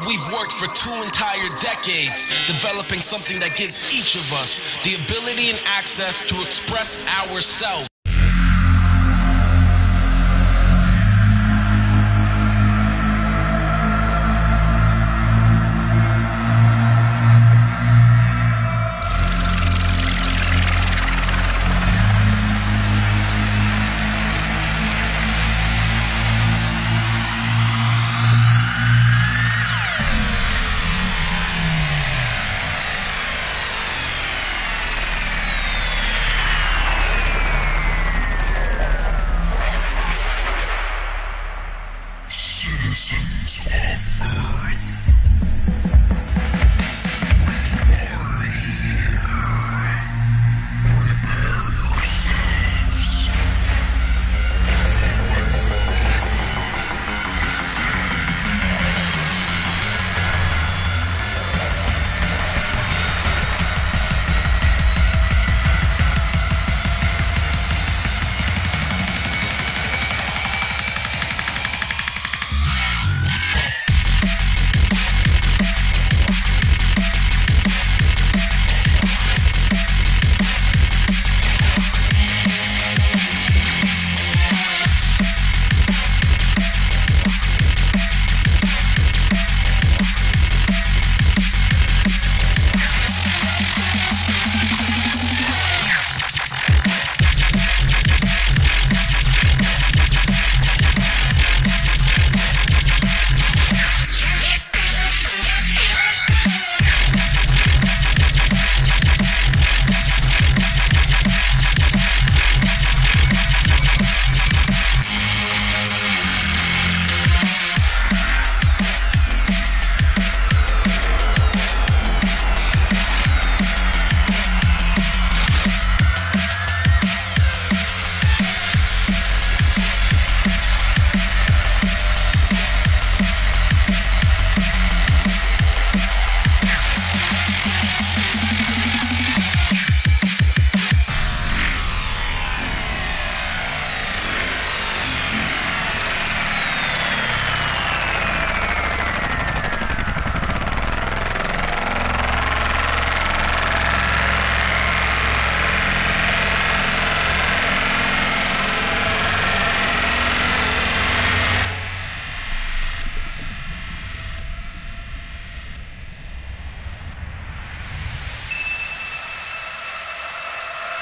We've worked for 2 entire decades, developing something that gives each of us the ability and access to express ourselves. Citizens of Earth, we are here. Prepare yourselves for when the evil descends.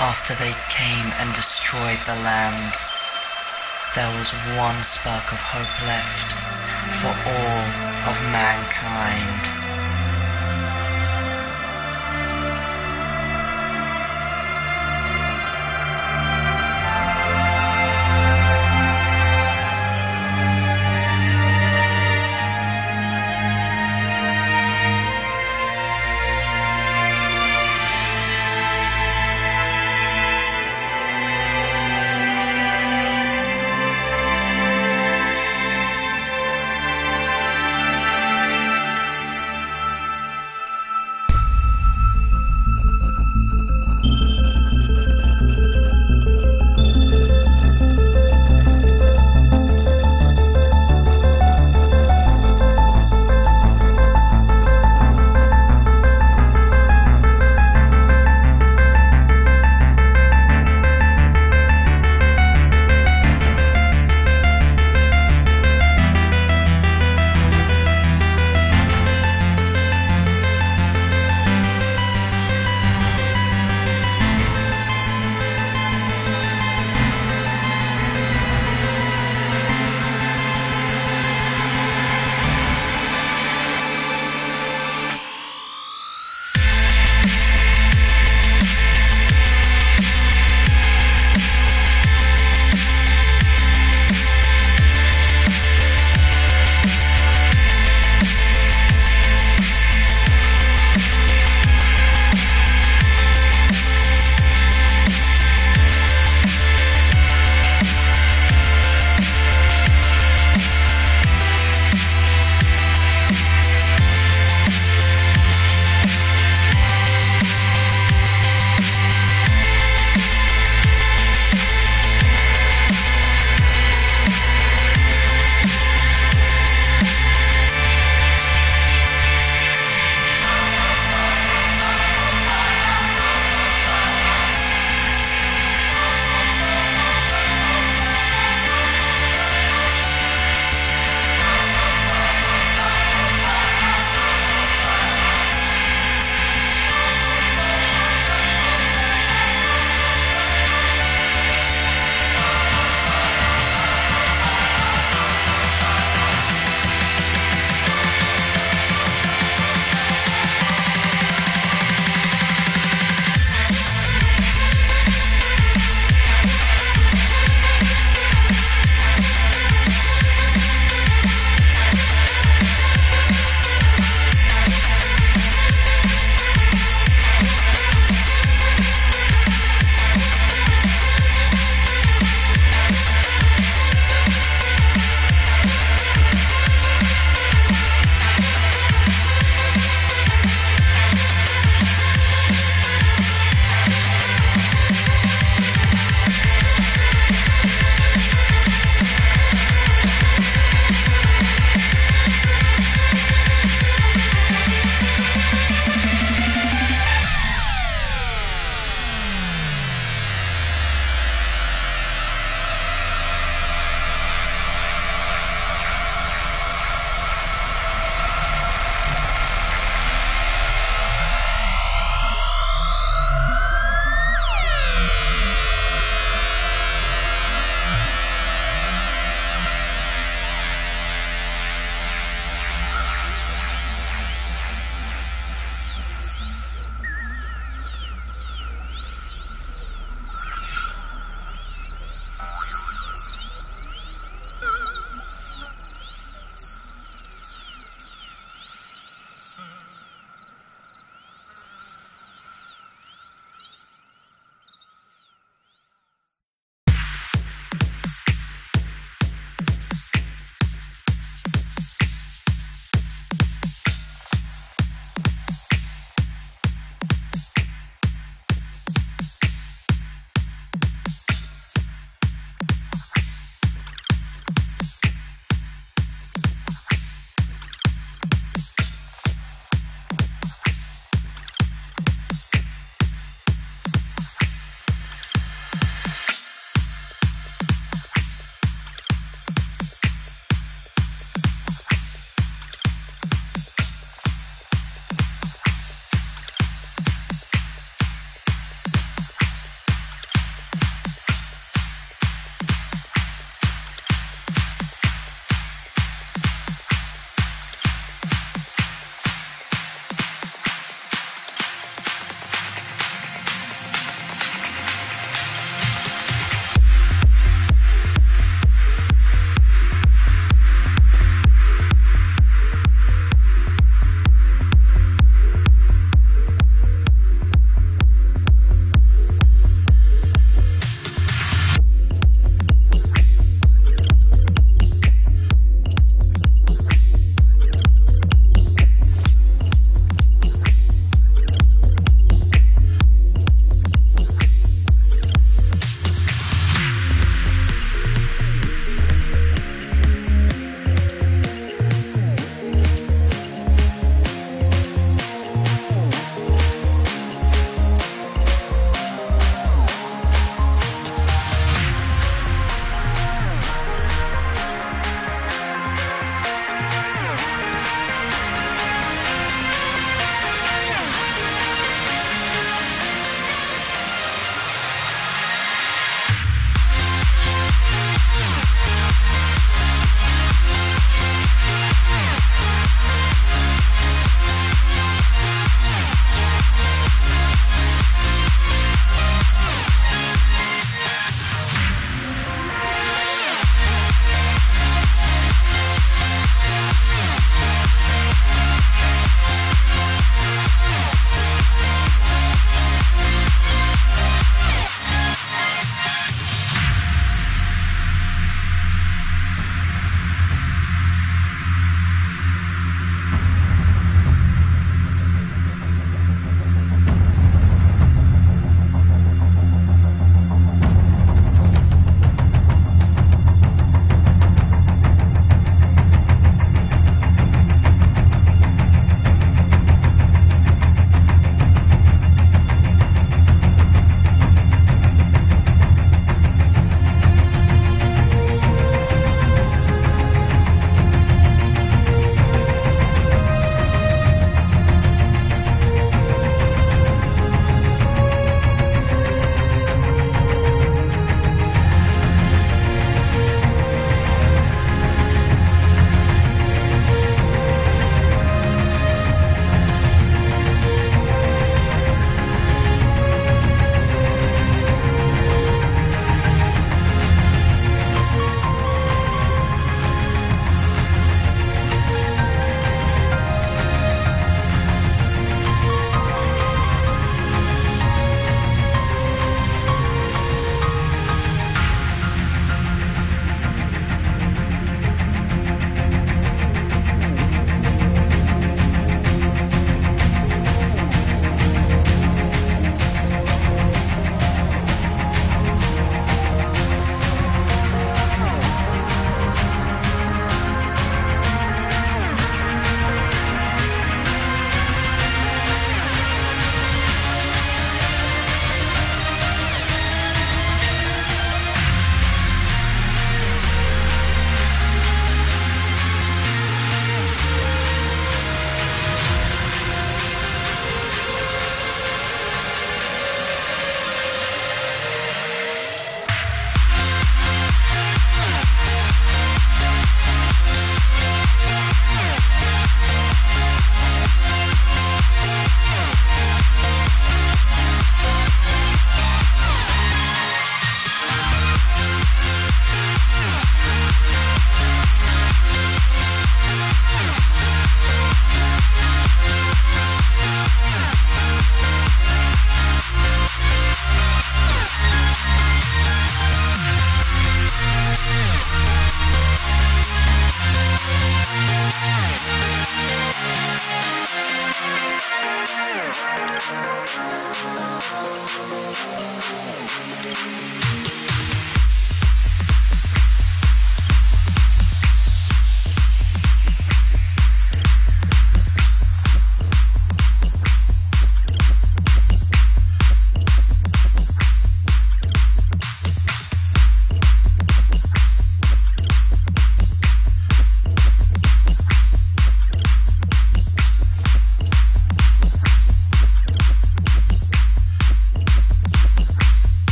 After they came and destroyed the land, there was one spark of hope left for all of mankind.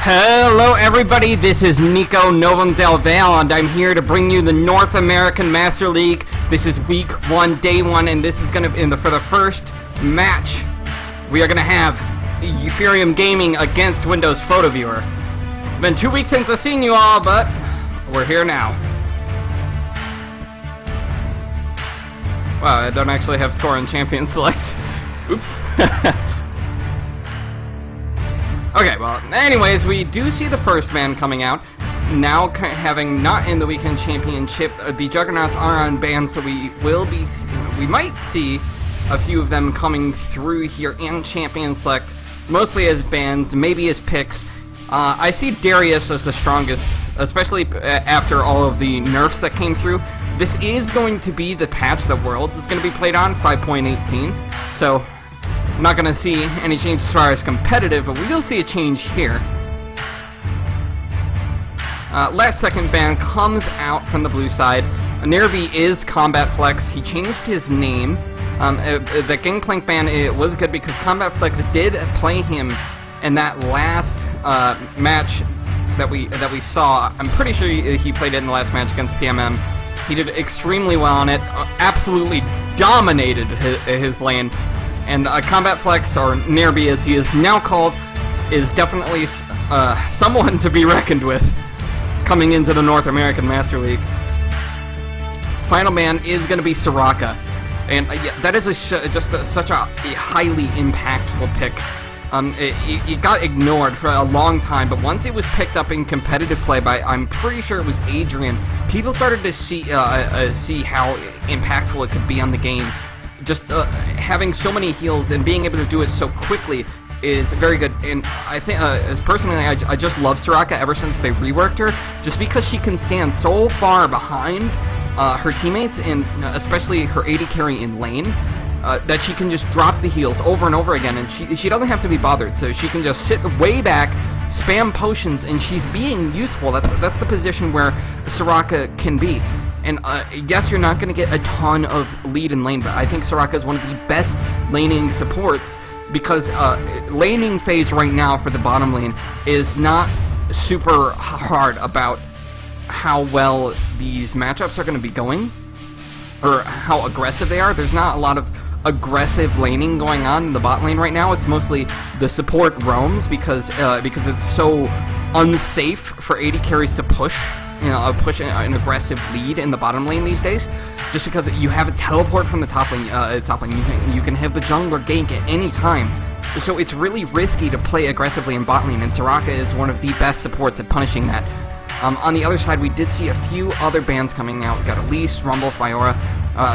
Hello everybody, this is Nico Novum Del Valle, and I'm here to bring you the North American Master League. This is week 1, day 1, and this is going to, for the first match, we are going to have Ethereum Gaming against Windows Photo Viewer. It's been 2 weeks since I've seen you all, but we're here now. Wow, I don't actually have score and champion select. Oops. Okay, well, anyways, we do see the first man coming out. Now, having not in the weekend championship, the Juggernauts are on ban, so we might see a few of them coming through here in champion select, mostly as bans, maybe as picks. I see Darius as the strongest, especially after all of the nerfs that came through. This is going to be the patch that Worlds is going to be played on, 5.18, so I'm not going to see any change as far as competitive, but we will see a change here. Last second ban comes out from the blue side. Nerby is Combat Flex. He changed his name. The Gangplank ban, it was good because Combat Flex did play him in that last match that we saw. I'm pretty sure he played it in the last match against PMM. He did extremely well on it. Absolutely dominated his lane. And Combat Flex, or Nerby as he is now called, is definitely someone to be reckoned with coming into the North American Master League. Final man is going to be Soraka, and that is such a highly impactful pick. It got ignored for a long time, but once it was picked up in competitive play by, I'm pretty sure it was Adrian, people started to see how impactful it could be on the game. Just having so many heals and being able to do it so quickly is very good. And I think, as personally, I just love Soraka ever since they reworked her, just because she can stand so far behind her teammates, and especially her AD carry in lane, that she can just drop the heals over and over again, and she doesn't have to be bothered, so she can just sit way back, spam potions, and she's being useful. That's the position where Soraka can be. And yes, you're not going to get a ton of lead in lane, but I think Soraka is one of the best laning supports, because laning phase right now for the bottom lane is not super hard about how well these matchups are going to be going, or how aggressive they are. There's not a lot of aggressive laning going on in the bot lane right now. It's mostly the support roams because it's so unsafe for AD carries to push. Push an aggressive lead in the bottom lane these days, just because you have a teleport from the top lane. You can have the jungler gank at any time, so it's really risky to play aggressively in bot lane, and Soraka is one of the best supports at punishing that. On the other side, we did see a few other bans coming out. We got Elise, Rumble, Fiora.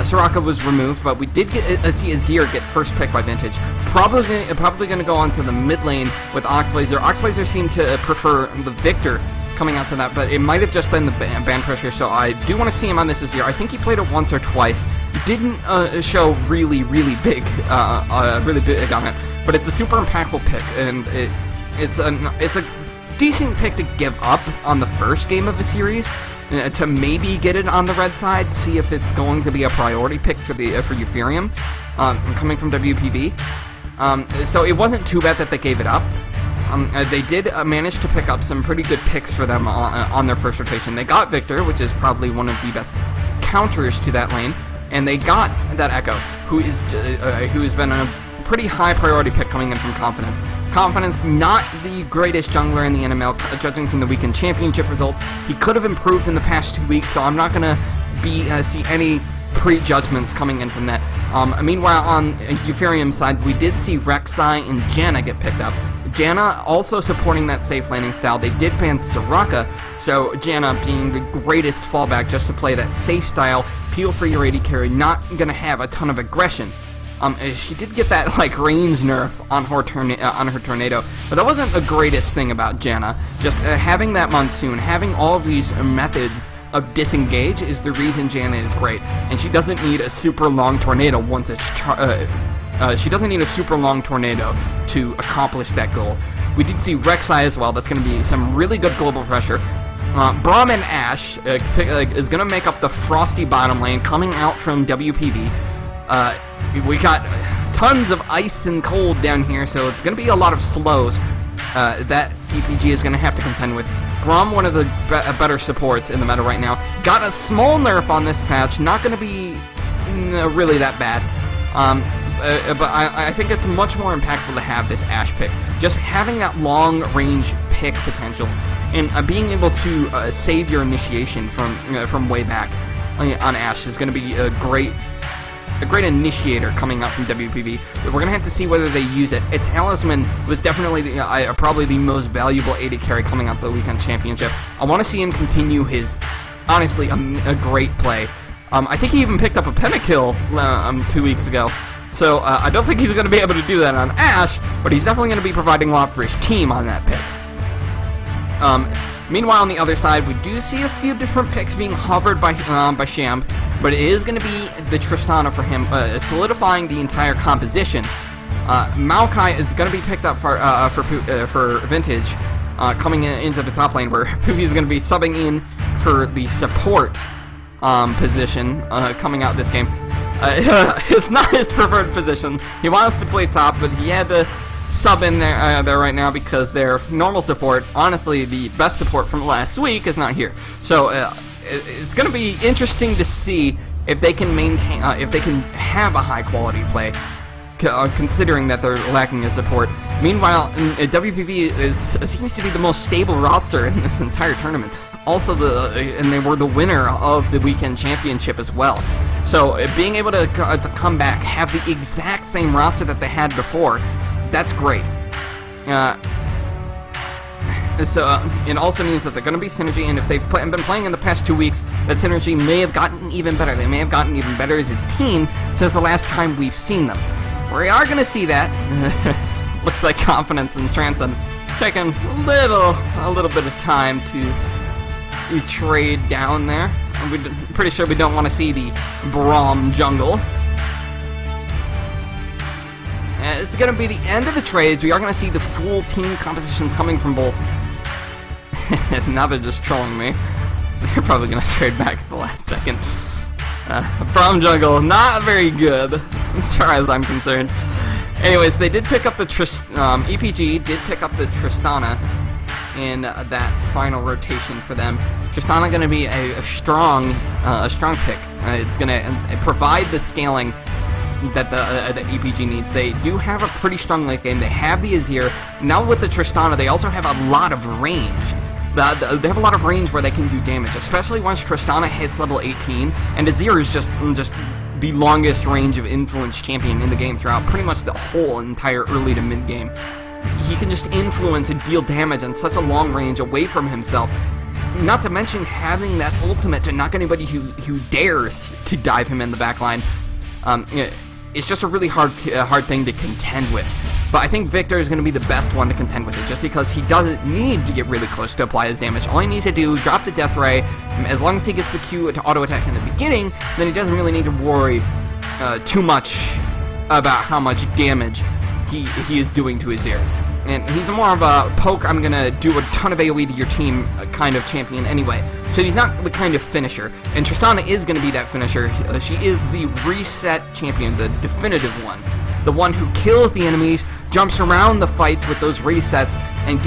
Soraka was removed, but we did see Azir get first pick by Vintage. Probably going to go on to the mid lane with Oxblazer. Oxblazer seemed to prefer the Victor coming out to that, but it might have just been the ban pressure, so I do want to see him on this Azir. I think he played it once or twice. Didn't show really big on it, but it's a super impactful pick, and it's a decent pick to give up on the first game of a series, to maybe get it on the red side, see if it's going to be a priority pick for Ethereum, coming from WPV. So it wasn't too bad that they gave it up. They did manage to pick up some pretty good picks for them on their first rotation. They got Victor, which is probably one of the best counters to that lane, and they got that Echo, who's been a pretty high priority pick coming in from Confidence. Confidence, not the greatest jungler in the NML, judging from the weekend championship results. He could have improved in the past 2 weeks, so I'm not going to see any prejudgments coming in from that. Meanwhile, on Ethereum's side, we did see Rek'Sai and Janna get picked up. Janna also supporting that safe laning style. They did ban Soraka, so Janna being the greatest fallback just to play that safe style, peel for your AD carry, not going to have a ton of aggression. She did get that range nerf on her tornado, but that wasn't the greatest thing about Janna. Just having that Monsoon, having all of these methods of disengage is the reason Janna is great, and she doesn't need a super long tornado once it's she doesn't need a super long tornado to accomplish that goal. We did see Rek'Sai as well. That's going to be some really good global pressure. Braum and Ashe is going to make up the frosty bottom lane coming out from WPV. We got tons of ice and cold down here, so it's going to be a lot of slows. that EPG is going to have to contend with. Grom, one of the better supports in the meta right now, got a small nerf on this patch, not going to be really that bad. But I think it's much more impactful to have this Ashe pick. Just having that long-range pick potential and being able to save your initiation from way back on Ashe is going to be a great initiator coming out from WPV. We're going to have to see whether they use it. Its Talisman was definitely probably the most valuable AD carry coming out the weekend championship. I want to see him continue his, honestly, a great play. I think he even picked up a pentakill 2 weeks ago. So I don't think he's going to be able to do that on Ashe, but he's definitely going to be providing a lot for his team on that pick. Meanwhile, on the other side, we do see a few different picks being hovered by Sham, but it is going to be the Tristana for him, solidifying the entire composition. Maokai is going to be picked up for Vintage, coming into the top lane, where Puvi is going to be subbing in for the support position coming out this game. It's not his preferred position. He wants to play top, but he had to sub in there right now because their normal support, honestly, the best support from last week, is not here. So it's going to be interesting to see if they can maintain, if they can have a high quality play, considering that they're lacking a support. Meanwhile, WPV seems to be the most stable roster in this entire tournament. Also, and they were the winner of the weekend championship as well. So being able to come back, have the exact same roster that they had before, that's great. So it also means that they're going to be synergy, and if they've been playing in the past 2 weeks, that synergy may have gotten even better. They may have gotten even better as a team since the last time we've seen them. We are going to see that. Looks like Confidence and Transon taking a little bit of time to trade down there. We're pretty sure we don't want to see the Braum jungle. It's going to be the end of the trades. We are going to see the full team compositions coming from both. Now they're just trolling me. They're probably going to trade back at the last second. Braum jungle, not very good, as far as I'm concerned. Anyways, they did pick up the EPG did pick up the Tristana in that final rotation for them. Tristana going to be a strong pick. It's going to provide the scaling that the EPG needs. They do have a pretty strong late game. They have the Azir. Now with the Tristana, they also have a lot of range. They have a lot of range where they can do damage, especially once Tristana hits level 18, and Azir is just the longest range of influence champion in the game throughout pretty much the whole entire early to mid game. He can just influence and deal damage on such a long range away from himself. Not to mention having that ultimate to knock anybody who dares to dive him in the backline. It's just a really hard thing to contend with. But I think Victor is going to be the best one to contend with it, just because he doesn't need to get really close to apply his damage. All he needs to do is drop the Death Ray. As long as he gets the Q to auto-attack in the beginning, then he doesn't really need to worry too much about how much damage he is doing to his ear. And he's more of a poke, I'm going to do a ton of AoE to your team kind of champion anyway. So he's not the kind of finisher. And Tristana is going to be that finisher. She is the reset champion, the definitive one. The one who kills the enemies, jumps around the fights with those resets, and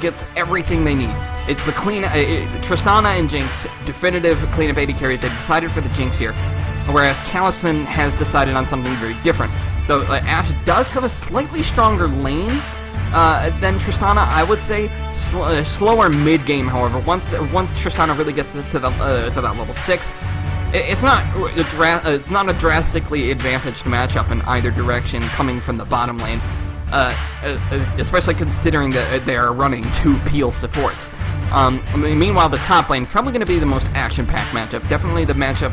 gets everything they need. It's the Tristana and Jinx, definitive cleanup AD carries. They've decided for the Jinx here. Whereas Talisman has decided on something very different. Though Ashe does have a slightly stronger lane than Tristana, I would say. Slower mid-game, however. Once Tristana really gets to that level 6, it's not a drastically advantaged matchup in either direction coming from the bottom lane, especially considering that they are running 2 peel supports. Meanwhile, the top lane is probably going to be the most action-packed matchup. Definitely the matchup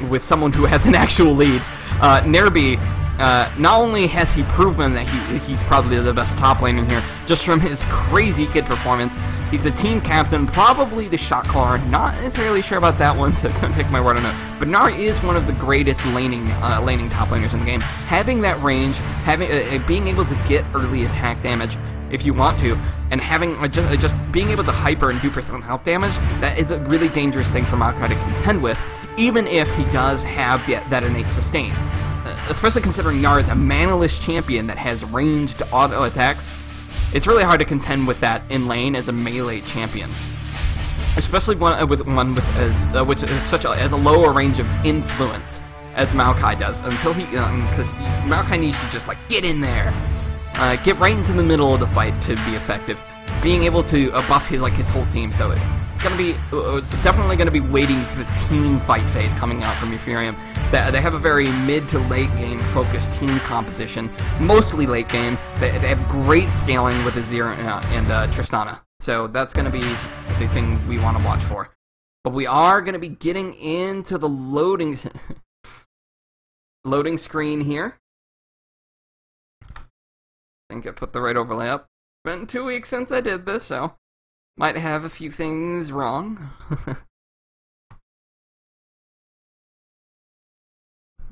with someone who has an actual lead. Nerby, not only has he proven that he's probably the best top lane in here, just from his crazy kid performance. He's a team captain, probably the shot caller. Not entirely sure about that one, so don't take my word on it. But Nari is one of the greatest laning top laners in the game. Having that range, being able to get early attack damage if you want to, and having just being able to hyper and do percent health damage, that is a really dangerous thing for Maokai to contend with, even if he does have that innate sustain. Especially considering Nara is a manaless champion that has ranged auto attacks. it's really hard to contend with that in lane as a melee champion. Especially one with which is as a lower range of influence as Maokai does, until he, because Maokai needs to just like get in there, get right into the middle of the fight to be effective, being able to buff his whole team. So it's gonna be definitely gonna be waiting for the team fight phase coming out from Ethereum. They have a very mid to late game focused team composition, mostly late game. They have great scaling with Azir and Tristana. So that's going to be the thing we want to watch for. But we are going to be getting into the loading screen here. I think I put the right overlay up. Been 2 weeks since I did this, so might have a few things wrong.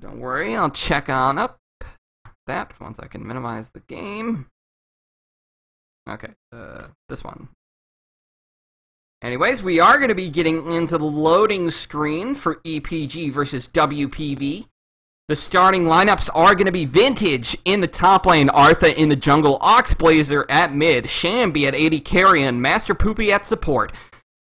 Don't worry, I'll check on up that once I can minimize the game. Okay, this one. Anyways, we are going to be getting into the loading screen for EPG versus WPV. The starting lineups are going to be Vintage in the top lane, Artha in the jungle, Oxblazer at mid, Shambi at AD carry, Master Poopy at support.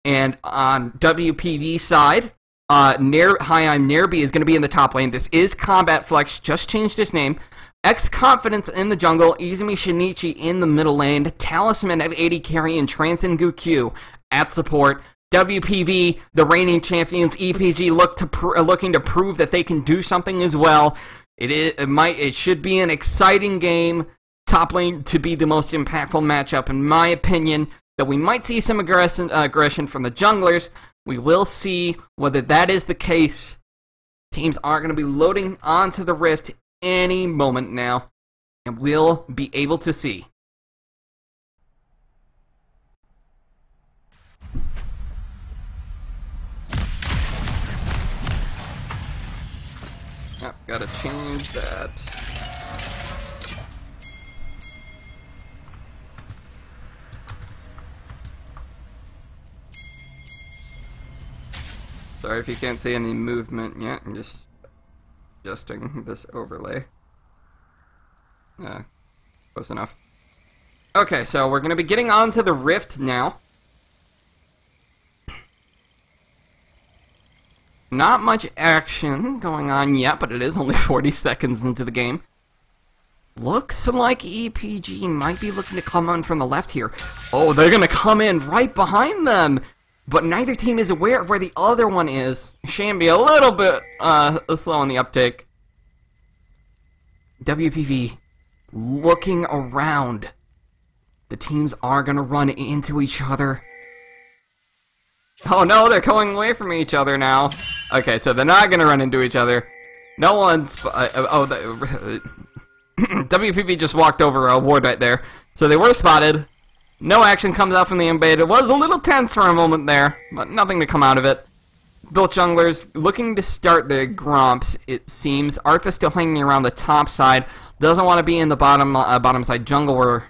And on WPV side, I'm Nerby is going to be in the top lane. This is Combat Flex, just changed his name. X-Confidence in the jungle, Izumi Shinichi in the middle lane, Talisman at AD carry, and Transengu Q at support. WPV, the reigning champions, EPG looking to prove that they can do something as well. It should be an exciting game. Top lane to be the most impactful matchup, in my opinion. That we might see some aggression from the junglers. We will see whether that is the case. Teams are going to be loading onto the Rift any moment now, and we'll be able to see. Yep, gotta change that. Sorry if you can't see any movement yet, I'm just adjusting this overlay. Close enough. Okay, so we're going to be getting onto the Rift now. Not much action going on yet, but it is only 40 seconds into the game. Looks like EPG might be looking to come on from the left here. Oh, they're going to come in right behind them! But neither team is aware of where the other one is. Shambi a little bit slow on the uptake. WPV looking around. The teams are going to run into each other. Oh no, they're going away from each other now. Okay, so they're not going to run into each other. No one's... WPV just walked over a ward right there. So they were spotted. No action comes out from the invade. It was a little tense for a moment there, but nothing to come out of it. Both junglers looking to start their gromps, it seems. Artha's still hanging around the top side. Doesn't want to be in the bottom side jungle where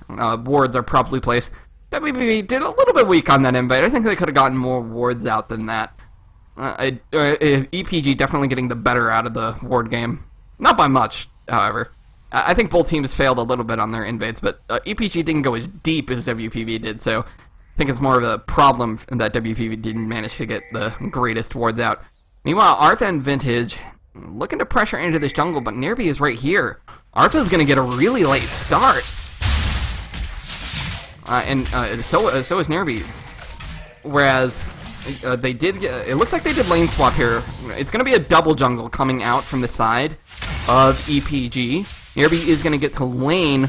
wards are properly placed. WPV did a little bit weak on that invade. I think they could have gotten more wards out than that. EPG definitely getting the better out of the ward game. Not by much, however. I think both teams failed a little bit on their invades, but EPG didn't go as deep as WPV did, so I think it's more of a problem that WPV didn't manage to get the greatest wards out. Meanwhile, Artha and Vintage looking to pressure into this jungle, but Nerby is right here. Artha's going to get a really late start. So is Nerby. Whereas they did get, it looks like they did lane swap here. It's going to be a double jungle coming out from the side of EPG. Nerby is going to get to lane.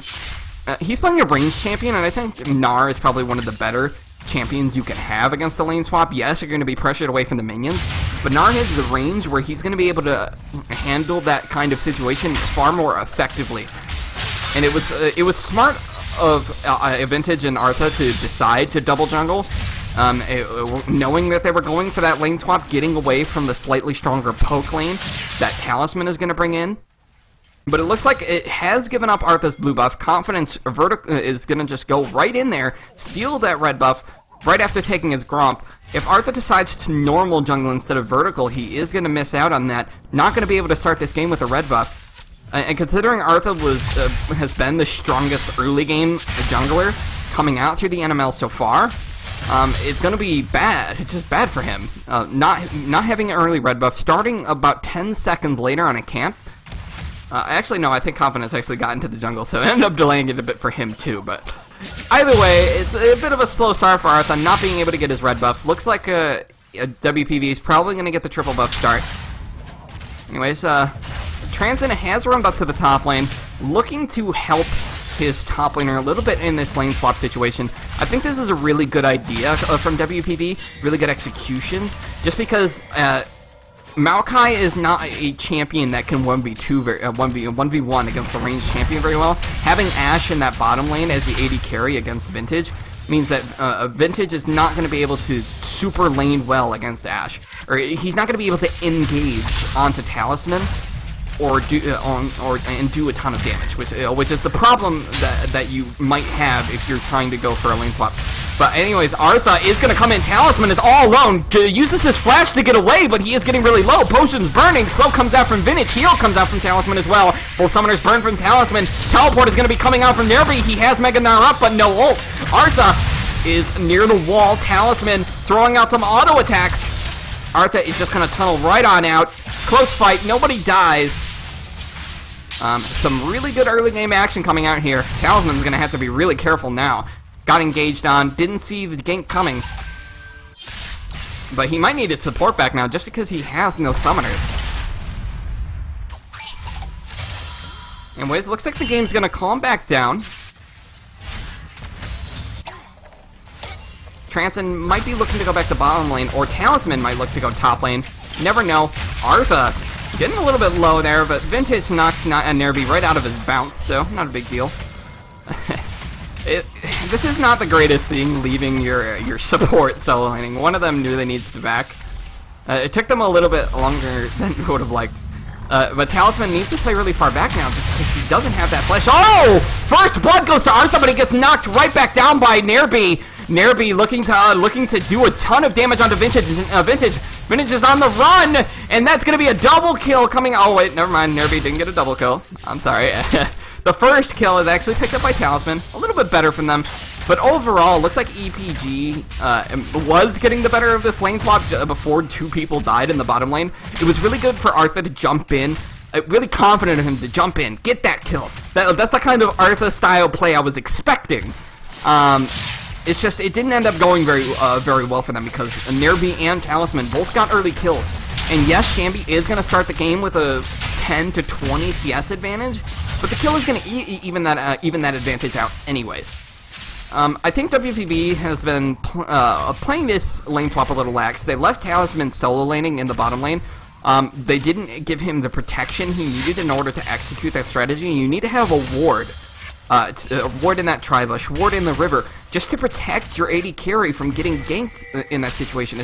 He's playing a ranged champion, and I think Gnar is probably one of the better champions you can have against a lane swap. Yes, you're going to be pressured away from the minions, but Gnar has the range where he's going to be able to handle that kind of situation far more effectively. And it was smart of Vintage and Artha to decide to double jungle, knowing that they were going for that lane swap, getting away from the slightly stronger poke lane that Talisman is going to bring in. But it looks like it has given up Artha's blue buff. Confidence is going to just go right in there, steal that red buff right after taking his gromp. If Artha decides to normal jungle instead of vertical, he is going to miss out on that. Not going to be able to start this game with a red buff. And considering Artha has been the strongest early game jungler, coming out through the NML so far, it's going to be bad. It's just bad for him. Not having an early red buff, starting about 10 seconds later on a camp. Actually, no, I think Confidence actually got into the jungle, so it ended up delaying it a bit for him too, but either way, it's a bit of a slow start for Artha, not being able to get his red buff. Looks like WPV is probably going to get the triple buff start. Anyways, Transcend has run up to the top lane, looking to help his top laner a little bit in this lane swap situation. I think this is a really good idea from WPV, really good execution, just because Maokai is not a champion that can 1v1 against the ranged champion very well. Having Ashe in that bottom lane as the AD carry against Vintage means that Vintage is not going to be able to super lane well against Ashe, or he's not going to be able to engage onto Talisman or do a ton of damage, which is the problem that you might have if you're trying to go for a lane swap. But anyways, Artha is going to come in. Talisman is all alone. Uses his flash to get away, but he is getting really low. Potion's burning. Slow comes out from Vintage. Heal comes out from Talisman as well. Both summoners burn from Talisman. Teleport is going to be coming out from Nerby. He has Mega Gnar up, but no ult. Artha is near the wall. Talisman throwing out some auto attacks. Artha is just going to tunnel right on out. Close fight. Nobody dies. Some really good early game action coming out here. Talisman's going to have to be really careful now. Got engaged on, didn't see the gank coming. But he might need his support back now just because he has no summoners. Anyways, looks like the game's going to calm back down. Transcend might be looking to go back to bottom lane, or Talisman might look to go top lane. Never know. Artha getting a little bit low there, but Vintage knocks Nerby right out of his bounce, so not a big deal. This is not the greatest thing, leaving your support solo laning. One of them really needs to back. It took them a little bit longer than we would have liked. But Talisman needs to play really far back now just because he doesn't have that flash. Oh! First blood goes to Artha, but he gets knocked right back down by Nerby. Nerby looking to do a ton of damage onto Vintage. Vintage is on the run, and that's going to be a double kill coming. Oh wait, never mind. Nerby didn't get a double kill. I'm sorry. The first kill is actually picked up by Talisman. A little bit better from them. But overall, it looks like EPG was getting the better of this lane swap before two people died in the bottom lane. It was really good for Artha to jump in. Really confident of him to jump in, get that kill. That's the kind of Artha style play I was expecting. It's just it didn't end up going very well for them because Nerby and Talisman both got early kills. And yes, Shambi is going to start the game with a 10 to 20 CS advantage, but the kill is going to even that advantage out anyways. I think WPV has been playing this lane swap a little lax. They left Talisman solo laning in the bottom lane. They didn't give him the protection he needed in order to execute that strategy. You need to have a ward. Ward in that tri-bush, ward in the river, just to protect your AD carry from getting ganked in that situation.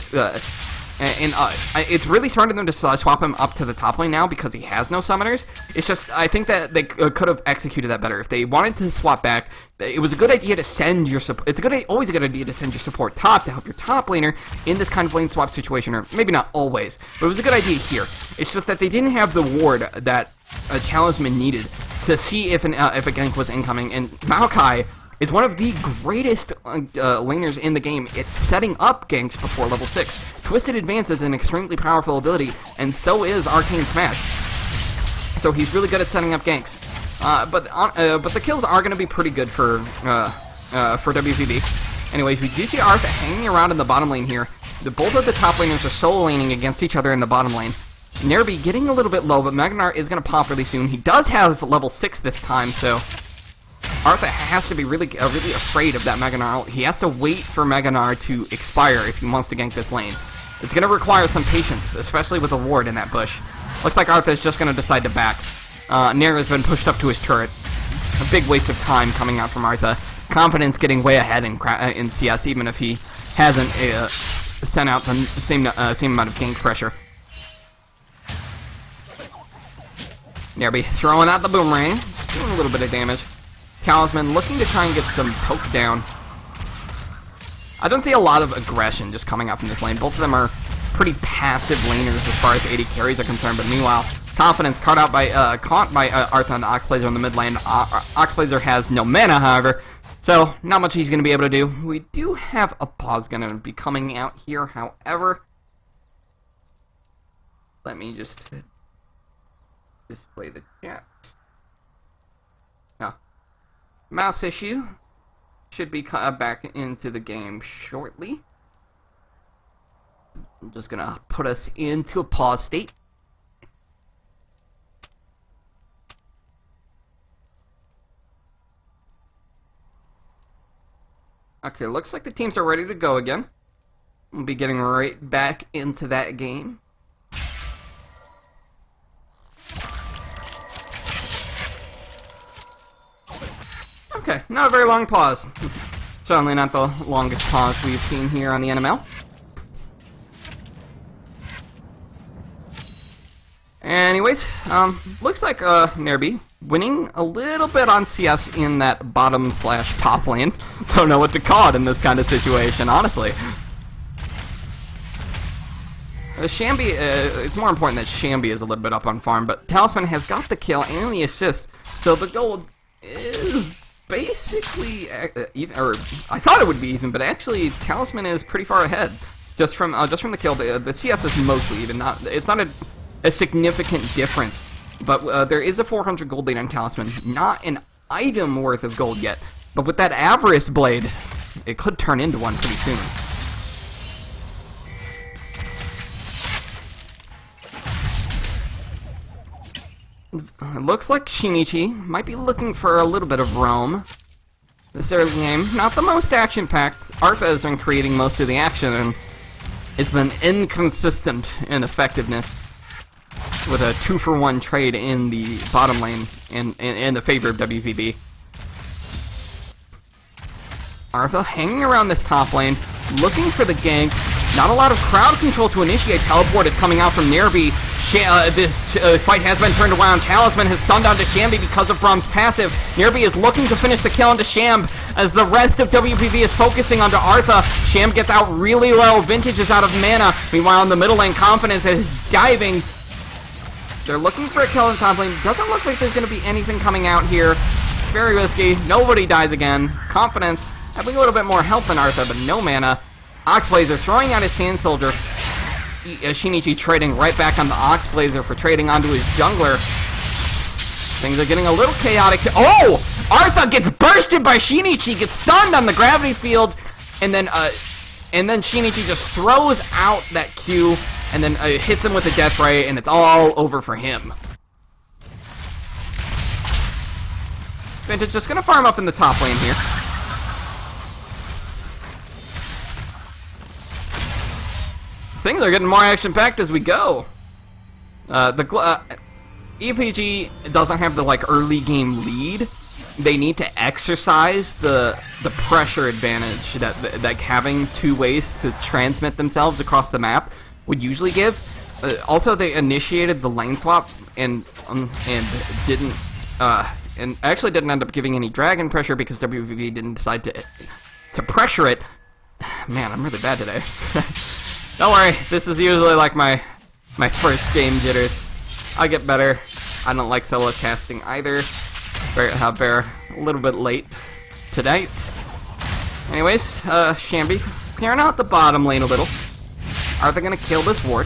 It's really starting them to swap him up to the top lane now because he has no summoners. It's just, I think that they could have executed that better. If they wanted to swap back, it was a good idea to send your support. It's always a good idea to send your support top to help your top laner in this kind of lane swap situation, or maybe not always, but it was a good idea here. It's just that they didn't have the ward that a Talisman needed to see if a gank was incoming, and Maokai is one of the greatest laners in the game. It's setting up ganks before level 6. Twisted Advance is an extremely powerful ability, and so is Arcane Smash. So he's really good at setting up ganks. But the kills are going to be pretty good for WPV. Anyways, we do see Artha hanging around in the bottom lane here. Both of the top laners are solo laning against each other in the bottom lane. Nerby getting a little bit low, but Mega Gnar is going to pop really soon. He does have level 6 this time, so Artha has to be really afraid of that Mega Gnar. He has to wait for Mega Gnar to expire if he wants to gank this lane. It's going to require some patience, especially with a ward in that bush. Looks like Artha is just going to decide to back. Nair has been pushed up to his turret. A big waste of time coming out from Artha. Confidence getting way ahead in CS, even if he hasn't sent out the same amount of gank pressure. Nerby throwing out the boomerang, doing a little bit of damage. Talisman looking to try and get some poke down. I don't see a lot of aggression just coming out from this lane. Both of them are pretty passive laners as far as AD carries are concerned, but meanwhile, Confidence caught by Artha and Oxblazer in the mid lane. Oxblazer has no mana, however. So, not much he's going to be able to do. We do have a pause going to be coming out here, however. Let me just display the chat. Now, mouse issue should be back into the game shortly. I'm just going to put us into a pause state. Okay, looks like the teams are ready to go again. We'll be getting right back into that game. Okay, not a very long pause. Certainly not the longest pause we've seen here on the NML. Anyways, looks like Nerby winning a little bit on CS in that bottom/top lane. Don't know what to call it in this kind of situation, honestly. Shambi, it's more important that Shambi is a little bit up on farm, but Talisman has got the kill and the assist, so the gold is basically even, or I thought it would be even, but actually Talisman is pretty far ahead just from the kill. The CS is mostly even. It's not a significant difference, but there is a 400 gold lead on Talisman. Not an item worth of gold yet, but with that Avarice Blade, it could turn into one pretty soon. It looks like Shinichi might be looking for a little bit of roam this early game. Not the most action-packed. Artha has been creating most of the action, and it's been inconsistent in effectiveness, with a 2-for-1 trade in the bottom lane in the favor of WPV. Artha hanging around this top lane, looking for the gank. Not a lot of crowd control to initiate. Teleport is coming out from Nerby. This fight has been turned around. Talisman has stunned onto Shambi because of Brahm's passive. Nerby is looking to finish the kill onto Sham as the rest of WPV is focusing onto Artha. Sham gets out really low. Vintage is out of mana. Meanwhile, in the middle lane, Confidence is diving. They're looking for a kill in top lane. Doesn't look like there's going to be anything coming out here. Very risky. Nobody dies again. Confidence having a little bit more health than Artha, but no mana. Oxblazer throwing out his Sand Soldier. Shinichi trading right back on the Oxblazer for trading onto his jungler. Things are getting a little chaotic. Oh! Artha gets bursted by Shinichi, gets stunned on the gravity field, and then Shinichi just throws out that Q and then hits him with a Death Ray, and it's all over for him. Vintage just gonna farm up in the top lane here. Things are getting more action-packed as we go. EPG doesn't have the early game lead. They need to exercise the pressure advantage that having two ways to transmit themselves across the map would usually give. Also, they initiated the lane swap and didn't and actually didn't end up giving any dragon pressure because WPV didn't decide to pressure it. Man, I'm really bad today. Don't worry, this is usually like my first game jitters. I'll get better. I don't like solo casting either. Bear a little bit late tonight. Anyways, Shambi clearing out the bottom lane a little. Are they gonna kill this ward?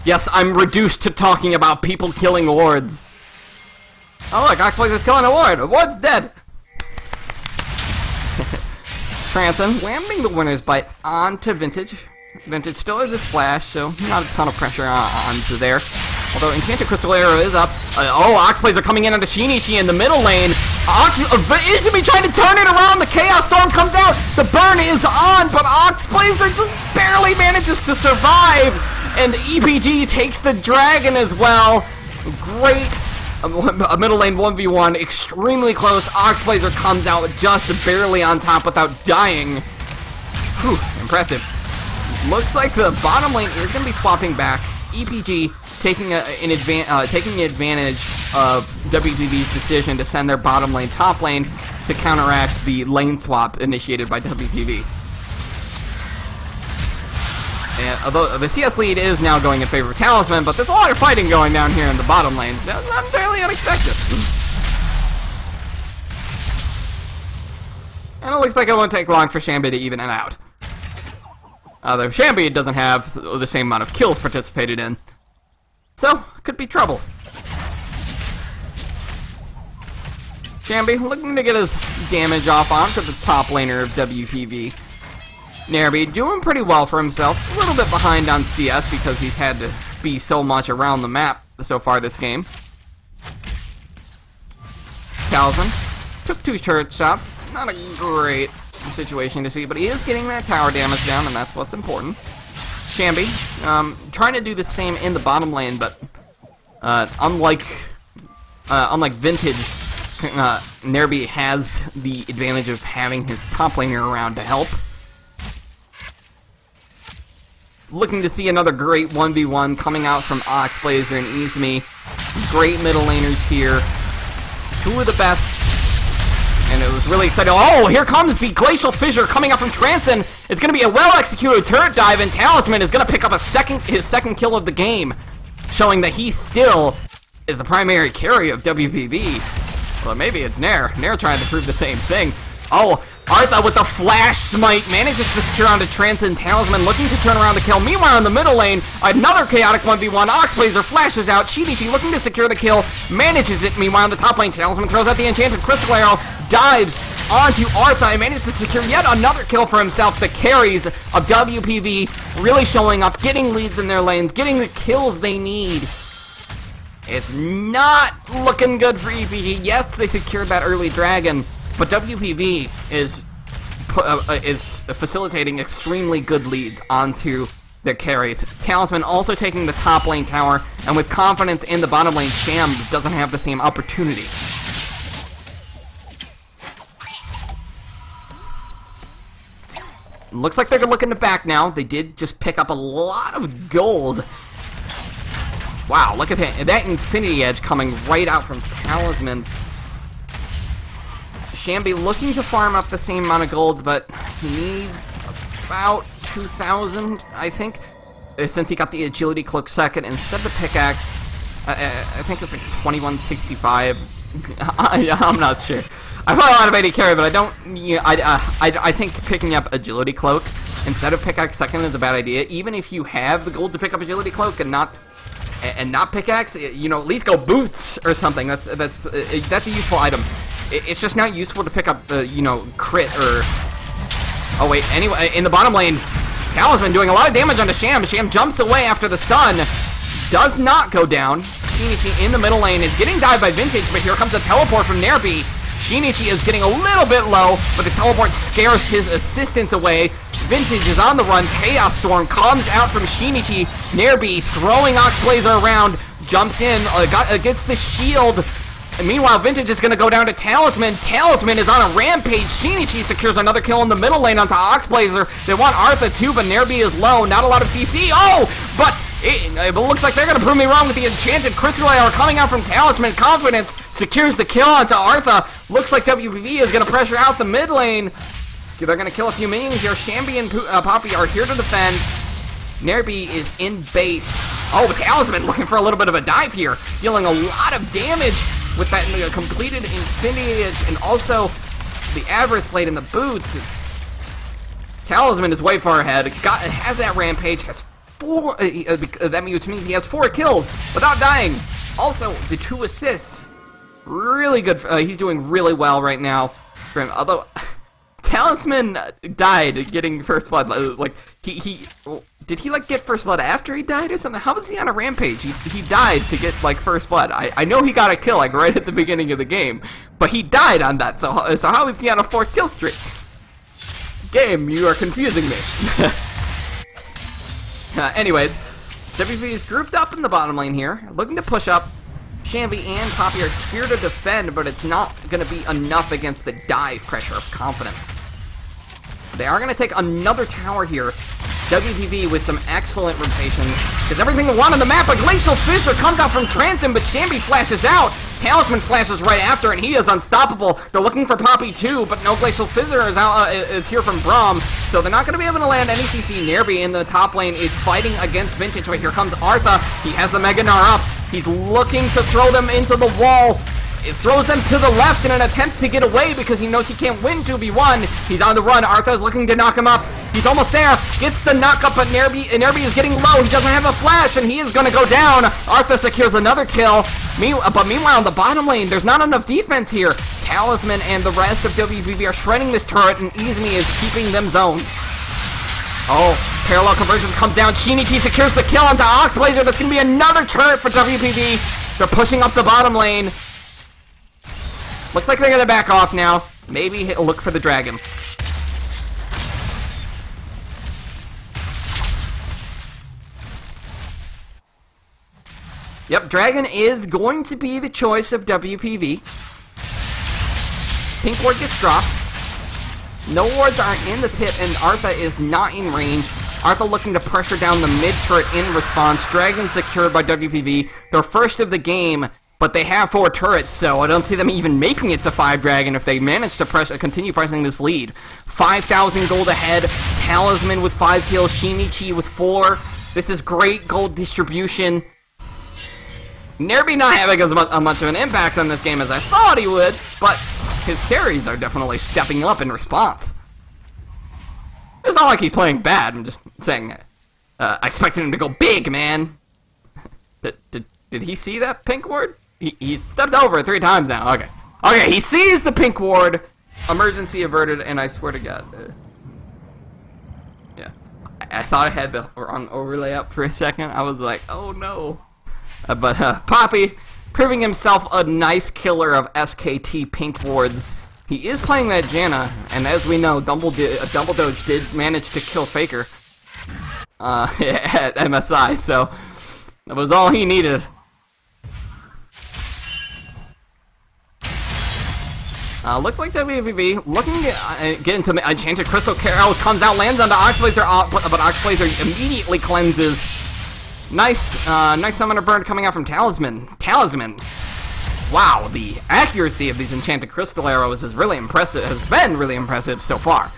Yes, I'm reduced to talking about people killing wards. Oh look, Oxblazer's killing a ward. A ward's dead. Transon whamming the winner's bite onto Vintage. Vintage still has his flash, so not a ton of pressure onto there. Although Enchanted Crystal Arrow is up. Oxblazer coming in onto Shinichi in the middle lane. Izumi trying to turn it around. The Chaos Storm comes out. The burn is on, but Oxblazer just barely manages to survive. And EPG takes the dragon as well. Great. A middle lane 1v1, extremely close. Oxblazer comes out just barely on top without dying. Whew, impressive. Looks like the bottom lane is going to be swapping back. EPG taking advantage of WPV's decision to send their bottom lane top lane to counteract the lane swap initiated by WPV. And although the CS lead is now going in favor of Talisman, but there's a lot of fighting going down here in the bottom lane, so that's not entirely unexpected. And it looks like it won't take long for Shambi to even it out. Although Shambi doesn't have the same amount of kills participated in. So, could be trouble. Shambi looking to get his damage off onto the top laner of WPV. Nerby doing pretty well for himself. A little bit behind on CS because he's had to be so much around the map so far this game. Calvin took 2 turret shots. Not a great situation to see, but he is getting that tower damage down, and that's what's important. Shambi trying to do the same in the bottom lane, but unlike Vintage, Nerby has the advantage of having his top laner around to help. Looking to see another great 1v1 coming out from Oxblazer and Izumi. Great middle laners here. 2 of the best. And it was really exciting. Oh, here comes the Glacial Fissure coming up from Transon. It's going to be a well-executed turret dive, and Talisman is going to pick up his second kill of the game, showing that he still is the primary carry of WPV. Well, maybe it's Nair. Nair trying to prove the same thing. Oh, Artha with the Flash Smite manages to secure onto Transon. Talisman looking to turn around the kill. Meanwhile, in the middle lane, another chaotic 1v1. Oxblazer flashes out. Shinichi looking to secure the kill, manages it. Meanwhile, in the top lane, Talisman throws out the Enchanted Crystal Arrow, dives onto Artha, and manages to secure yet another kill for himself. The carries of WPV really showing up, getting leads in their lanes, getting the kills they need. It's not looking good for EPG. Yes, they secured that early dragon, but WPV is facilitating extremely good leads onto their carries. Talisman also taking the top lane tower, and with confidence in the bottom lane, Sham doesn't have the same opportunity. Looks like they're looking to back now. They did just pick up a lot of gold. Wow, look at that Infinity Edge coming right out from Talisman. Shambi looking to farm up the same amount of gold, but he needs about 2,000, I think, since he got the Agility Cloak second instead of the pickaxe. I think it's like 2165. I'm not sure. I play a lot of AD carry, but I don't. I think picking up Agility Cloak instead of pickaxe second is a bad idea. Even if you have the gold to pick up Agility Cloak and not pickaxe, you know, at least go boots or something. That's a useful item. It's just not useful to pick up you know, crit or. Oh wait. Anyway, in the bottom lane, Talisman doing a lot of damage onto Sham. Sham jumps away after the stun. Does not go down. Shinichi in the middle lane is getting dived by Vintage, but here comes a teleport from Nerby. Shinichi is getting a little bit low, but the teleport scares his assistants away. Vintage is on the run. Chaos Storm comes out from Shinichi. Nerby throwing Oxblazer around, jumps in, gets the shield. And meanwhile, Vintage is going to go down to Talisman. Talisman is on a rampage. Shinichi secures another kill in the middle lane onto Oxblazer. They want Artha too, but Nerby is low. Not a lot of CC. Oh, but it looks like they're going to prove me wrong with the Enchanted Crystal Arrow coming out from Talisman. Confidence secures the kill onto Artha. Looks like WPV is going to pressure out the mid lane. They're going to kill a few minions here. Shambi and Poppy are here to defend. Nerby is in base. Oh, but Talisman looking for a little bit of a dive here. Dealing a lot of damage with that completed Infinity Edge and also the Avarice Blade in the boots. Talisman is way far ahead. Has that rampage. Has 4. That means he has 4 kills without dying. Also, the 2 assists. Really good. He's doing really well right now. Although Talisman died getting first blood. Like did he like get first blood after he died or something? How was he on a rampage? He died to get like first blood. I know he got a kill like right at the beginning of the game, but he died on that. So how is he on a 4 kill streak? Game, you are confusing me. Anyways, WPV is grouped up in the bottom lane here, looking to push up. Shambi and Poppy are here to defend, but it's not going to be enough against the dive pressure of Confidence. They are going to take another tower here. WPV with some excellent rotations. Because everything they want on the map, a Glacial Fissure comes out from Transom, but Shambi flashes out. Talisman flashes right after, and he is unstoppable. They're looking for Poppy too, but no Glacial Fissure is here from Braum, so they're not going to be able to land any CC. Nerby in the top lane is fighting against Vintage, but here comes Artha. He has the Mega Gnar up. He's looking to throw them into the wall. It throws them to the left in an attempt to get away because he knows he can't win 2v1. He's on the run. Artha's looking to knock him up. He's almost there. Gets the knock up, but Nerby is getting low. He doesn't have a flash, and he is going to go down. Artha secures another kill. But meanwhile, in the bottom lane, there's not enough defense here. Talisman and the rest of WPV are shredding this turret, and Izumi is keeping them zoned. Oh, parallel conversions comes down. Shinichi secures the kill onto Oxblazer. That's going to be another turret for WPV. They're pushing up the bottom lane. Looks like they're going to back off now. Maybe he'll look for the dragon. Yep, dragon is going to be the choice of WPV. Pink ward gets dropped. No wards are in the pit, and Artha is not in range. Artha looking to pressure down the mid turret in response. Dragon secured by WPV. They're first of the game, but they have 4 turrets, so I don't see them even making it to 5 dragon if they manage to continue pressing this lead. 5,000 gold ahead. Talisman with 5 kills. Shinichi with 4. This is great gold distribution. Nerby not having as much of an impact on this game as I thought he would, but his carries are definitely stepping up in response. It's not like he's playing bad, I'm just saying, I expected him to go big, man. Did he see that pink ward? He stepped over it 3 times now, okay. Okay, he sees the pink ward, emergency averted, and I swear to God, yeah. I thought I had the wrong overlay up for a second, I was like, oh no. But Poppy, proving himself a nice killer of SKT pink wards. He is playing that Janna, and as we know, Double Doge did manage to kill Faker at MSI, so that was all he needed. Looks like WPV looking to get into Enchanted Crystal. Arrows comes out, lands onto Oxblazer, but Oxblazer immediately cleanses. Nice, nice summoner burn coming out from Talisman. Talisman. Wow, the accuracy of these Enchanted Crystal arrows is really impressive. Has been really impressive so far.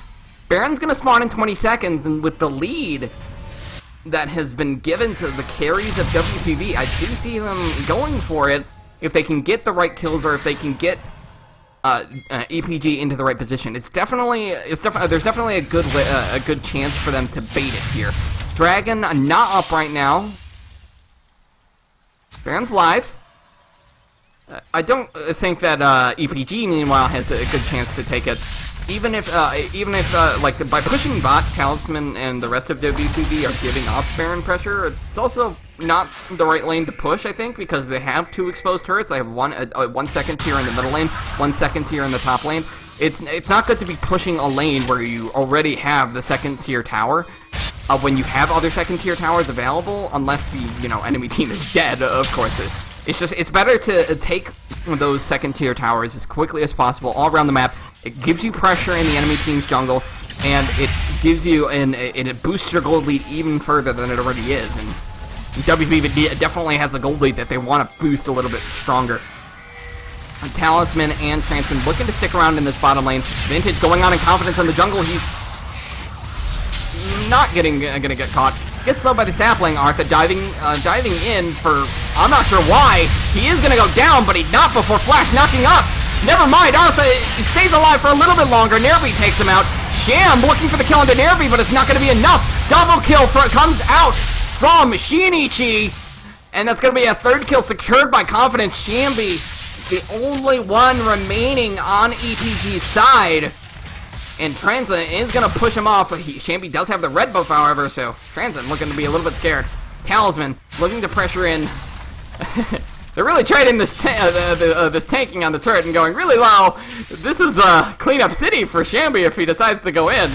Baron's gonna spawn in 20 seconds, and with the lead that has been given to the carries of WPV, I do see them going for it if they can get the right kills or if they can get EPG into the right position. There's definitely a good chance for them to bait it here. Dragon not up right now. Baron's live. I don't think that EPG meanwhile has a good chance to take it. Even if like by pushing bot, Talisman and the rest of WPV are giving up Baron pressure. It's also not the right lane to push, I think, because they have 2 exposed turrets. They have one second tier in the middle lane, 1 second tier in the top lane. It's not good to be pushing a lane where you already have the second tier tower. When you have other second tier towers available, unless the enemy team is dead, of course. It's better to take those second tier towers as quickly as possible all around the map. It gives you pressure in the enemy team's jungle, and it gives you and it boosts your gold lead even further than it already is. And WPV definitely has a gold lead that they want to boost a little bit stronger. Talisman and Transon looking to stick around in this bottom lane. Vintage going on in confidence in the jungle. He's not gonna get caught. Gets slowed by the sapling. Artha diving in for I'm not sure why. He is gonna go down, but he's not before Flash knocking up. Never mind. Artha stays alive for a little bit longer. Nerby takes him out. Sham looking for the kill into Nerby, but it's not gonna be enough. Double kill comes out from Shinichi, and that's gonna be a 3rd kill secured by Confidence. Shambi, the only one remaining on EPG's side. And Transon is going to push him off. Shambi does have the red buff, however, so Transon looking to be a little bit scared. Talisman looking to pressure in. They're really trading this this tanking on the turret and going really low. This is cleanup city for Shambi if he decides to go in.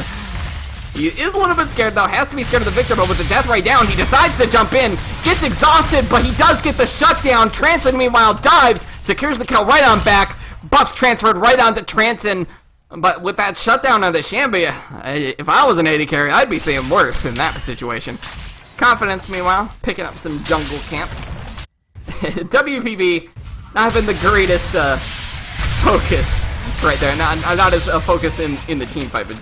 He is a little bit scared, though. Has to be scared of the Victor, but with the death ray down, he decides to jump in. Gets exhausted, but he does get the shutdown. Transon, meanwhile, dives. Secures the kill right on back. Buffs transferred right onto Transon. But with that shutdown on the Shambi, if I was an AD carry, I'd be seeing worse in that situation. Confidence, meanwhile, picking up some jungle camps. WPV not having the greatest focus right there. Not as focus in the team fight, but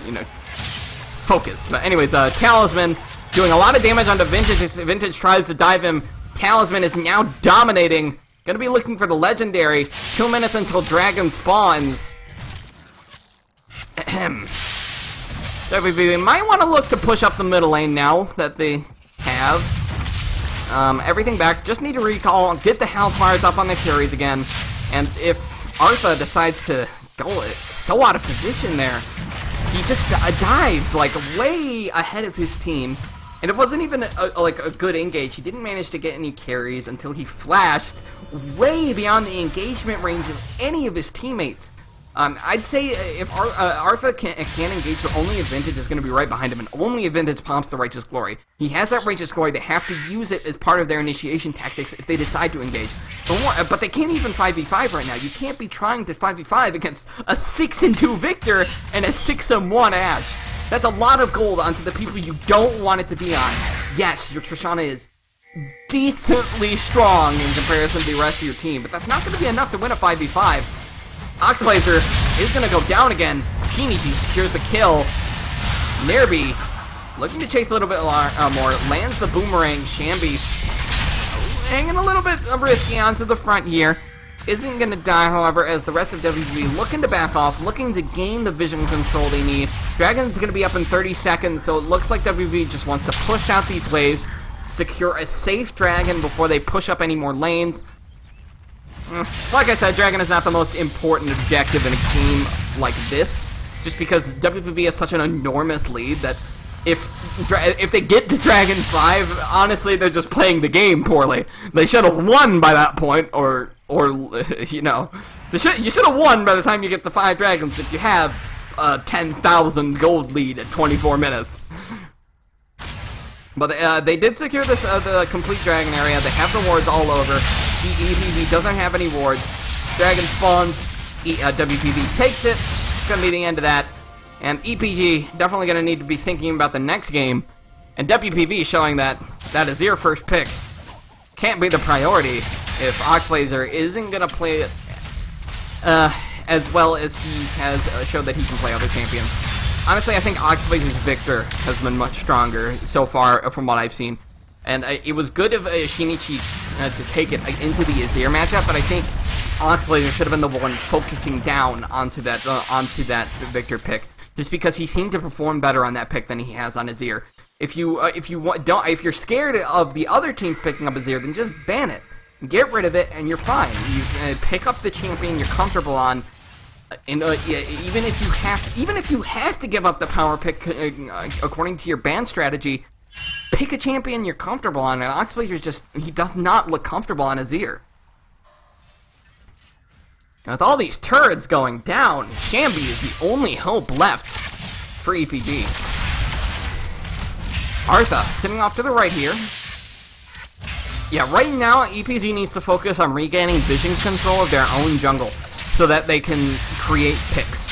focus. But anyways, Talisman doing a lot of damage onto Vintage. Vintage tries to dive him. Talisman is now dominating. Gonna be looking for the legendary. 2 minutes until Dragon spawns. Ahem. WPV might want to look to push up the middle lane now that they have everything back. Just need to recall, get the Hellfires up on the carries again. And if Artha decides to go so out of position there, he just dived like way ahead of his team. And it wasn't even a good engage. He didn't manage to get any carries until he flashed way beyond the engagement range of any of his teammates. I'd say if Artha can engage, the only advantage is going to be right behind him, and only advantage prompts the Righteous Glory. He has that Righteous Glory. They have to use it as part of their initiation tactics if they decide to engage. But they can't even 5v5 right now. You can't be trying to 5v5 against a 6-2 Victor and a 6-1 Ashe. That's a lot of gold onto the people you don't want it to be on. Yes, your Trishana is decently strong in comparison to the rest of your team, but that's not going to be enough to win a 5v5. Oxblazer is going to go down again. Shinichi secures the kill. Nerby looking to chase a little bit more. Lands the boomerang. Shambi hanging a little bit risky onto the front here. Isn't going to die, however, as the rest of WPV looking to back off, looking to gain the vision control they need. Dragon's going to be up in 30 seconds, so it looks like WPV just wants to push out these waves, secure a safe Dragon before they push up any more lanes. Like I said, Dragon is not the most important objective in a game like this, just because WPV has such an enormous lead that if they get to Dragon 5, honestly, they're just playing the game poorly. They should have won by that point, or you know, you should have won by the time you get to 5 Dragons if you have a 10,000 gold lead at 24 minutes. But they did secure this the complete Dragon area. They have the wards all over. EPG doesn't have any wards. Dragon spawns. WPV takes it. It's going to be the end of that. And EPG definitely going to need to be thinking about the next game. And WPV showing that Azir first pick can't be the priority if Oxblazer isn't going to play it as well as he has showed that he can play other champions. Honestly, I think Oxblazer's Victor has been much stronger so far from what I've seen. And it was good of Shinichi to take it into the Azir matchup, but I think Oxblazer should have been the one focusing down onto that Victor pick, just because he seemed to perform better on that pick than he has on Azir. If you're scared of the other team picking up Azir, then just ban it, get rid of it, and you're fine. You pick up the champion you're comfortable on. And even if you have to give up the power pick according to your ban strategy, pick a champion you're comfortable on. And Oxblazer he does not look comfortable on Azir. And with all these turrets going down, Shambi is the only hope left for EPG. Artha sitting off to the right here. Yeah, right now EPG needs to focus on regaining vision control of their own jungle, so that they can create picks.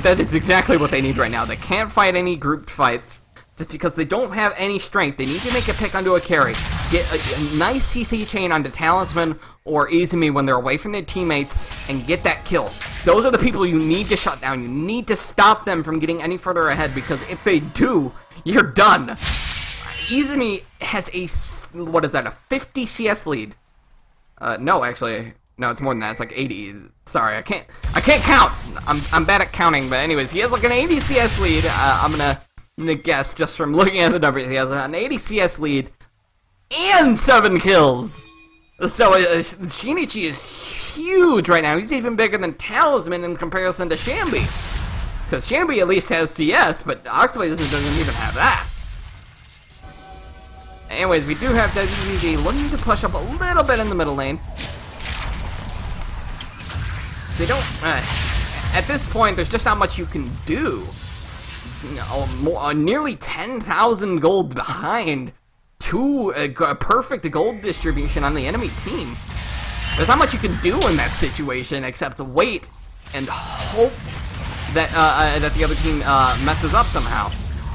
That is exactly what they need right now. They can't fight any grouped fights, just because they don't have any strength. They need to make a pick onto a carry. Get a nice CC chain onto Talisman or Izumi when they're away from their teammates, and get that kill. Those are the people you need to shut down. You need to stop them from getting any further ahead, because if they do, you're done. Izumi has a 50 CS lead. No, actually... No, it's more than that. It's like 80. Sorry, I can't count. I'm bad at counting, but anyways, he has like an 80 CS lead. I'm gonna guess just from looking at the numbers. He has an 80 CS lead and 7 kills. So Shinichi is huge right now. He's even bigger than Talisman in comparison to Shambi, because Shambi at least has CS, but Oxblazer doesn't even have that. Anyways, we do have WPV looking to push up a little bit in the middle lane. They don't, at this point, there's just not much you can do. Nearly 10,000 gold behind a perfect gold distribution on the enemy team. There's not much you can do in that situation except wait and hope that that the other team messes up somehow.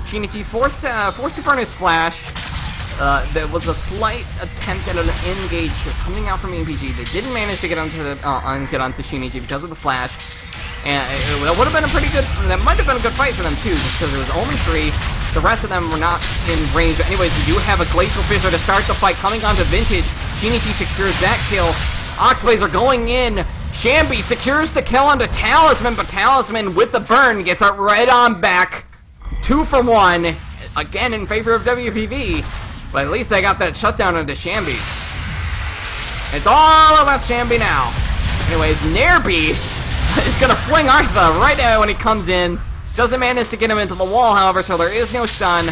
Shinichi forced to burn his flash. There was a slight attempt at an engage coming out from EPG. They didn't manage to get onto Shinichi because of the flash, and that would have been a pretty good. That might have been a good fight for them too, just because there was only 3. The rest of them were not in range. But anyways, we do have a Glacial Fissure to start the fight coming onto Vintage. Shinichi secures that kill. Oxblazer going in. Shambi secures the kill onto Talisman, but Talisman with the burn gets it right on back. 2 for 1, again in favor of WPV, but at least they got that shutdown into Shambi. It's all about Shambi now. Anyways, Nerby is going to fling Artha right now when he comes in. Doesn't manage to get him into the wall, however, so there is no stun.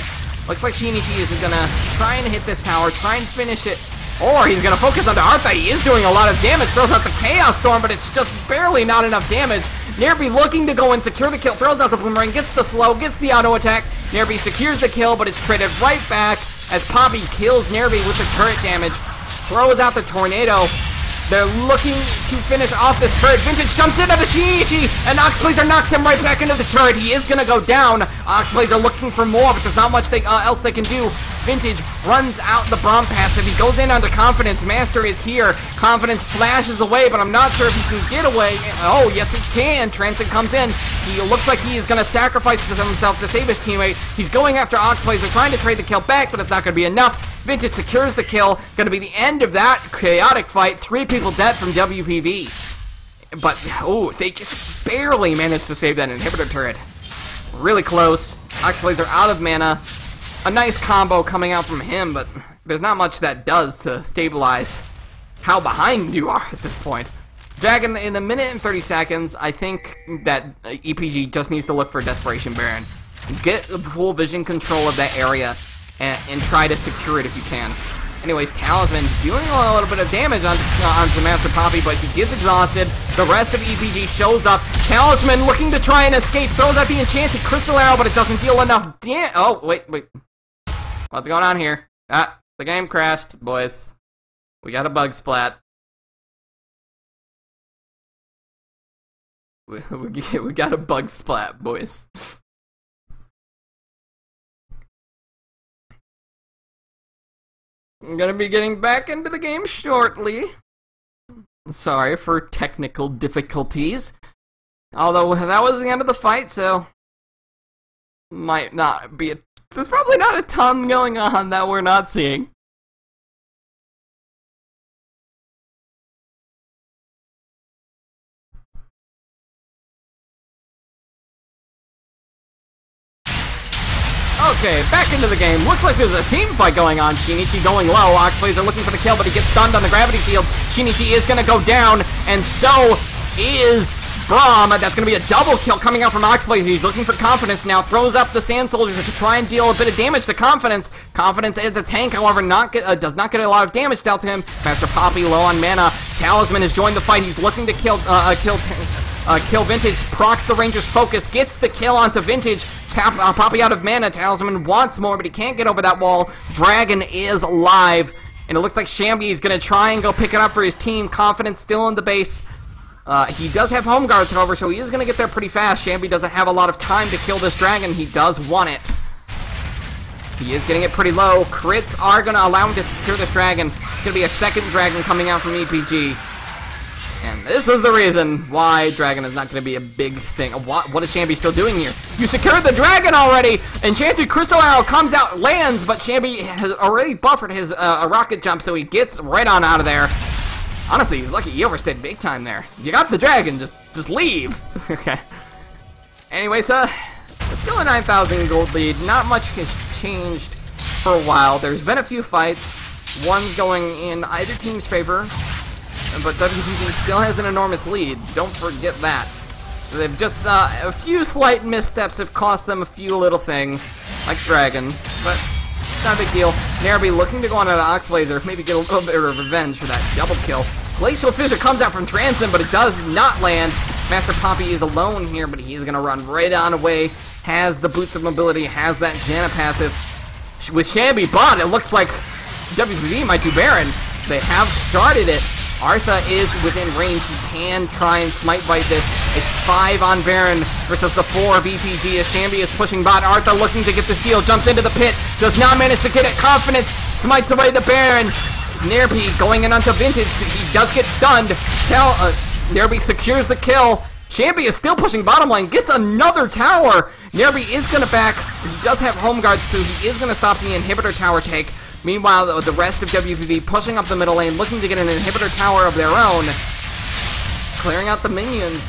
Looks like Shinichi is going to try and hit this tower, try and finish it. Or he's going to focus on the Artha. He is doing a lot of damage. Throws out the Chaos Storm, but it's just barely not enough damage. Nerby looking to go and secure the kill. Throws out the Boomerang, gets the slow, gets the auto attack. Nerby secures the kill, but it's traded right back as Poppy kills Nerby with the turret damage. Throws out the Tornado. They're looking to finish off this turret. Vintage jumps in onto Shinichi, and Oxblazer knocks him right back into the turret. He is going to go down. Oxblazer looking for more, but there's not much else they can do. Vintage runs out the Braum passive. He goes in under Confidence. Master is here. Confidence flashes away, but I'm not sure if he can get away. Oh, yes, he can. Transit comes in. He looks like he is going to sacrifice himself to save his teammate. He's going after Oxblazer, trying to trade the kill back, but it's not going to be enough. Vintage secures the kill. Going to be the end of that chaotic fight. 3 people dead from WPV. But, oh, they just barely managed to save that inhibitor turret. Really close. Oxblazer out of mana. A nice combo coming out from him, but there's not much that does to stabilize how behind you are at this point. Dragon, in a minute and 30 seconds, I think that EPG just needs to look for Desperation Baron. Get full vision control of that area and try to secure it if you can. Anyways, Talisman doing a little bit of damage onto Master Poppy, but he gets exhausted. The rest of EPG shows up. Talisman looking to try and escape, throws out the Enchanted Crystal Arrow, but it doesn't deal enough damage. Oh, wait. What's going on here? Ah, the game crashed, boys. We got a bug splat. We got a bug splat, boys. I'm gonna be getting back into the game shortly. Sorry for technical difficulties. Although, that was the end of the fight, so... might not be there's probably not a ton going on that we're not seeing. Okay, back into the game. Looks like there's a team fight going on. Shinichi going low. Oxblazer looking for the kill, but he gets stunned on the gravity field. Shinichi is going to go down, and so is Braum. That's going to be a double kill coming out from Oxblazer. He's looking for Confidence now. Throws up the Sand Soldiers to try and deal a bit of damage to Confidence. Confidence is a tank, however, does not get a lot of damage dealt to him. Master Poppy low on mana. Talisman has joined the fight. He's looking to kill Vintage. Procs the Ranger's focus. Gets the kill onto Vintage. Poppy out of mana. Talisman wants more, but he can't get over that wall. Dragon is live, and it looks like Shambi is going to try and go pick it up for his team. Confidence still in the base. He does have home guards, however, so he is going to get there pretty fast. Shambi doesn't have a lot of time to kill this dragon. He does want it. He is getting it pretty low. Crits are going to allow him to secure this dragon. It's going to be a second dragon coming out from EPG. And this is the reason why Dragon is not going to be a big thing. What is Shambi still doing here? You secured the Dragon already! Enchanted Crystal Arrow comes out, lands, but Shambi has already buffered his rocket jump, so he gets right on out of there. Honestly, he's lucky he overstayed big time there. You got the Dragon, just leave. Okay. Anyways, still a 9,000 gold lead. Not much has changed for a while. There's been a few fights. One's going in either team's favor, but WPV still has an enormous lead. Don't forget that. They've just, a few slight missteps have cost them a few little things, like Dragon, but it's not a big deal. Nerby looking to go on to the Oxblazer, maybe get a little bit of revenge for that double kill. Glacial Fissure comes out from Transom, but it does not land. Master Poppy is alone here, but he's going to run right on away. Has the Boots of Mobility, has that Janna passive. With Shambi bot, it looks like WPV might do Baron. They have started it. Artha is within range. He can try and smite bite this. It's 5 on Baron versus the 4 of EPG as Shambi is pushing bot. Artha looking to get the steal, jumps into the pit, does not manage to get it. Confidence smites away the Baron. Nerby going in onto Vintage. He does get stunned. Nerby secures the kill. Shambi is still pushing bottom lane, gets another tower. Nerby is going to back. He does have home guards, so he is going to stop the inhibitor tower take. Meanwhile, the rest of WPV pushing up the middle lane, looking to get an inhibitor tower of their own. Clearing out the minions.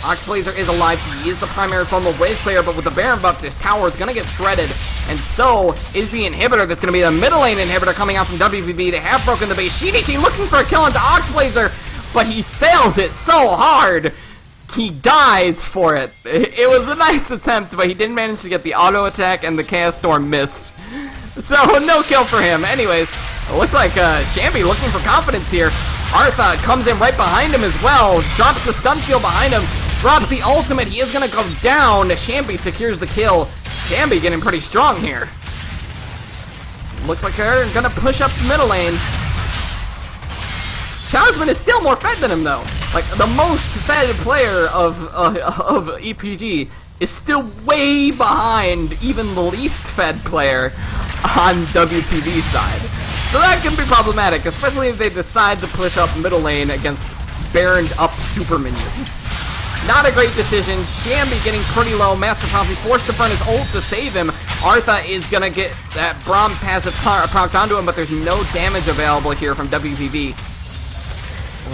Oxblazer is alive. He is the primary form of wave player, but with the Baron buff, this tower is going to get shredded. And so is the inhibitor that's going to be the middle lane inhibitor coming out from WPV. They have broken the base. Shinichi looking for a kill into Oxblazer, but he failed it so hard. He dies for it. It was a nice attempt, but he didn't manage to get the auto attack, and the Chaos Storm missed. So, no kill for him. Anyways, it looks like Shambi looking for confidence here. Artha comes in right behind him as well, drops the stun shield behind him, drops the ultimate. He is going to go down. Shambi secures the kill. Shambi getting pretty strong here. Looks like they're going to push up the middle lane. Talisman is still more fed than him, though. Like, the most fed player of EPG is still way behind even the least fed player on WPV side. So that can be problematic, especially if they decide to push up middle lane against Baroned up super minions. Not a great decision. Shambi getting pretty low. Master Prophecy forced to burn his ult to save him. Artha is going to get that Braum passive procced onto him, but there's no damage available here from WPV.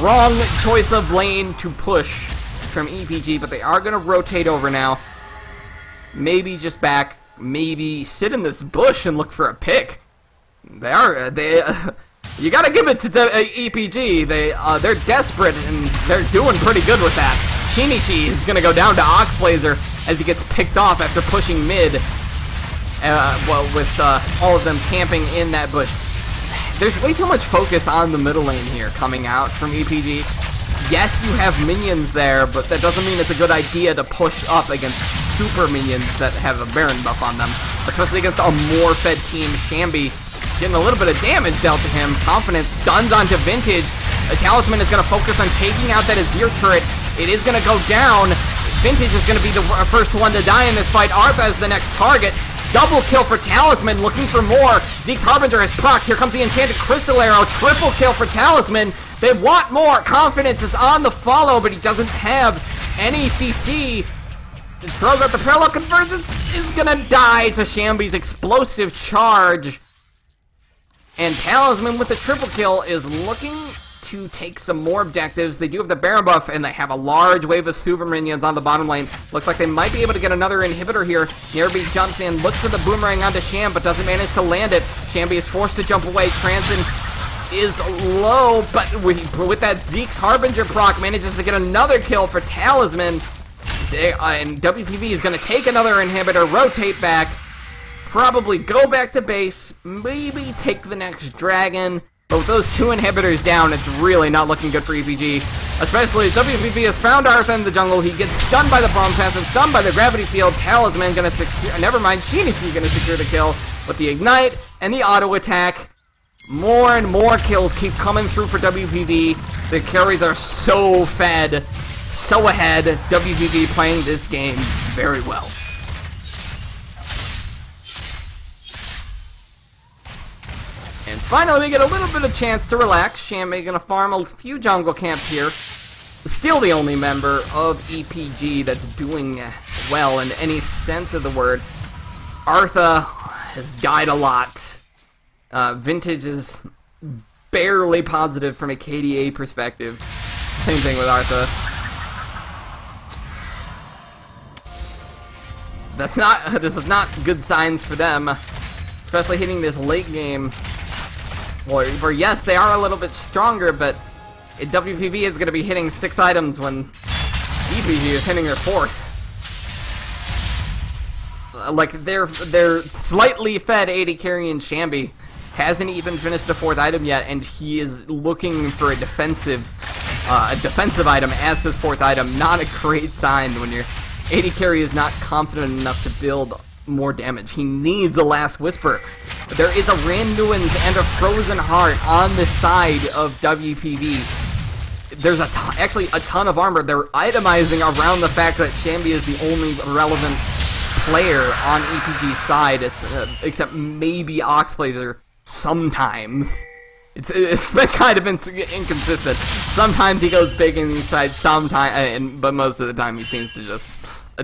Wrong choice of lane to push from EPG, but they are going to rotate over now. Maybe just back. Maybe sit in this bush and look for a pick. You gotta give it to EPG. They're desperate and they're doing pretty good with that. Shinichi is gonna go down to Oxblazer as he gets picked off after pushing mid. With all of them camping in that bush. There's way too much focus on the middle lane here coming out from EPG. Yes, you have minions there, but that doesn't mean it's a good idea to push up against super minions that have a Baron buff on them. Especially against a more fed team. Shambi getting a little bit of damage dealt to him. Confidence stuns onto Vintage. Talisman is going to focus on taking out that Azir turret. It is going to go down. Vintage is going to be the first one to die in this fight. Artha is the next target. Double kill for Talisman, looking for more. Zeke's Harbinger has procced. Here comes the Enchanted Crystal Arrow. Triple kill for Talisman. They want more. Confidence is on the follow, but he doesn't have any CC. Throws out the parallel convergence. Is going to die to Shambi's explosive charge. And Talisman with the triple kill is looking to take some more objectives. They do have the Baron buff, and they have a large wave of super minions on the bottom lane. Looks like they might be able to get another inhibitor here. Nerby jumps in, looks for the boomerang onto Sham, but doesn't manage to land it. Shambi is forced to jump away. Transin is low, but with that Zeke's Harbinger proc, manages to get another kill for Talisman. And WPV is going to take another inhibitor, rotate back, probably go back to base, maybe take the next dragon. But with those two inhibitors down, it's really not looking good for EPG. Especially as WPV has found Artha in the jungle. He gets stunned by the bomb passive, stunned by the gravity field. Talisman gonna secure, never mind, Shinichi gonna secure the kill. With the ignite and the auto attack, more and more kills keep coming through for WPV. The carries are so fed, so ahead. WPV playing this game very well. And finally, we get a little bit of chance to relax. Shambi gonna farm a few jungle camps here. Still the only member of EPG that's doing well in any sense of the word. Artha has died a lot. Vintage is barely positive from a KDA perspective. Same thing with Artha. This is not good signs for them. Especially hitting this late game. Where yes, they are a little bit stronger, but WPV is going to be hitting 6 items when EPG is hitting their 4th. Like, they're slightly fed AD carrying Shambi. Hasn't even finished a 4th item yet, and he is looking for a defensive item as his 4th item. Not a great sign when your AD carry is not confident enough to build more damage. He needs a Last Whisper. There is a Randuin's and a Frozen Heart on the side of WPV. There's actually a ton of armor. They're itemizing around the fact that Shambi is the only relevant player on EPG's side, except maybe Oxblazer sometimes. It's been kind of inconsistent. Sometimes he goes big in the side, but most of the time he seems to just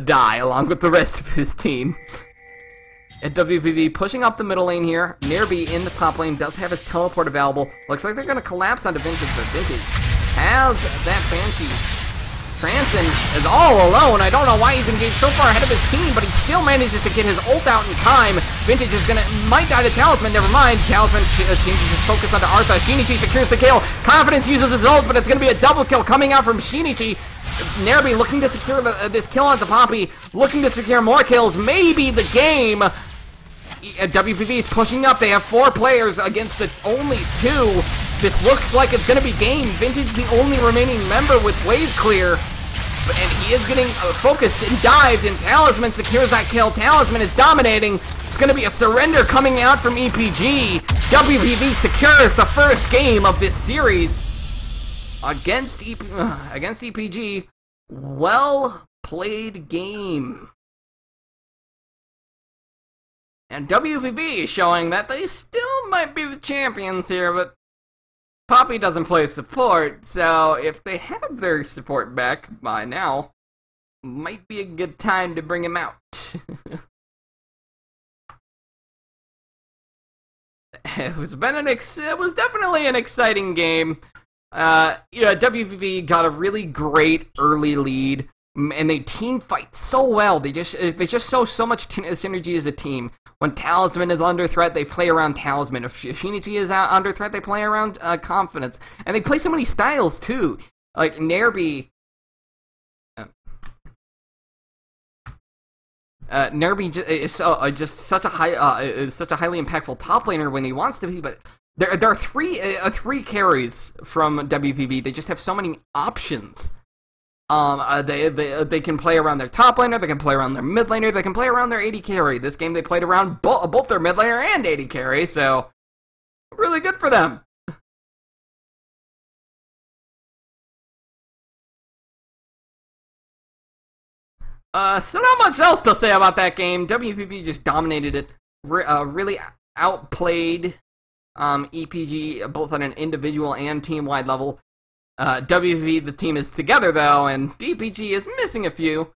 die along with the rest of his team. At WPV pushing up the middle lane here. Nerby in the top lane does have his teleport available. Looks like they're going to collapse onto Vintage, but Vintage has that Banshees. Transon is all alone. I don't know why he's engaged so far ahead of his team, but he still manages to get his ult out in time. Vintage is might die to Talisman, never mind. Talisman changes his focus onto Artha. Shinichi secures the kill. Confidence uses his ult, but it's going to be a double kill coming out from Shinichi. Nerby looking to secure this kill onto Poppy, looking to secure more kills, maybe the game. WPV is pushing up. They have 4 players against the only 2. This looks like it's going to be game. Vintage the only remaining member with wave clear. And he is getting focused and dived, and Talisman secures that kill. Talisman is dominating. It's going to be a surrender coming out from EPG. WPV secures the first game of this series against EPG. Well played game. And WPV is showing that they still might be the champions here, but Poppy doesn't play support, so if they have their support back by now, might be a good time to bring him out. It was definitely an exciting game. WPV got a really great early lead, and they team fight so well. They just show so much synergy as a team. When Talisman is under threat, they play around Talisman. If Shinichi is under threat, they play around Confidence. And they play so many styles, too. Like, Nerby... Nerby is just such a highly impactful top laner when he wants to be, but there are three carries from WPV. They just have so many options. They can play around their top laner, they can play around their mid laner, they can play around their AD carry. This game they played around both their mid laner and AD carry, so really good for them. So not much else to say about that game. WPV just dominated it, really outplayed EPG both on an individual and team-wide level. WPV, the team is together though, and DPG is missing a few.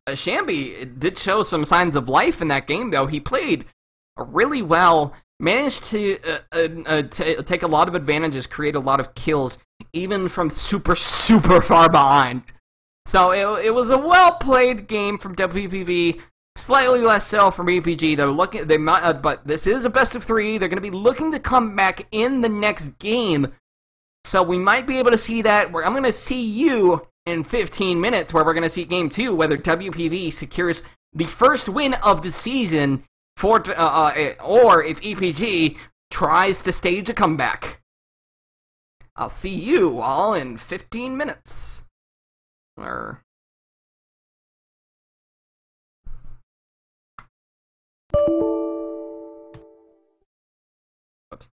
Shambi did show some signs of life in that game though. He played really well, managed to take a lot of advantages, create a lot of kills, even from super far behind. So it was a well-played game from WPV. Slightly less so from EPG. But this is a best of 3. They're going to be looking to come back in the next game. So we might be able to see that. I'm going to see you in 15 minutes, where we're going to see game 2, whether WPV secures the first win of the season, or if EPG tries to stage a comeback. I'll see you all in 15 minutes. Oops.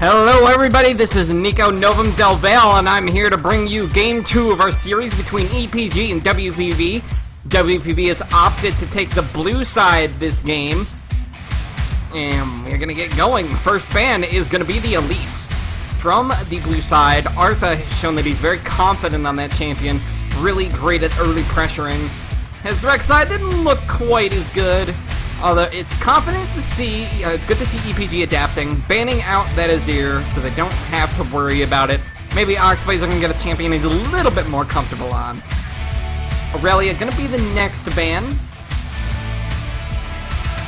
Hello everybody, this is Nico Novum Del Valle, and I'm here to bring you Game 2 of our series between EPG and WPV. WPV has opted to take the blue side this game, and we're gonna get going. The first ban is gonna be the Elise. From the blue side, Artha has shown that he's very confident on that champion, really great at early pressuring. His Rek'Sai didn't look quite as good, although it's confident to see, it's good to see EPG adapting, banning out that Azir so they don't have to worry about it. Maybe Oxblazer can get a champion he's a little bit more comfortable on. Aurelia gonna be the next ban.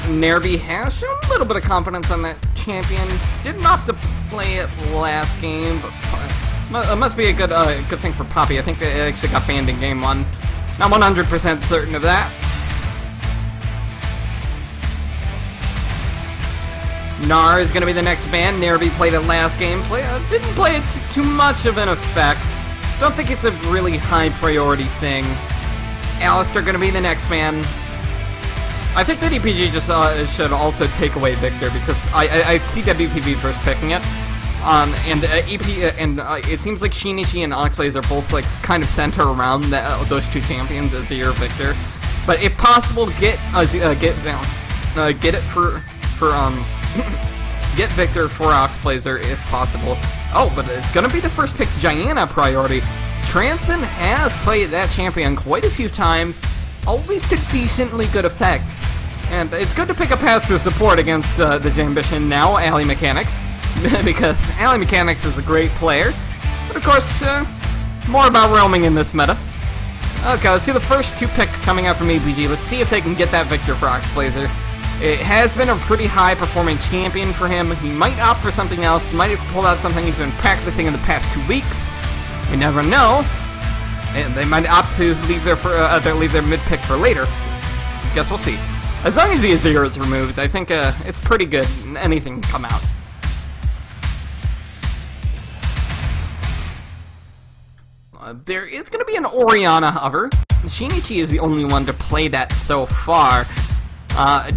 Nerby has shown a little bit of confidence on that champion. Didn't opt to play it last game, but it must be a good thing for Poppy. I think they actually got banned in game 1. Not 100% certain of that. Gnar is going to be the next ban. Nerby played it last game. Didn't play it to too much of an effect. Don't think it's a really high priority thing. Alistar going to be the next ban. I think that EPG just should also take away Victor, because I see WPV first picking it. It seems like Shinichi and Oxblaze are both like kind of center around those two champions, Azir, Victor. But if possible, get Victor for Oxblazer if possible. Oh, but it's gonna be the first pick, Gianna priority. Transon has played that champion quite a few times, always to decently good effect. And it's good to pick a passive support against the Jambition now, Ally Mechanics, because Ally Mechanics is a great player. But of course, more about roaming in this meta. Okay, let's see the first two picks coming out from EPG. Let's see if they can get that Victor for Oxblazer. It has been a pretty high-performing champion for him. He might opt for something else. He might have pulled out something he's been practicing in the past 2 weeks. We never know. And they might opt to leave their mid-pick for later. Guess we'll see. As long as the Azir is removed, I think it's pretty good. Anything can come out. There is going to be an Orianna hover. Shinichi is the only one to play that so far.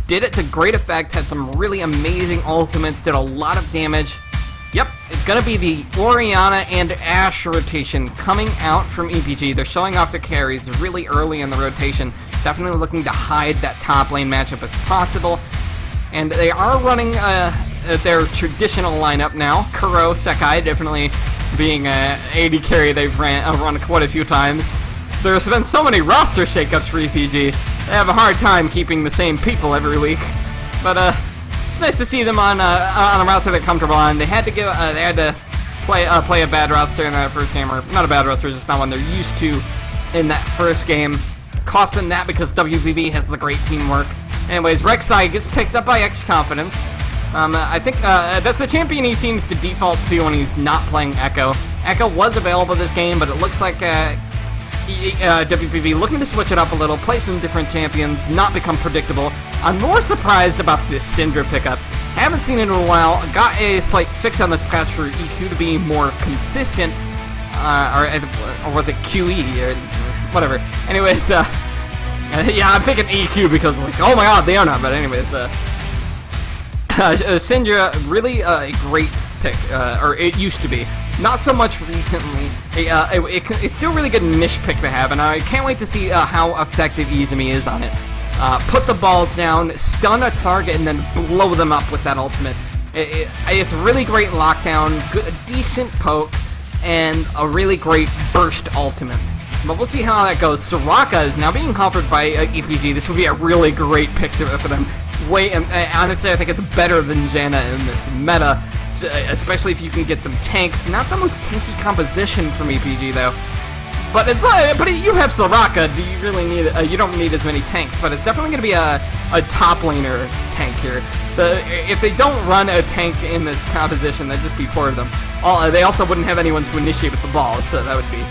Did it to great effect, had some really amazing ultimates, did a lot of damage. Yep, it's gonna be the Orianna and Ashe rotation coming out from EPG. They're showing off their carries really early in the rotation, definitely looking to hide that top lane matchup as possible. And they are running their traditional lineup now. Kuro, Sekai, definitely being an AD carry they've run quite a few times. There's been so many roster shakeups for EPG. They have a hard time keeping the same people every week, but it's nice to see them on a roster they're comfortable on. They had to play a bad roster in that first game, or not a bad roster, just not one they're used to in that first game. Cost them that because WPV has the great teamwork. Anyways, Rek'Sai gets picked up by X Confidence. I think that's the champion he seems to default to when he's not playing Echo. Echo was available this game, but it looks like WPV looking to switch it up a little, play some different champions, not become predictable. I'm more surprised about this Syndra pickup. Haven't seen it in a while. Got a slight fix on this patch for EQ to be more consistent, or was it QE, or whatever. Anyways, yeah, I'm thinking EQ because like, oh my god, they are not. But anyways, Syndra really a great pick, or it used to be. Not so much recently. It's still a really good niche pick to have, and I can't wait to see how effective Izumi is on it. Put the balls down, stun a target, and then blow them up with that ultimate. It's a really great lockdown, good, decent poke, and a really great burst ultimate. But we'll see how that goes. Soraka is now being covered by EPG. This would be a really great pick for them. Honestly, I think it's better than Janna in this meta. Especially if you can get some tanks. Not the most tanky composition from EPG though. But you have Soraka. Do you really need? You don't need as many tanks. But it's definitely going to be a top laner tank here. If they don't run a tank in this composition, that'd just be poor of them. They also wouldn't have anyone to initiate with the ball, so that would be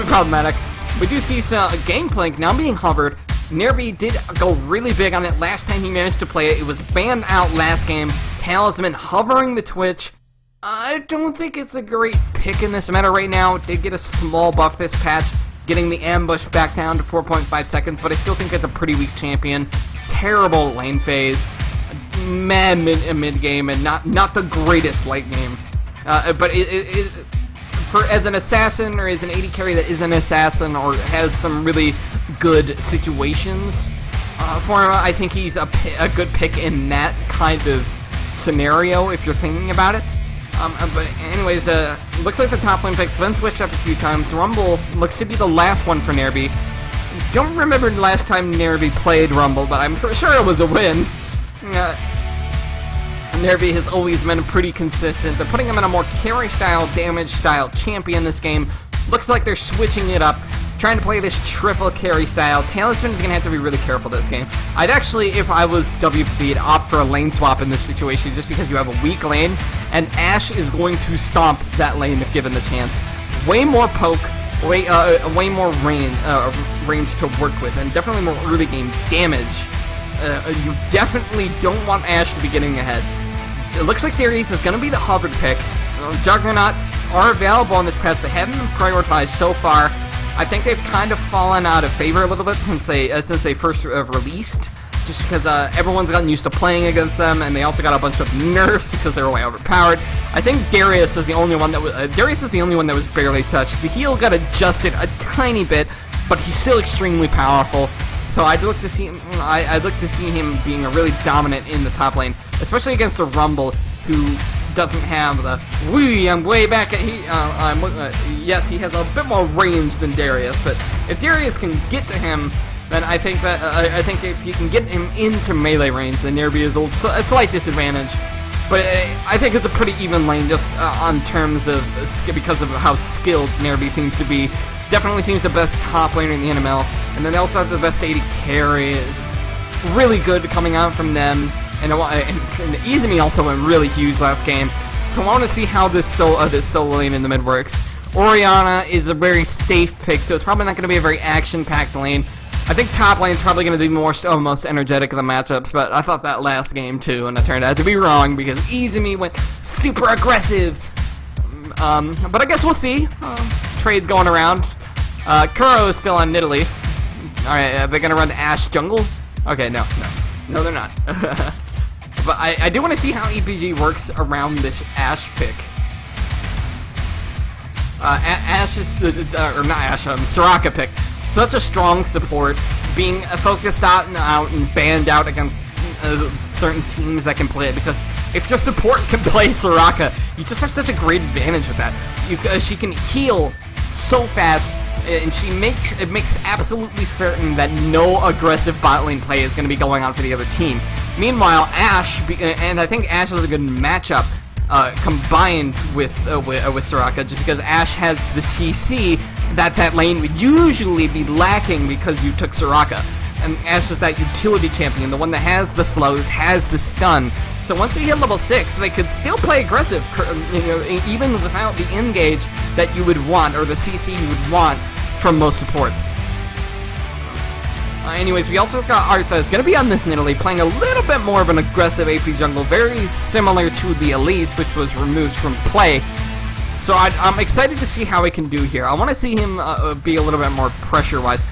problematic. We do see some Gangplank now being hovered. Nerby did go really big on it last time he managed to play it. It was banned out last game. Talisman hovering the Twitch. I don't think it's a great pick in this meta right now. Did get a small buff this patch, getting the ambush back down to 4.5 seconds, but I still think it's a pretty weak champion. Terrible lane phase. Mad mid game, and not the greatest late game. But for as an assassin or as an AD carry that is an assassin or has some really good situations for him, I think he's a good pick in that kind of scenario if you're thinking about it. But anyways, looks like the top lane pick's been switched up a few times. Rumble looks to be the last one for Nerby. Don't remember the last time Nerby played Rumble, but I'm sure it was a win. Nerby has always been pretty consistent. They're putting him in a more carry-style, damage-style champion this game. Looks like they're switching it up, trying to play this triple carry style. Talisman is going to have to be really careful this game. I'd actually, if I was WPV, I'd opt for a lane swap in this situation just because you have a weak lane, and Ashe is going to stomp that lane if given the chance. Way more poke, way more range to work with, and definitely more early game damage. You definitely don't want Ashe to be getting ahead. It looks like Darius is going to be the hovered pick. Juggernauts are available in this patch. They haven't been prioritized so far. I think they've kind of fallen out of favor a little bit since they first released, just because everyone's gotten used to playing against them, and they also got a bunch of nerfs because they were way overpowered. I think Darius is the only one that was barely touched. The heal got adjusted a tiny bit, but he's still extremely powerful. So I'd look to see him being a really dominant in the top lane, especially against a Rumble who doesn't have the I'm way back at yes, he has a bit more range than Darius, but if Darius can get to him, then I think if you can get him into melee range, then Nerby is a slight disadvantage. But I think it's a pretty even lane just on terms of because of how skilled Nerby seems to be. Definitely seems the best top laner in the NML, and then they also have the best AD carry. It's really good coming out from them, and Izumi also went really huge last game. So I want to see how this solo lane in the mid works. Orianna is a very safe pick, so it's probably not going to be a very action-packed lane. I think top lane is probably going to be most energetic of the matchups, but I thought that last game too, and it turned out to be wrong because Izumi went super aggressive. But I guess we'll see. Trades going around. Kuro is still on Nidalee. Alright, are they going to run Ashe jungle? Okay, no, they're not. But I do want to see how EPG works around this Ashe pick. Ashe is, Soraka pick. Such a strong support, being focused out and banned out against certain teams that can play it, because if your support can play Soraka, you just have such a great advantage with that. She can heal so fast, and it makes absolutely certain that no aggressive bot lane play is going to be going on for the other team. Meanwhile, Ashe, and I think Ashe is a good matchup combined with Soraka, just because Ashe has the CC that lane would usually be lacking because you took Soraka. And Ashe is that utility champion, the one that has the slows, has the stun. So once you hit level 6, they could still play aggressive, even without the engage that you would want, or the CC you would want from most supports. Anyways, we also got Artha is going to be on this Nidalee, playing a little bit more of an aggressive AP jungle, very similar to the Elise, which was removed from play. So I'm excited to see how he can do here. I want to see him be a little bit more pressure-wise.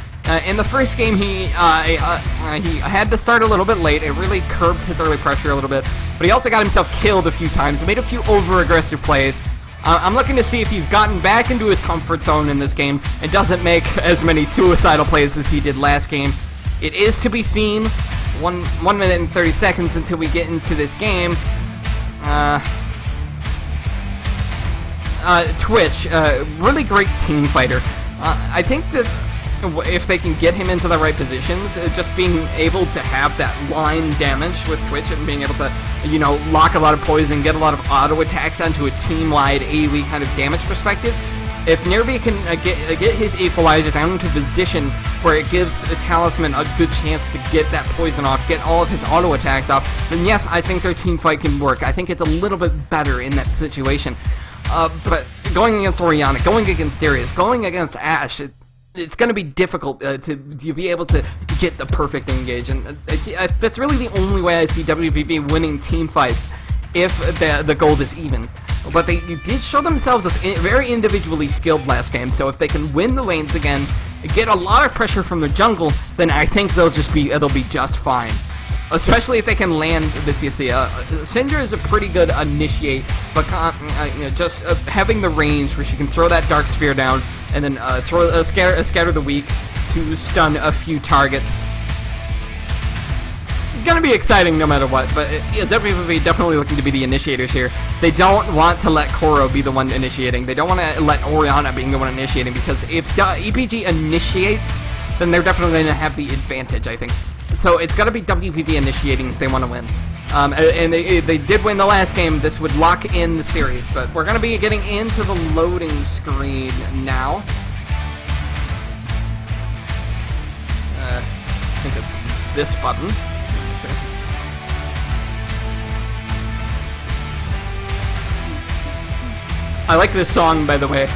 In the first game, he had to start a little bit late. It really curbed his early pressure a little bit. But he also got himself killed a few times, made a few over-aggressive plays. I'm looking to see if he's gotten back into his comfort zone in this game and doesn't make as many suicidal plays as he did last game. It is to be seen. 1 minute and 30 seconds until we get into this game. Twitch, really great team fighter. I think that if they can get him into the right positions, just being able to have that line damage with Twitch and being able to, lock a lot of poison, get a lot of auto attacks onto a team-wide AoE kind of damage perspective. If Nerby can get his equalizer down into a position where it gives a Talisman a good chance to get that poison off, get all of his auto attacks off, then yes, I think their team fight can work. I think it's a little bit better in that situation. But going against Orianna, going against Darius, going against Ashe, it's going to be difficult to be able to get the perfect engage, and that's really the only way I see WPV winning team fights, if the gold is even. But they did show themselves as very individually skilled last game, so if they can win the lanes again, get a lot of pressure from the jungle, then I think they'll be just fine. especially if they can land the CC. Syndra is a pretty good initiate, but just having the range where she can throw that Dark Sphere down and then scatter the weak to stun a few targets. Gonna be exciting no matter what, but WPV definitely looking to be the initiators here. They don't want to let Koro be the one initiating. They don't want to let Orianna being the one initiating, because if EPG initiates, then they're definitely going to have the advantage, I think. So it's got to be WPV initiating if they want to win. And they did win the last game. This would lock in the series, but we're going to be getting into the loading screen now. I think it's this button. I like this song, by the way.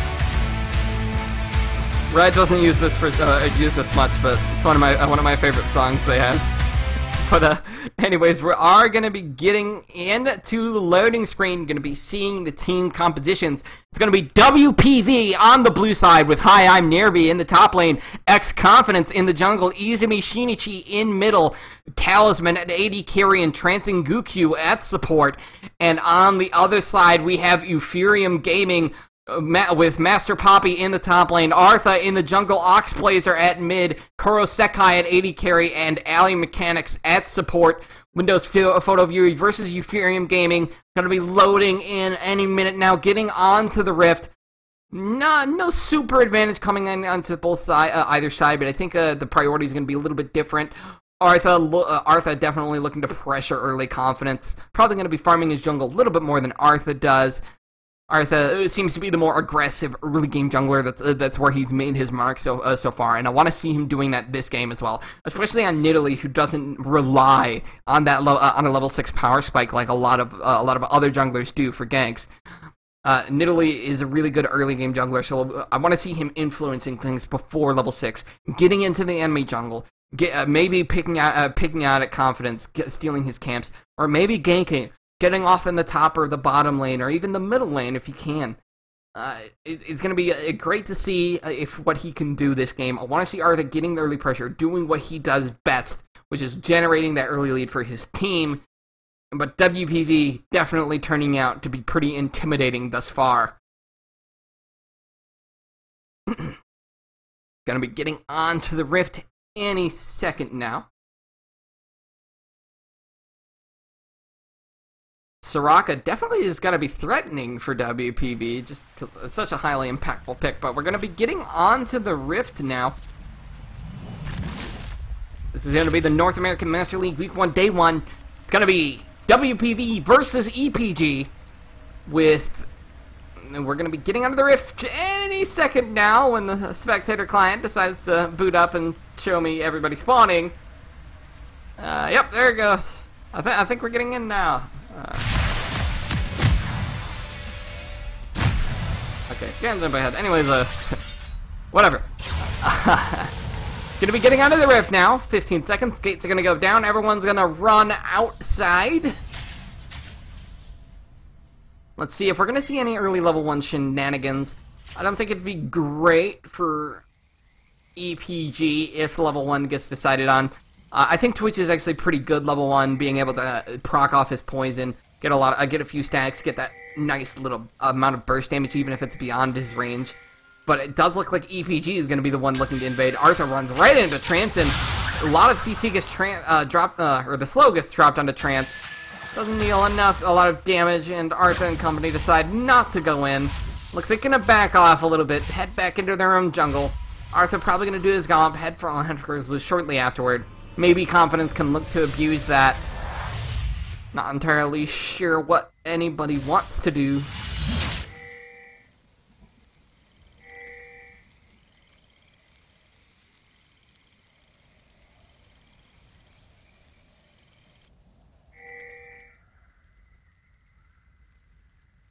Red doesn't use this much, but it's one of my favorite songs they have. But anyways, we are gonna be getting into the loading screen. Gonna be seeing the team compositions. It's gonna be WPV on the blue side with Hi, I'm Nervi in the top lane, X Confidence in the jungle, Izumi Shinichi in middle, Talisman at AD carry, and Trancing Gukyu at support. And on the other side, we have Euphorium Gaming with Master Poppy in the top lane, Artha in the jungle, Oxblazer at mid, Kuro Sekai at AD carry, and Ali Mechanics at support. Windows Photo Viewer versus Euphorium Gaming. Going to be loading in any minute now, getting onto the Rift. No super advantage coming in onto both either side, but I think the priority is going to be a little bit different. Artha definitely looking to pressure early Confidence. Probably going to be farming his jungle a little bit more than Artha does. Artha seems to be the more aggressive early game jungler. That's where he's made his mark so far, and I want to see him doing that this game as well, especially on Nidalee, who doesn't rely on that on a level 6 power spike like a lot of other junglers do for ganks. Nidalee is a really good early game jungler, so I want to see him influencing things before level 6, getting into the enemy jungle, maybe picking out at Confidence, stealing his camps, or maybe ganking. Getting off in the top or the bottom lane, or even the middle lane if he can. It's going to be great to see if what he can do this game. I want to see Artha getting the early pressure, doing what he does best, which is generating that early lead for his team. But WPV definitely turning out to be pretty intimidating thus far. Going to be getting onto the Rift any second now. Soraka definitely is going to be threatening for WPV, just such a highly impactful pick, but we're going to be getting onto the Rift now. This is going to be the North American Master League Week 1, Day 1. It's going to be WPV versus EPG we're going to be getting onto the Rift any second now when the spectator client decides to boot up and show me everybody spawning. Yep, there it goes. I think we're getting in now. Okay, can't jump ahead. Anyways, whatever. Gonna be getting out of the Rift now. 15 seconds. Gates are gonna go down. Everyone's gonna run outside. Let's see if we're gonna see any early level 1 shenanigans. I don't think it'd be great for EPG if level 1 gets decided on. I think Twitch is actually pretty good level 1, being able to proc off his poison, get a few stacks, get that nice little amount of burst damage, even if it's beyond his range. But it does look like EPG is going to be the one looking to invade. Artha runs right into Trance, and a lot of CC gets dropped, or the slow gets dropped onto Trance. Doesn't deal a lot of damage, and Artha and company decide not to go in. Looks like gonna back off a little bit, head back into their own jungle. Artha probably gonna do his gomp, head for Hunter's Loose shortly afterward. Maybe Confidence can look to abuse that. Not entirely sure what anybody wants to do.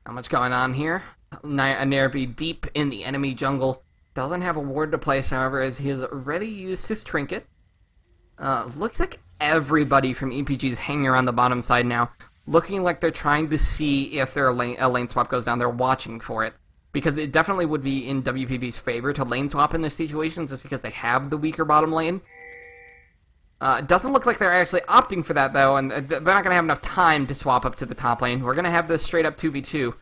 Not much going on here. Nervi deep in the enemy jungle. Doesn't have a ward to place, however, as he has already used his trinket. Looks like everybody from EPG is hanging around the bottom side now, looking like they're trying to see if a lane swap goes down. They're watching for it, because it definitely would be in WPV's favor to lane swap in this situation, just because they have the weaker bottom lane. It doesn't look like they're actually opting for that, though, and they're not going to have enough time to swap up to the top lane. We're going to have this straight-up 2v2,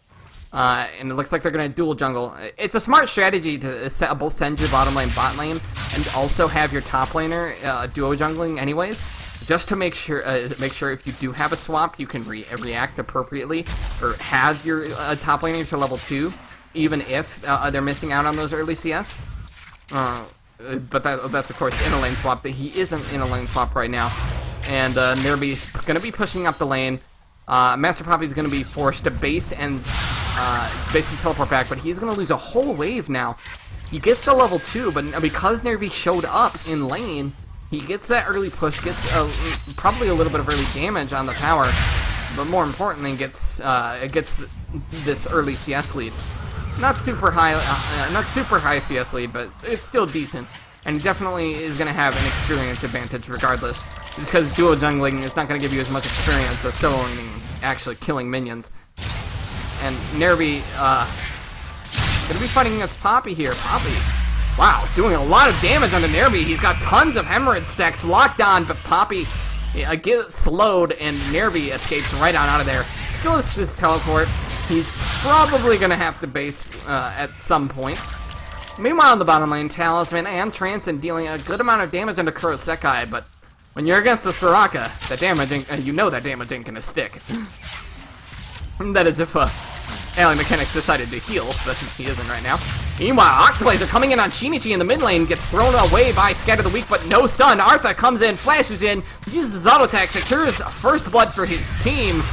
and it looks like they're going to dual jungle. It's a smart strategy to both send your bottom lane bot lane and also have your top laner duo jungling anyways, just to make sure if you do have a swap, you can react appropriately, or have your top laner to level 2, even if they're missing out on those early CS. But that's of course in a lane swap. But he isn't in a lane swap right now, and Nerby's going to be pushing up the lane. Master Poppy's going to be forced to base and teleport back, but he's going to lose a whole wave now. He gets to level 2, but because Nerby showed up in lane, he gets that early push, gets probably a little bit of early damage on the tower, but more importantly, gets this early CS lead. Not super high CS lead, but it's still decent, and definitely is going to have an experience advantage regardless. Just because duo jungling is not going to give you as much experience as soloing and actually killing minions. And Nerby, going to be fighting against Poppy here. Poppy, wow, doing a lot of damage onto Nerby. He's got tons of hemorrhage stacks locked on, but Poppy gets slowed, and Nerby escapes right on out of there. Still has his teleport. He's probably going to have to base at some point. Meanwhile, in the bottom lane, Talisman and Transcend dealing a good amount of damage into Kurosekai, but when you're against the Soraka, that damage you know that damage ain't going to stick. That is if Alien Mechanics decided to heal, but he isn't right now. Meanwhile, Octoblazer coming in on Shinichi in the mid lane, gets thrown away by Scatter the Weak, but no stun. Artha comes in, flashes in, uses his auto attack, secures first blood for his team.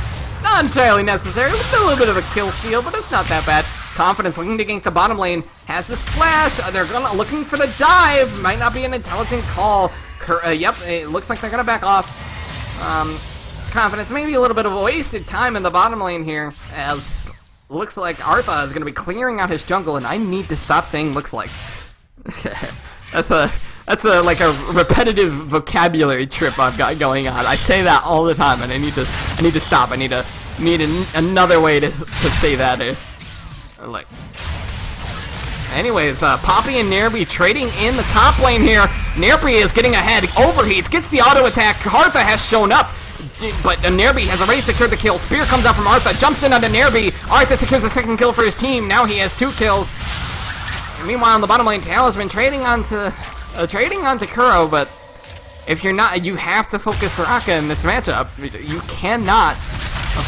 Not entirely necessary, a little bit of a kill steal, but it's not that bad. Confidence looking to gank the bottom lane, has this flash, they're looking for the dive, might not be an intelligent call. Yep, it looks like they're gonna back off. Confidence, maybe a little bit of a wasted time in the bottom lane here, as looks like Artha is gonna be clearing out his jungle, and I need to stop saying looks like. That's like a repetitive vocabulary trip I've got going on. I say that all the time, and I need to stop. I need another way to say that. Like, anyways, Poppy and Nerby trading in the top lane here. Nerby is getting ahead, overheats, gets the auto attack. Artha has shown up, but Nerby has already secured the kill. Spear comes out from Artha, jumps in onto Nerby. Artha secures the second kill for his team. Now he has 2 kills. And meanwhile, in the bottom lane, Talisman trading onto Kuro, but if you're not, you have to focus Soraka in this matchup. You cannot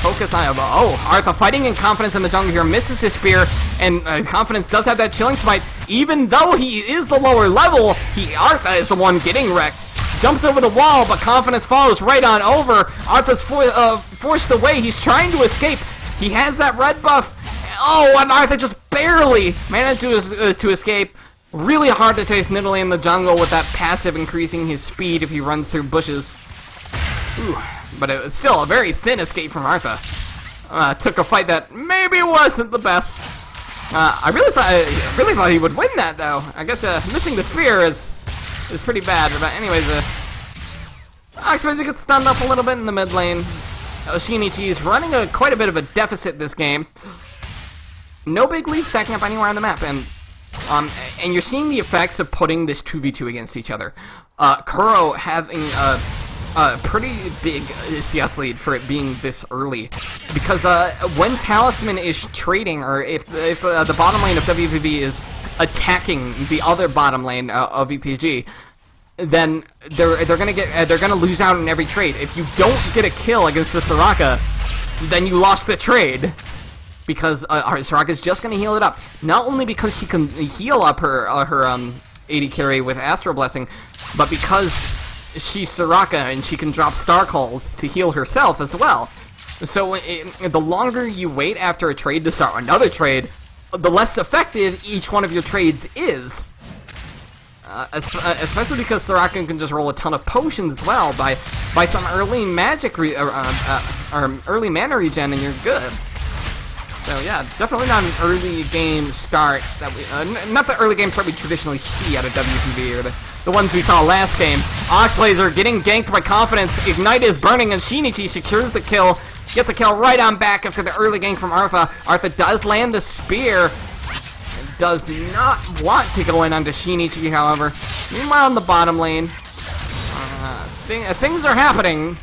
focus on. Oh, Artha fighting in Confidence in the jungle here, misses his spear, and Confidence does have that chilling smite. Even though he is the lower level, Artha is the one getting wrecked. Jumps over the wall, but Confidence follows right on over. Artha's forced away. He's trying to escape. He has that red buff. Oh, and Artha just barely managed to escape. Really hard to chase Nidalee in the jungle with that passive increasing his speed if he runs through bushes. Ooh, but it was still a very thin escape from Artha. Took a fight that maybe wasn't the best. I really thought he would win that though. I guess missing the spear is pretty bad. But anyways, Octoblazer gets stunned up a little bit in the mid lane. Shinichi is running quite a bit of a deficit this game. No big leads stacking up anywhere on the map, and you're seeing the effects of putting this 2v2 against each other. Kuro having a pretty big CS lead for it being this early, because when Talisman is trading, or if the bottom lane of WPV is attacking the other bottom lane of EPG, then they're gonna lose out in every trade. If you don't get a kill against the Soraka, then you lost the trade. Because Soraka's just going to heal it up. Not only because she can heal up her AD carry with Astral Blessing, but because she's Soraka and she can drop Star Calls to heal herself as well. So the longer you wait after a trade to start another trade, the less effective each one of your trades is. Especially because Soraka can just roll a ton of potions as well by some early magic or early mana regen, and you're good. So yeah, definitely not an early game start that we, not the early game start we traditionally see out of WPV, or the ones we saw last game. Oxlaser getting ganked by Confidence, Ignite is burning, and Shinichi secures the kill, gets a kill right on back after the early gank from Artha. Artha does land the spear, and does not want to go in onto Shinichi, however. Meanwhile, in the bottom lane, things are happening,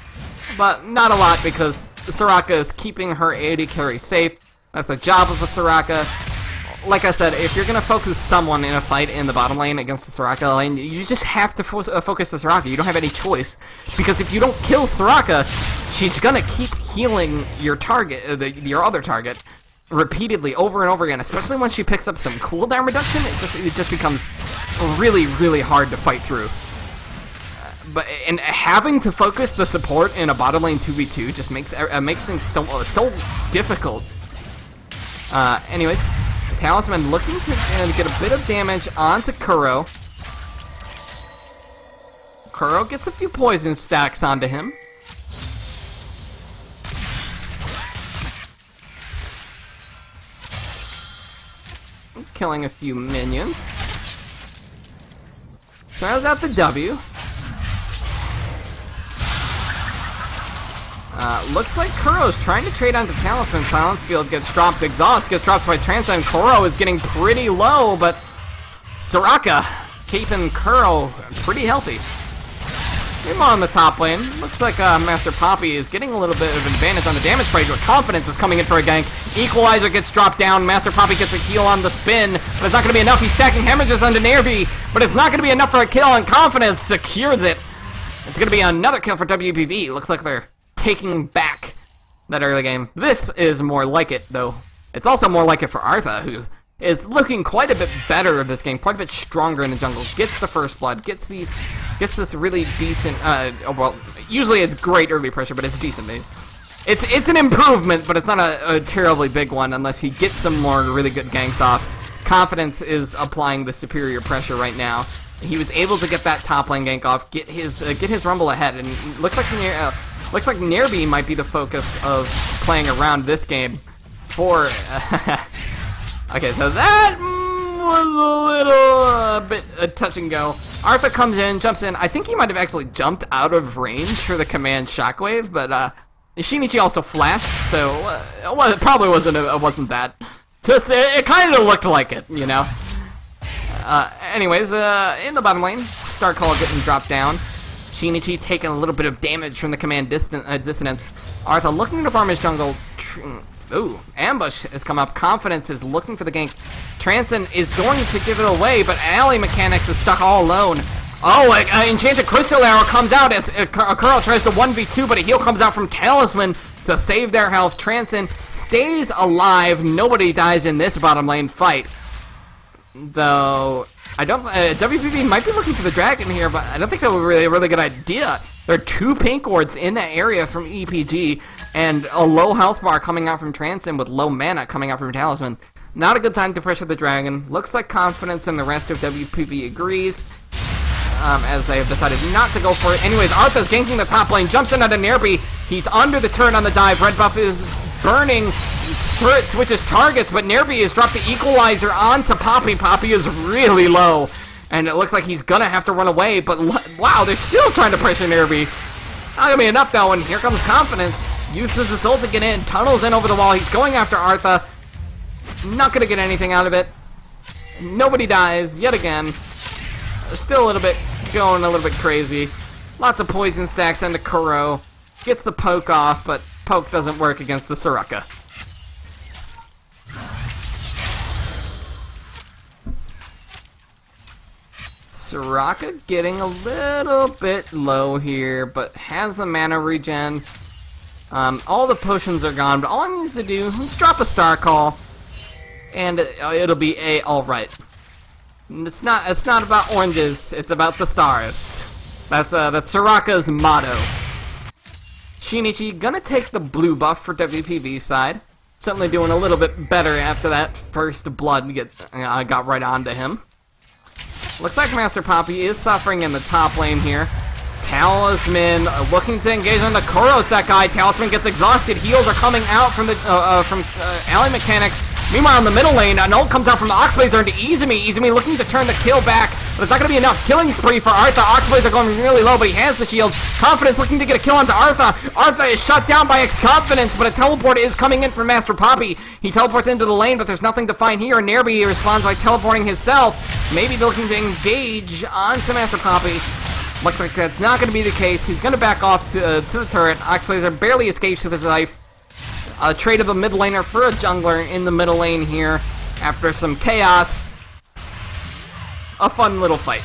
but not a lot because Soraka is keeping her AD carry safe. That's the job of a Soraka. Like I said, if you're going to focus someone in a fight in the bottom lane against the Soraka lane, you just have to focus the Soraka. You don't have any choice. Because if you don't kill Soraka, she's going to keep healing your target, your other target, repeatedly over and over again. Especially when she picks up some cooldown reduction, it just becomes really, really hard to fight through. And having to focus the support in a bottom lane 2v2 just makes things so difficult. Anyways, Talisman looking to get a bit of damage onto Kuro. Kuro gets a few poison stacks onto him. Killing a few minions. Throws out the W. Looks like Kuro's trying to trade onto Talisman. Silence Field gets dropped. Exhaust gets dropped by Transcend. Kuro is getting pretty low, but Soraka keeping Kuro pretty healthy. Meanwhile on the top lane, looks like Master Poppy is getting a little bit of advantage on the damage price, but Confidence is coming in for a gank. Equalizer gets dropped down. Master Poppy gets a heal on the spin, but it's not going to be enough. He's stacking hemorrhages onto Nairby, but it's not going to be enough for a kill, and Confidence secures it. It's going to be another kill for WPV. Looks like they're taking back that early game. This is more like it, though. It's also more like it for Artha, who is looking quite a bit better this game, quite a bit stronger in the jungle. Gets the first blood, gets this really decent. Well, usually it's great early pressure, but it's decent. It's an improvement, but it's not a terribly big one unless he gets some more really good ganks off. Confidence is applying the superior pressure right now. He was able to get that top lane gank off, get his rumble ahead, and looks like Nairby might be the focus of playing around this game for... Okay, so that was a little bit touch and go. Artha comes in, jumps in. I think he might have actually jumped out of range for the command shockwave, but Shinichi also flashed, so it probably wasn't that. Just it kind of looked like it, you know. Anyways, in the bottom lane, Star Call getting dropped down. Shinichi taking a little bit of damage from the command dissonance. Artha looking to farm his jungle. Ooh, ambush has come up. Confidence is looking for the gank. Transcend is going to give it away, but alley mechanics is stuck all alone. Oh, Enchanted Crystal Arrow comes out as Kuro tries to 1v2, but a heal comes out from Talisman to save their health. Transcend stays alive. Nobody dies in this bottom lane fight. Though, I don't... WPV might be looking for the dragon here, but I don't think that would be a really good idea. There are 2 pink wards in that area from EPG, and a low health bar coming out from Transcend with low mana coming out from Talisman. Not a good time to pressure the dragon. Looks like Confidence and the rest of WPV agrees, as they have decided not to go for it. Anyways, Artha's ganking the top lane, jumps in onto Nairby. He's under the turret on the dive. Red buff is burning. Turret switches targets, but Nairby has dropped the equalizer onto Poppy. Poppy is really low, and it looks like he's gonna have to run away, but wow, they're still trying to pressure Nairby. Not gonna be enough though, and here comes Confidence. Uses his ult to get in, tunnels in over the wall. He's going after Artha. Not gonna get anything out of it. Nobody dies, yet again. Still going a little bit crazy. Lots of poison stacks into Kuro. Gets the poke off, but poke doesn't work against the Soraka. Soraka getting a little bit low here, but has the mana regen. All the potions are gone, but all he needs to do is drop a Star Call, and it'll be alright. It's not about oranges, it's about the stars. That's Soraka's motto. Shinichi gonna take the blue buff for WPV side. Certainly doing a little bit better after that first blood got right onto him. Looks like Master Poppy is suffering in the top lane here. Talisman looking to engage on the Kuro Sekai. Talisman gets exhausted. Heals are coming out from the alley mechanics. Meanwhile, in the middle lane, an ult comes out from the Oxblazer into Izumi. Izumi looking to turn the kill back, but it's not going to be enough. Killing spree for Artha. Oxblazer going really low, but he has the shield. Confidence looking to get a kill onto Artha. Artha is shut down by Confidence, but a teleport is coming in from Master Poppy. He teleports into the lane, but there's nothing to find here. Nairby responds by teleporting himself. Maybe looking to engage onto Master Poppy. Looks like that's not going to be the case. He's going to back off to the turret. Oxblazer barely escapes with his life. A trade of a mid laner for a jungler in the middle lane here after some chaos. A fun little fight.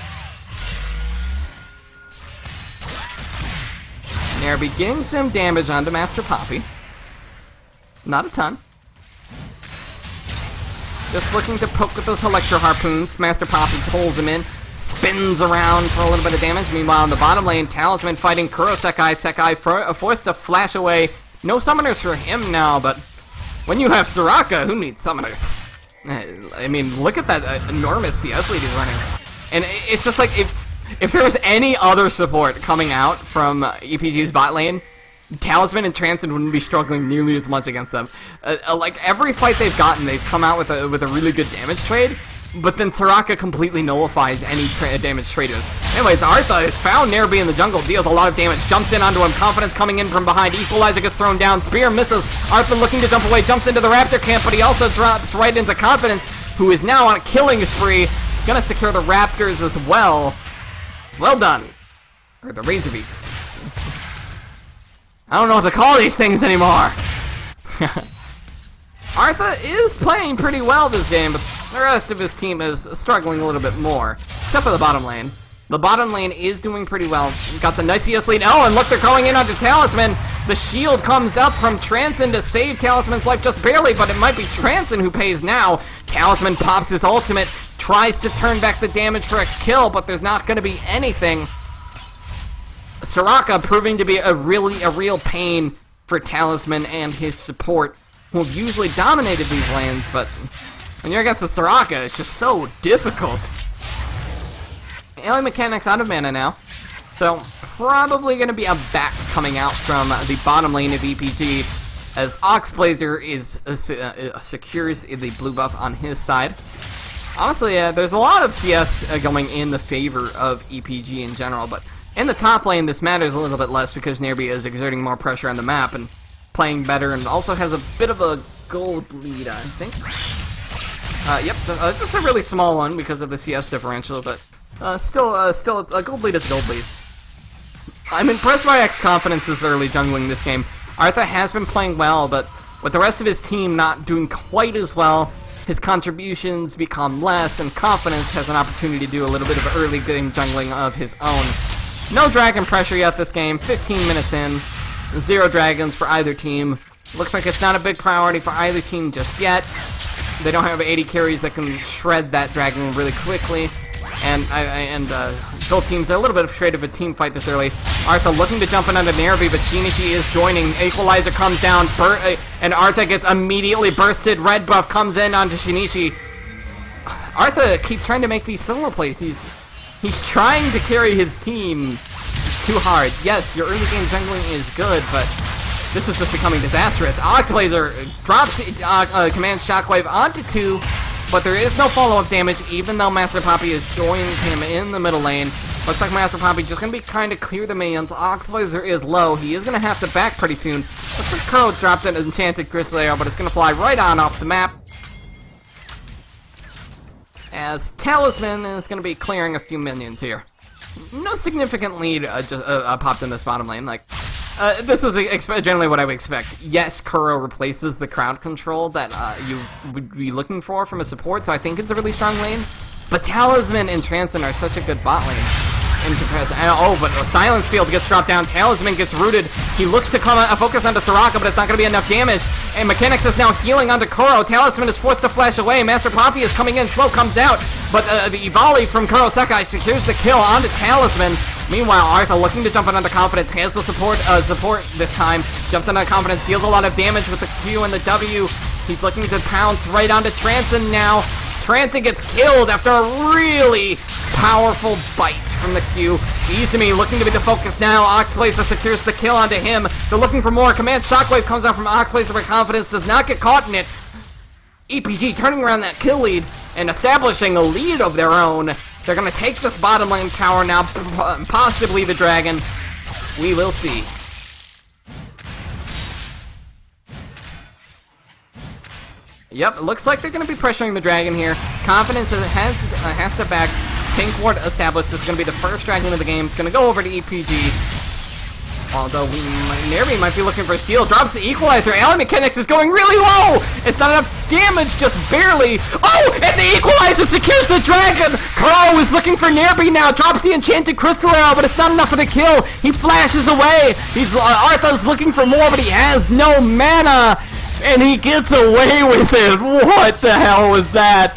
Nerby getting some damage onto Master Poppy. Not a ton. Just looking to poke with those Electro Harpoons. Master Poppy pulls him in, spins around for a little bit of damage. Meanwhile, in the bottom lane, Talisman fighting Kurosekai. Sekai forced to flash away. No summoners for him now, but when you have Soraka, who needs summoners? I mean, look at that enormous CS lead he's running. And it's just like, if there was any other support coming out from EPG's bot lane, Talisman and Transcend wouldn't be struggling nearly as much against them. Like, every fight they've gotten, they've come out with a really good damage trade, but then Soraka completely nullifies any damage traded. Anyways, Artha has found Nerby in the jungle, deals a lot of damage, jumps in onto him, Confidence coming in from behind, Equalizer gets thrown down, Spear misses, Artha looking to jump away, jumps into the Raptor camp, but he also drops right into Confidence, who is now on a killing spree, gonna secure the Raptors as well. Well done. Or the Razorbeaks. I don't know what to call these things anymore. Artha is playing pretty well this game, but the rest of his team is struggling a little bit more. Except for the bottom lane. The bottom lane is doing pretty well. Got the nice CS lead. Oh, and look, they're going in onto Talisman. The shield comes up from Transcend to save Talisman's life just barely, but it might be Transcend who pays now. Talisman pops his ultimate, tries to turn back the damage for a kill, but there's not going to be anything. Soraka proving to be a real pain for Talisman and his support, who have usually dominated these lanes, but when you're against a Soraka, it's just so difficult. Alien Mechanics out of mana now, so probably going to be a back coming out from the bottom lane of EPG, as Oxblazer is secures the blue buff on his side. Honestly, there's a lot of CS going in the favor of EPG in general, but in the top lane, this matters a little bit less because Nerby is exerting more pressure on the map and playing better, and also has a bit of a gold lead, I think. Yep, just a really small one because of the CS differential, but still a gold lead is a gold lead. I'm impressed by X-Confidence's early jungling this game. Artha has been playing well, but with the rest of his team not doing quite as well, his contributions become less, and Confidence has an opportunity to do a little bit of early game jungling of his own. No dragon pressure yet this game, 15 minutes in, 0 dragons for either team. Looks like it's not a big priority for either team just yet. They don't have 80 carries that can shred that dragon really quickly. And both teams are a little bit afraid of a team fight this early. Artha looking to jump in onto Nerby, but Shinichi is joining. Equalizer comes down, and Artha gets immediately bursted. Red buff comes in onto Shinichi. Artha keeps trying to make these solo plays. He's trying to carry his team too hard. Yes, your early game jungling is good, but this is just becoming disastrous. Oxblazer drops Command Shockwave onto 2, but there is no follow-up damage, even though Master Poppy has joined him in the middle lane. Looks like Master Poppy just going to be trying to clear the minions. Oxblazer is low. He is going to have to back pretty soon. Looks like Kuro dropped an enchanted crystal arrow, but it's going to fly right on off the map. As Talisman is going to be clearing a few minions here. No significant lead just popped in this bottom lane. Like, this is generally what I would expect. Yes, Kuro replaces the crowd control that you would be looking for from a support, so I think it's a really strong lane. But Talisman and Transcend are such a good bot lane in comparison. Oh, but Silence Field gets dropped down. Talisman gets rooted. He looks to focus onto Soraka, but it's not going to be enough damage. And Mechanics is now healing onto Kuro. Talisman is forced to flash away. Master Poppy is coming in. Slow comes out. But the volley from Kurosekai secures the kill onto Talisman. Meanwhile, Artha looking to jump in onto Confidence. Has the support this time. Jumps into Confidence. Deals a lot of damage with the Q and the W. He's looking to pounce right onto Transcend now. Transcend gets killed after a really powerful bite from the Q. Izumi looking to be the focus now. Oxblazer secures the kill onto him. They're looking for more. Command Shockwave comes out from Oxblazer, but Confidence does not get caught in it. EPG turning around that kill lead and establishing a lead of their own. They're going to take this bottom lane tower now, possibly the dragon. We will see. Yep, it looks like they're going to be pressuring the dragon here. Confidence has to back. Pink ward established. This is going to be the first dragon of the game. It's going to go over to EPG. Although Nerby might be looking for a steal. Drops the equalizer. Ally Mechanics is going really low. It's not enough damage, just barely. Oh, and the equalizer secures the dragon. Kuro is looking for Nerby now. Drops the enchanted crystal arrow, but it's not enough for the kill. He flashes away. Artha's looking for more, but he has no mana. And he gets away with it. What the hell was that?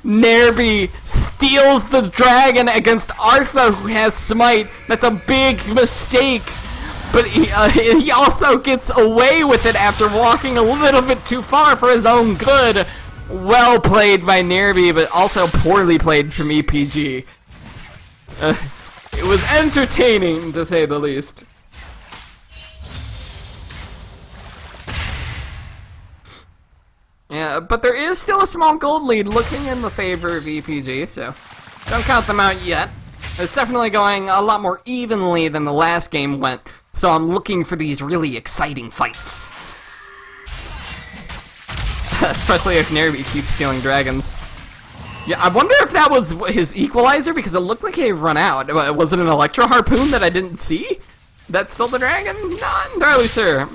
Nerby steals the dragon against Artha, who has smite. That's a big mistake. But he also gets away with it after walking a little bit too far for his own good. Well played by Nerby, but also poorly played from EPG. It was entertaining, to say the least. Yeah, but there is still a small gold lead looking in the favor of EPG, so don't count them out yet. It's definitely going a lot more evenly than the last game went. So I'm looking for these really exciting fights. Especially if Nerby keeps stealing dragons. Yeah, I wonder if that was his equalizer, because it looked like he had run out. Was it an Electro Harpoon that I didn't see? That stole the dragon? Not entirely sure.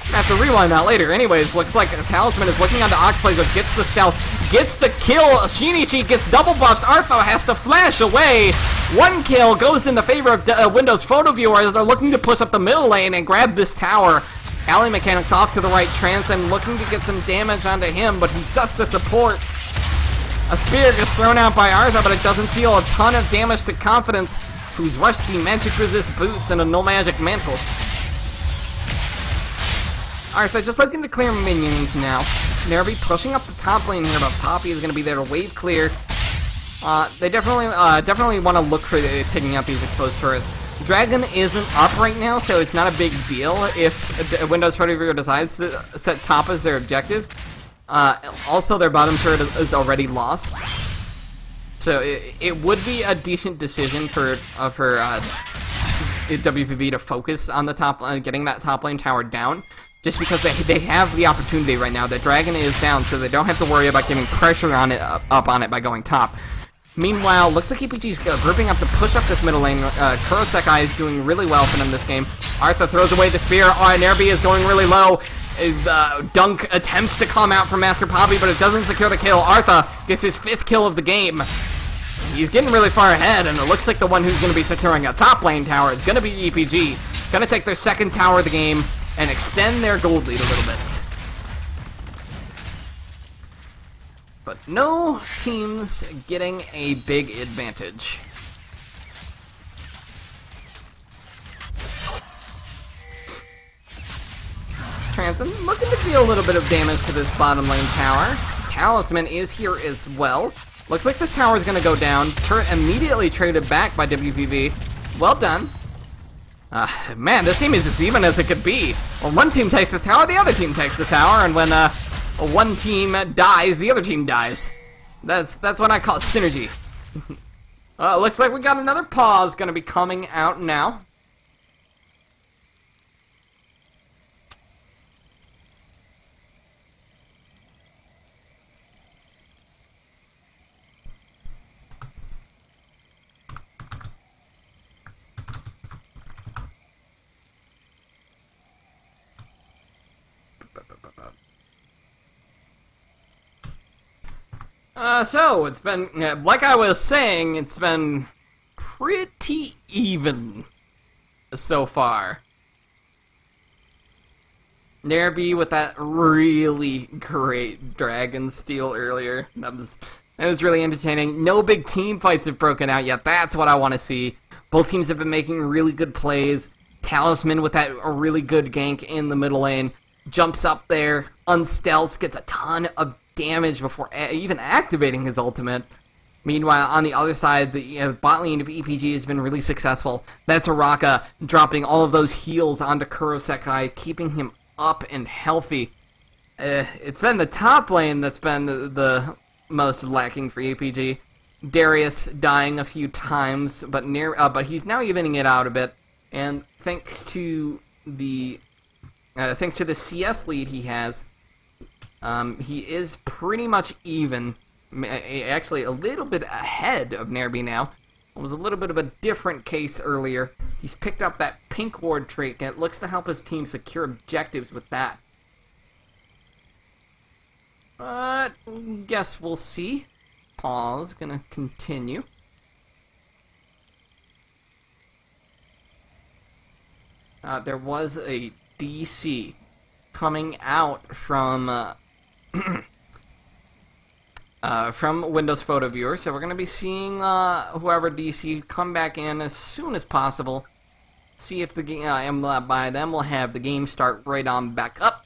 I have to rewind that later. Anyways, looks like Talisman is looking onto Oxblazer, gets the stealth, gets the kill. Shinichi gets double buffs. Artho has to flash away. One kill goes in the favor of Windows Photo Viewer as they're looking to push up the middle lane and grab this tower. Ally Mechanics off to the right. Transcend looking to get some damage onto him, but he's just the support. A spear gets thrown out by Artha, but it doesn't deal a ton of damage to Confidence, who's rusty magic resist boots and a no magic mantle. Artha just looking to clear minions now. Nerby pushing up the top lane here, but Poppy is going to be there to wave clear. They definitely want to look for taking out these exposed turrets. Dragon isn't up right now, so it's not a big deal if Windows Photo Viewer decides to set top as their objective. Also, their bottom turret is already lost. So it would be a decent decision for WPV to focus on the top, getting that top lane tower down. Just because they have the opportunity right now. The dragon is down, so they don't have to worry about getting pressure on it up on it by going top. Meanwhile, looks like EPG's grouping up to push up this middle lane. Kurosekai is doing really well for them this game. Artha throws away the spear. Nerby is going really low. Dunk attempts to come out from Master Poppy, but it doesn't secure the kill. Artha gets his 5th kill of the game. He's getting really far ahead, and it looks like the one who's going to be securing a top lane tower is going to be EPG. Going to take their 2nd tower of the game and extend their gold lead a little bit. But no teams getting a big advantage. Transom looking to deal a little bit of damage to this bottom lane tower. Talisman is here as well. Looks like this tower is going to go down. Turret immediately traded back by WPV. Well done. Man, this team is as even as it could be. When one team takes the tower, the other team takes the tower, and when one team dies, the other team dies. That's what I call synergy. Looks like we got another pause going to be coming out now. So, it's been, like I was saying, it's been pretty even so far. Nerby with that really great dragon steal earlier. That was really entertaining. No big team fights have broken out yet. That's what I want to see. Both teams have been making really good plays. Talisman with that really good gank in the middle lane. Jumps up there, unstealths, gets a ton of damage before even activating his ultimate. Meanwhile, on the other side, the bot lane of EPG has been really successful. That's Araka dropping all of those heals onto Kurosekai, keeping him up and healthy. It's been the top lane that's been the most lacking for EPG. Darius dying a few times, but he's now evening it out a bit. And thanks to the CS lead he has, he is pretty much even actually a little bit ahead of Nerby now. It was a little bit of a different case earlier. He's picked up that pink ward trait, and it looks to help his team secure objectives with that. But, guess we'll see. Paul's gonna continue. There was a DC coming out from Windows Photo Viewer, so we're going to be seeing whoever DC come back in as soon as possible. See if the game, and by then we'll have the game start right on back up.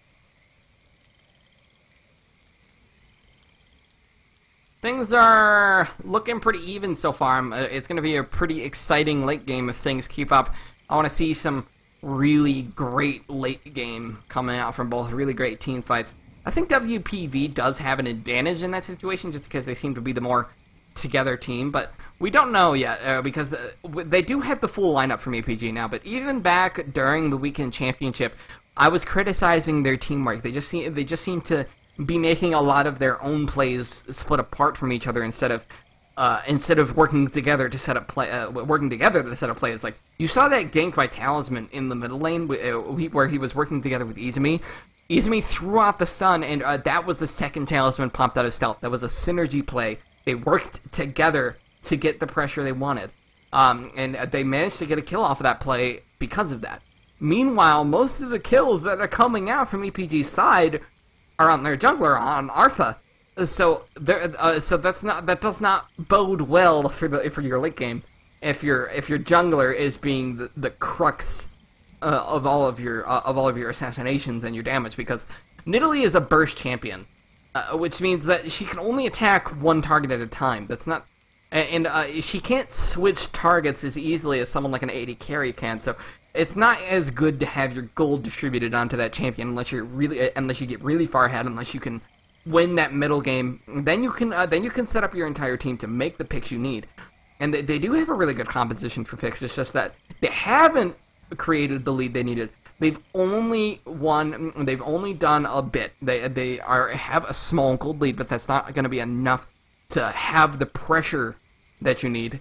Things are looking pretty even so far. It's going to be a pretty exciting late game if things keep up. I want to see some really great late game coming out from both really great team fights. I think WPV does have an advantage in that situation just because they seem to be the more together team, but we don't know yet because they do have the full lineup from EPG now, but even back during the weekend championship, I was criticizing their teamwork. They just seem to be making a lot of their own plays split apart from each other instead of working together to set up plays. Like, you saw that gank by Talisman in the middle lane where he was working together with Izumi. Izumi threw out the stun, and that was the second Talisman popped out of stealth. That was a synergy play. They worked together to get the pressure they wanted. And they managed to get a kill off of that play because of that. Meanwhile, most of the kills that are coming out from EPG's side are on their jungler, on Artha. So that does not bode well for your late game if your jungler is being the crux of all of your assassinations and your damage, because Nidalee is a burst champion, which means that she can only attack one target at a time. That's not, and she can't switch targets as easily as someone like an AD carry can. So it's not as good to have your gold distributed onto that champion unless you get really far ahead, unless you can win that middle game. Then you can set up your entire team to make the picks you need. And they do have a really good composition for picks. It's just that they haven't created the lead they needed. They've only done a bit. They have a small gold lead, but that's not going to be enough to have the pressure that you need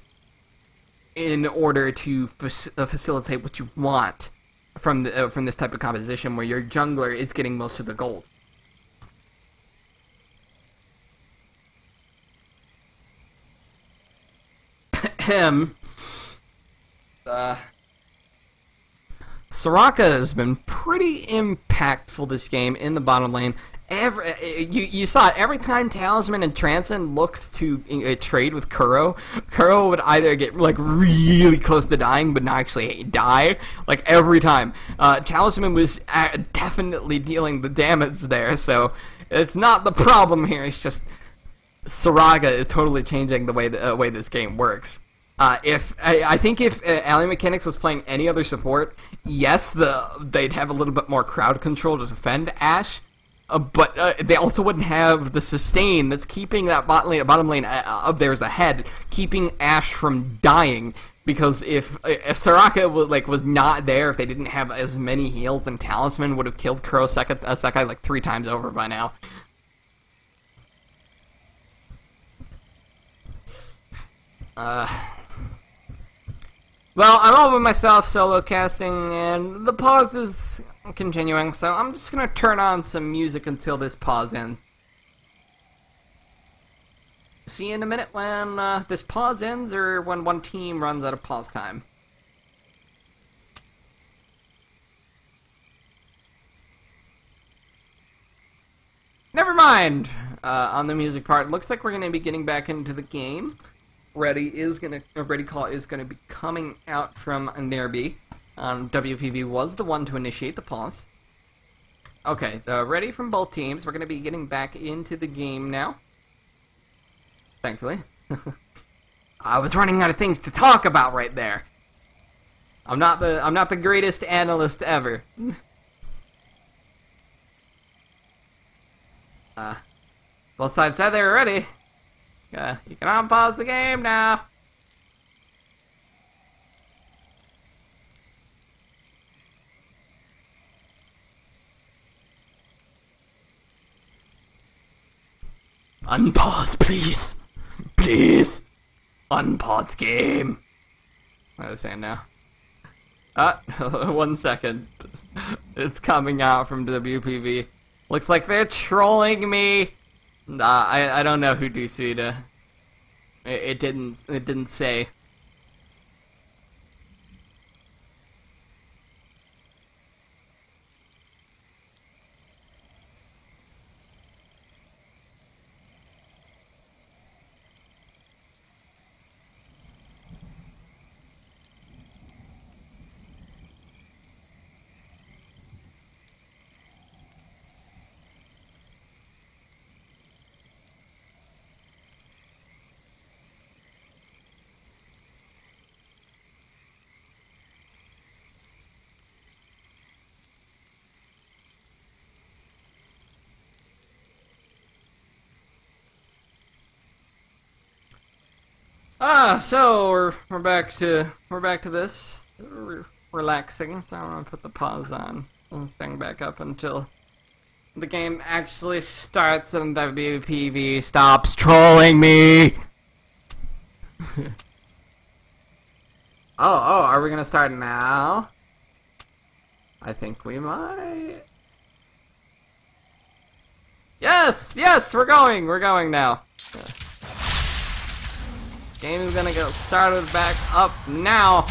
in order to facilitate what you want from this type of composition where your jungler is getting most of the gold. Soraka has been pretty impactful this game in the bottom lane. You saw it every time Talisman and Transcend looked to trade with Kuro. Kuro would either get like really close to dying, but not actually die. Like every time, Talisman was definitely dealing the damage there. So it's not the problem here. It's just Soraka is totally changing the way this game works. I think if Ally Mechanics was playing any other support, yes, they'd have a little bit more crowd control to defend Ashe, but they also wouldn't have the sustain that's keeping that bottom lane of theirs ahead, keeping Ashe from dying. Because if Soraka was not there, if they didn't have as many heals, then Talisman would have killed Kuro Sekai like 3 times over by now. Well, I'm all by myself solo casting, and the pause is continuing, so I'm just gonna turn on some music until this pause ends. See you in a minute when this pause ends, or when one team runs out of pause time. Never mind! On the music part, looks like we're gonna be getting back into the game. Ready Call is gonna be coming out from Nerby. WPV was the one to initiate the pause. Okay, ready from both teams. We're gonna be getting back into the game now. Thankfully, I was running out of things to talk about right there. I'm not the greatest analyst ever. Both sides said they were ready. You can unpause the game now. Unpause, please. Please. Unpause game. What am I saying now? 1 second. It's coming out from WPV. Looks like they're trolling me. I don't know who DC'd. It didn't say. So we're back to this. Relaxing, so I'm gonna put the pause on and thing back up until the game actually starts and WPV stops trolling me. Oh, are we gonna start now? I think we might. Yes, we're going now. Game is gonna get started back up now.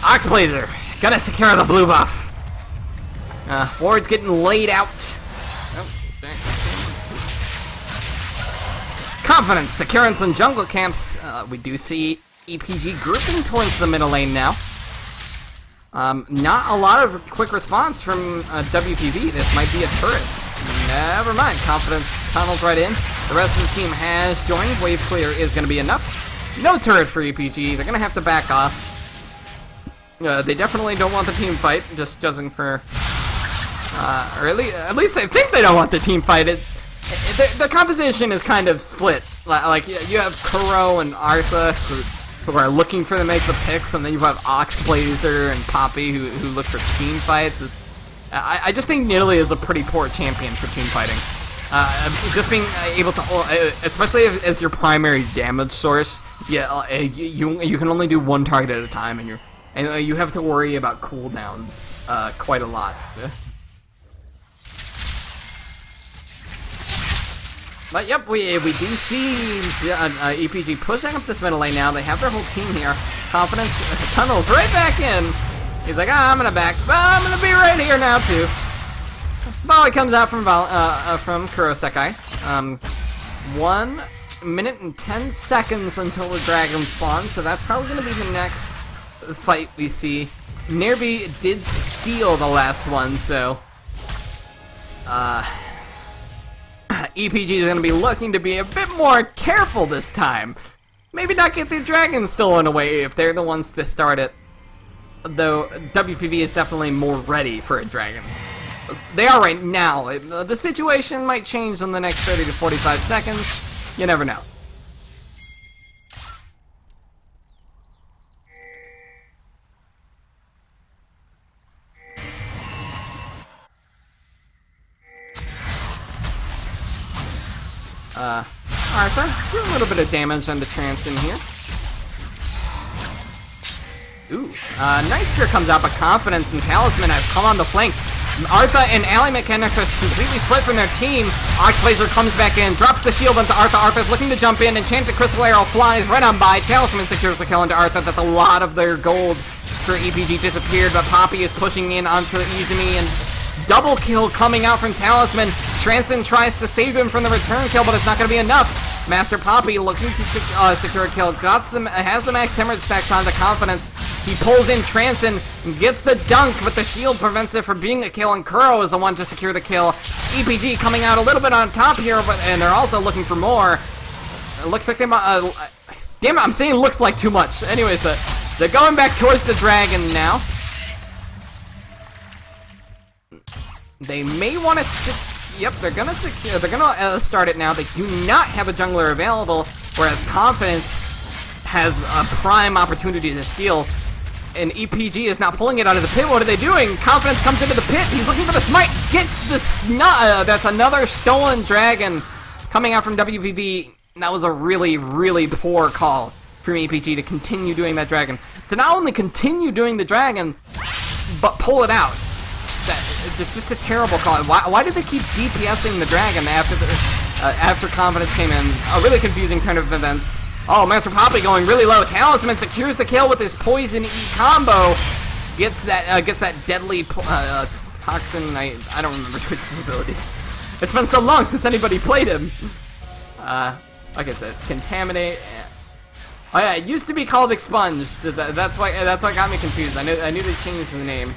Oxblazer, gotta secure the blue buff. Ward's getting laid out. Oh, confidence, securing some jungle camps. We do see EPG grouping towards the middle lane now. Not a lot of quick response from WPV. This might be a turret. Never mind. Confidence tunnels right in. The rest of the team has joined. Wave clear is going to be enough. No turret for EPG. They're going to have to back off. They definitely don't want the team fight. Just judging for... or at least they think they don't want the team fight. The composition is kind of split. Like, you have Kuro and Artha, who are looking for to make the picks, and then you have Oxblazer and Poppy, who look for team fights. I just think Nidalee is a pretty poor champion for team fighting. Just being able to, especially as your primary damage source, you can only do one target at a time, and you have to worry about cooldowns quite a lot. But yep, we do see EPG pushing up this middle lane now. They have their whole team here. Confidence tunnels right back in. He's like, I'm gonna back. I'm gonna be right here now too. Volley comes out from Kurosekai. 1 minute and 10 seconds until the dragon spawns, so that's probably gonna be the next fight we see. Nerby did steal the last one, so EPG is going to be looking to be a bit more careful this time. Maybe not get the dragon stolen away if they're the ones to start it. Though WPV is definitely more ready for a dragon. They are right now. The situation might change in the next 30 to 45 seconds. You never know. Artha, do a little bit of damage on the trance in here. Ooh, Nystria comes out, but Confidence and Talisman have come on the flank. Artha and ally mechanics are completely split from their team. Oxblazer comes back in, drops the shield onto Artha. Artha's looking to jump in, Enchanted Crystal Arrow flies right on by. Talisman secures the kill into Artha. That's a lot of their gold for EPG disappeared, but Poppy is pushing in onto Izumi, and double kill coming out from Talisman. Transon tries to save him from the return kill, but it's not going to be enough. Master Poppy looking to secure a kill. Has the max hemorrhage stacks onto Confidence. He pulls in Transon and gets the dunk, but the shield prevents it from being a kill, and Kuro is the one to secure the kill. EPG coming out a little bit on top here, and they're also looking for more. It looks like they might... damn it, I'm saying looks like too much. Anyways, they're going back towards the dragon now. They may want to... Yep, they're gonna secure. They're gonna start it now. They do not have a jungler available, whereas Confidence has a prime opportunity to steal. And EPG is not pulling it out of the pit. What are they doing? Confidence comes into the pit. He's looking for the smite. Gets the snot. That's another stolen dragon. Coming out from WPV, that was a really, really poor call from EPG to continue doing that dragon. To not only continue doing the dragon, but pull it out. It's just a terrible call. Why did they keep DPSing the dragon after Confidence came in? A really confusing turn of events. Oh, Master Poppy going really low. Talisman secures the kill with his Poison E combo. Gets that deadly toxin. I don't remember Twitch's abilities. It's been so long since anybody played him. Like I said, Contaminate. Oh yeah, it used to be called Expunge. So that's why it got me confused. I knew they changed the name.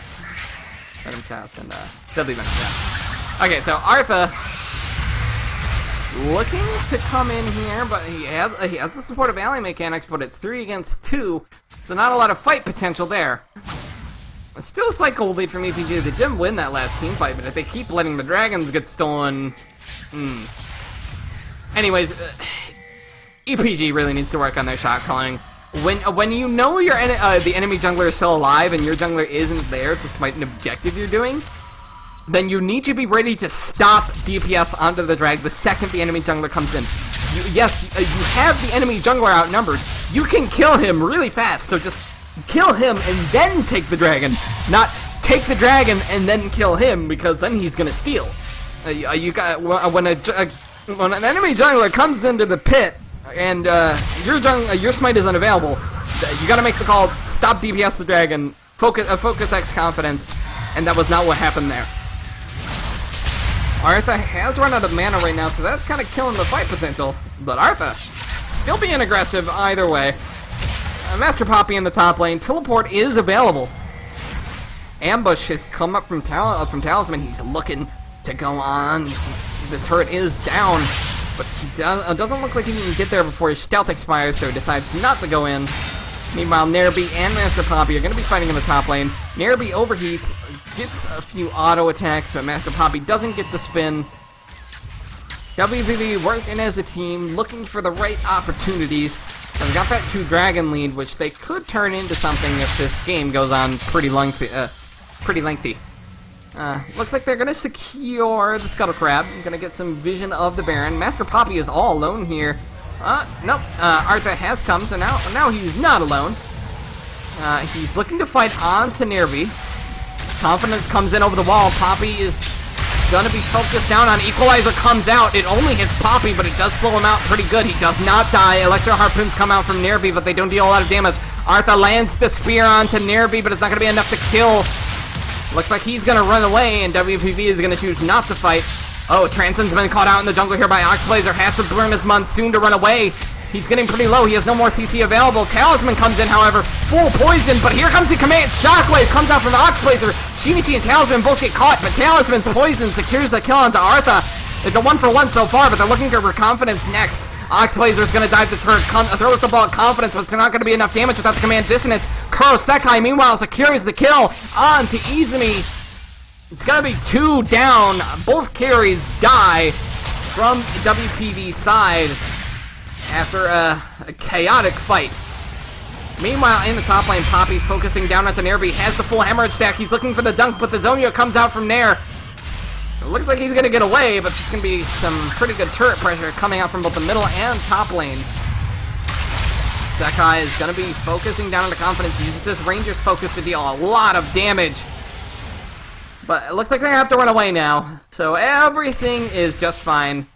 Venom Cast and Deadly Venom. Yeah. Okay, so Artha looking to come in here, but he has the support of ally mechanics, but it's 3 against 2, so not a lot of fight potential there. Still a slight gold lead from EPG. They didn't win that last team fight, but if they keep letting the dragons get stolen, Anyways, EPG really needs to work on their shot calling. When you know the enemy jungler is still alive and your jungler isn't there to smite an objective you're doing, then you need to be ready to stop DPS onto the drag the second the enemy jungler comes in. You have the enemy jungler outnumbered. You can kill him really fast, so just kill him and then take the dragon, not take the dragon and then kill him, because then he's gonna steal. When an enemy jungler comes into the pit and your smite is unavailable, you gotta make the call, stop DPS the dragon, focus X confidence, and that was not what happened there. Artha has run out of mana right now, so that's kind of killing the fight potential, but Artha still being aggressive either way. Master Poppy in the top lane, teleport is available. Ambush has come up from Talisman, he's looking to go on, the turret is down. But he doesn't look like he can get there before his stealth expires, so he decides not to go in. Meanwhile, Nerby and Master Poppy are going to be fighting in the top lane. Nerby overheats, gets a few auto attacks, but Master Poppy doesn't get the spin. WPV working as a team, looking for the right opportunities. They've got that 2-dragon lead, which they could turn into something if this game goes on pretty lengthy. Looks like they're gonna secure the Scuttle Crab. Gonna get some vision of the Baron. Master Poppy is all alone here. Nope. Artha has come, so now he's not alone. He's looking to fight on to Nervy. Confidence comes in over the wall. Poppy is gonna be focused down on. Equalizer comes out. It only hits Poppy, but it does slow him out pretty good. He does not die. Electro Harpoons come out from Nervy, but they don't deal a lot of damage. Artha lands the spear onto Nervy, but it's not gonna be enough to kill. Looks like he's gonna run away, and WPV is gonna choose not to fight. Oh, Transcend's been caught out in the jungle here by Oxblazer. Has to burn his Monsoon to run away. He's getting pretty low. He has no more CC available. Talisman comes in, however, full poison, but here comes the command. Shockwave comes out from Oxblazer. Shinichi and Talisman both get caught, but Talisman's poison secures the kill onto Artha. It's a 1-for-1 so far, but they're looking for Confidence next. Oxblazer's gonna dive the turret, throws the ball at Confidence, but it's not gonna be enough damage without the command Dissonance. Kuro Sekai, meanwhile, secures the kill on to Izumi. It's gonna be 2 down. Both carries die from WPV's side after a chaotic fight. Meanwhile, in the top lane, Poppy's focusing down onto Nerby. Has the full hemorrhage stack. He's looking for the dunk, but the Zonia comes out from there. It looks like he's going to get away, but there's going to be some pretty good turret pressure coming out from both the middle and top lane. Sekai is going to be focusing down on the Confidence. He uses his Ranger's focus to deal a lot of damage. But it looks like they have to run away now. So everything is just fine.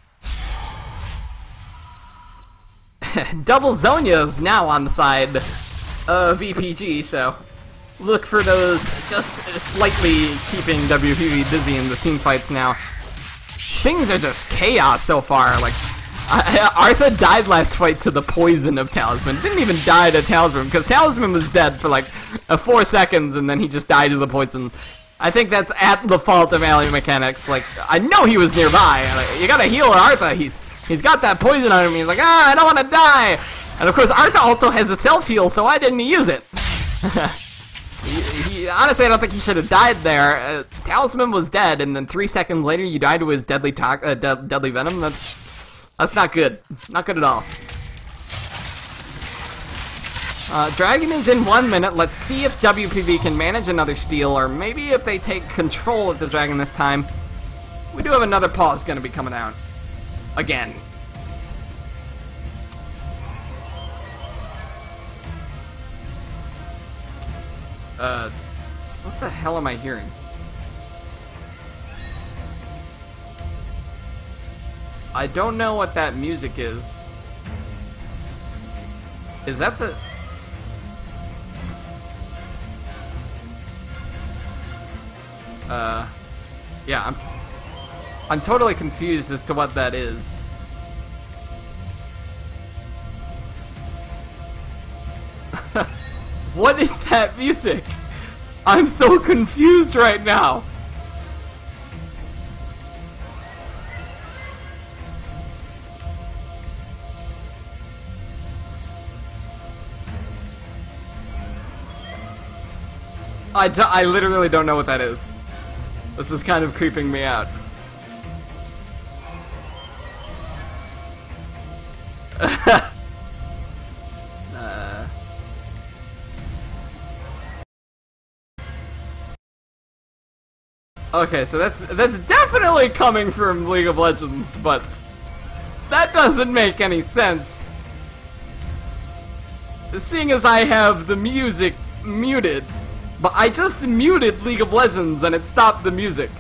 Double Zonia's now on the side of EPG, so look for those just slightly keeping WPV busy in the team fights now. Things are just chaos so far. Like, Artha died last fight to the poison of Talisman. Didn't even die to Talisman, because Talisman was dead for like 4 seconds, and then he just died to the poison. I think that's at the fault of ally mechanics. Like, I know he was nearby. Like, you gotta heal Artha. He's got that poison on him. He's like, I don't want to die. And of course, Artha also has a self-heal, so why didn't he use it? Honestly, I don't think he should have died there. Talisman was dead, and then 3 seconds later, you died to his deadly venom. That's not good. Not good at all. Dragon is in 1 minute. Let's see if WPV can manage another steal, or maybe if they take control of the dragon this time. We do have another pause going to be coming out. Again. What the hell am I hearing? I don't know what that music is. Is that the... Yeah, I'm totally confused as to what that is. What is that music? I'm so confused right now. I literally don't know what that is. This is kind of creeping me out. Okay, so that's definitely coming from League of Legends, but that doesn't make any sense. Seeing as I have the music muted, but I just muted League of Legends and it stopped the music.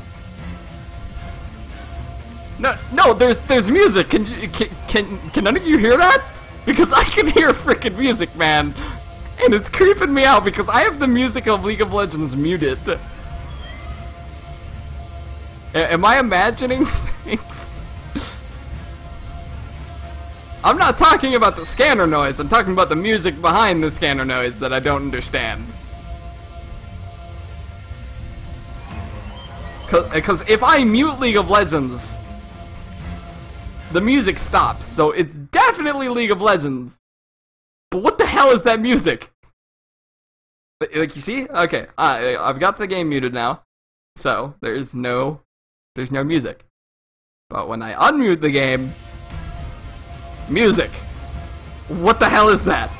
No, there's music. Can none of you hear that? Because I can hear freaking music, man, and it's creeping me out because I have the music of League of Legends muted. Am I imagining things? I'm not talking about the scanner noise, I'm talking about the music behind the scanner noise that I don't understand. Because if I mute League of Legends, the music stops, so it's definitely League of Legends. But what the hell is that music? Like, you see? Okay, I've got the game muted now, so there's no music. But when I unmute the game, music. What the hell is that?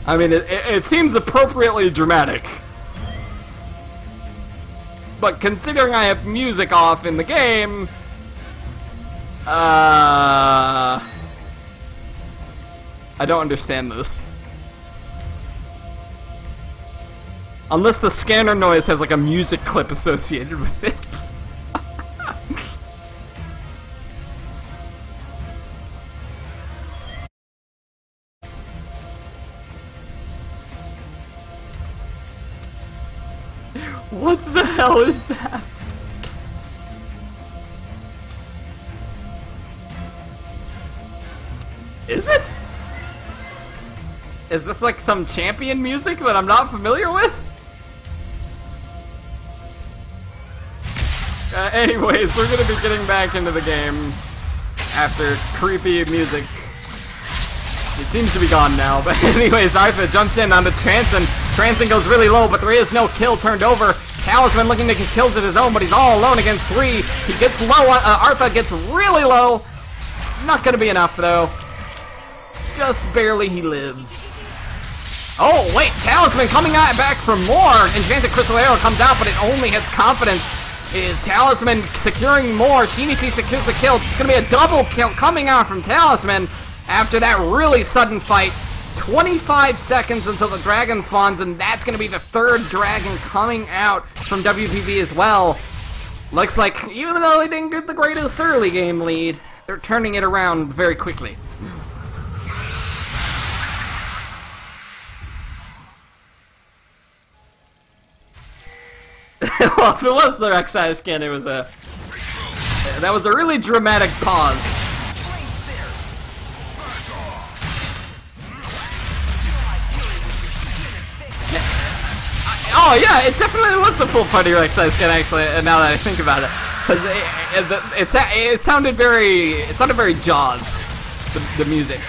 I mean, it seems appropriately dramatic. But considering I have music off in the game, I don't understand this. Unless the scanner noise has like a music clip associated with it. What the hell is that? Is it? Is this like some champion music that I'm not familiar with? Anyways, we're gonna be getting back into the game after creepy music. It seems to be gone now, but anyways, Artha jumps in onto Transon. Transon goes really low, but there is no kill turned over. Talisman looking to get kills of his own, but he's all alone against 3. He gets low, Artha gets really low. Not gonna be enough, though. Just barely he lives. Oh, wait, Talisman coming back for more. Enchanted Crystal Arrow comes out, but it only hits Confidence. Is Talisman securing more? Shinichi secures the kill. It's gonna be a double kill coming out from Talisman after that really sudden fight. 25 seconds until the dragon spawns, and that's gonna be the 3rd dragon coming out from WPV as well. Looks like, even though they didn't get the greatest early game lead, they're turning it around very quickly. Well, if it was the Rek'Sai skin, it was that was a really dramatic pause. Oh yeah, it definitely was the full party Rek'Sai skin, actually. Now that I think about it, because it sounded very Jaws, the music.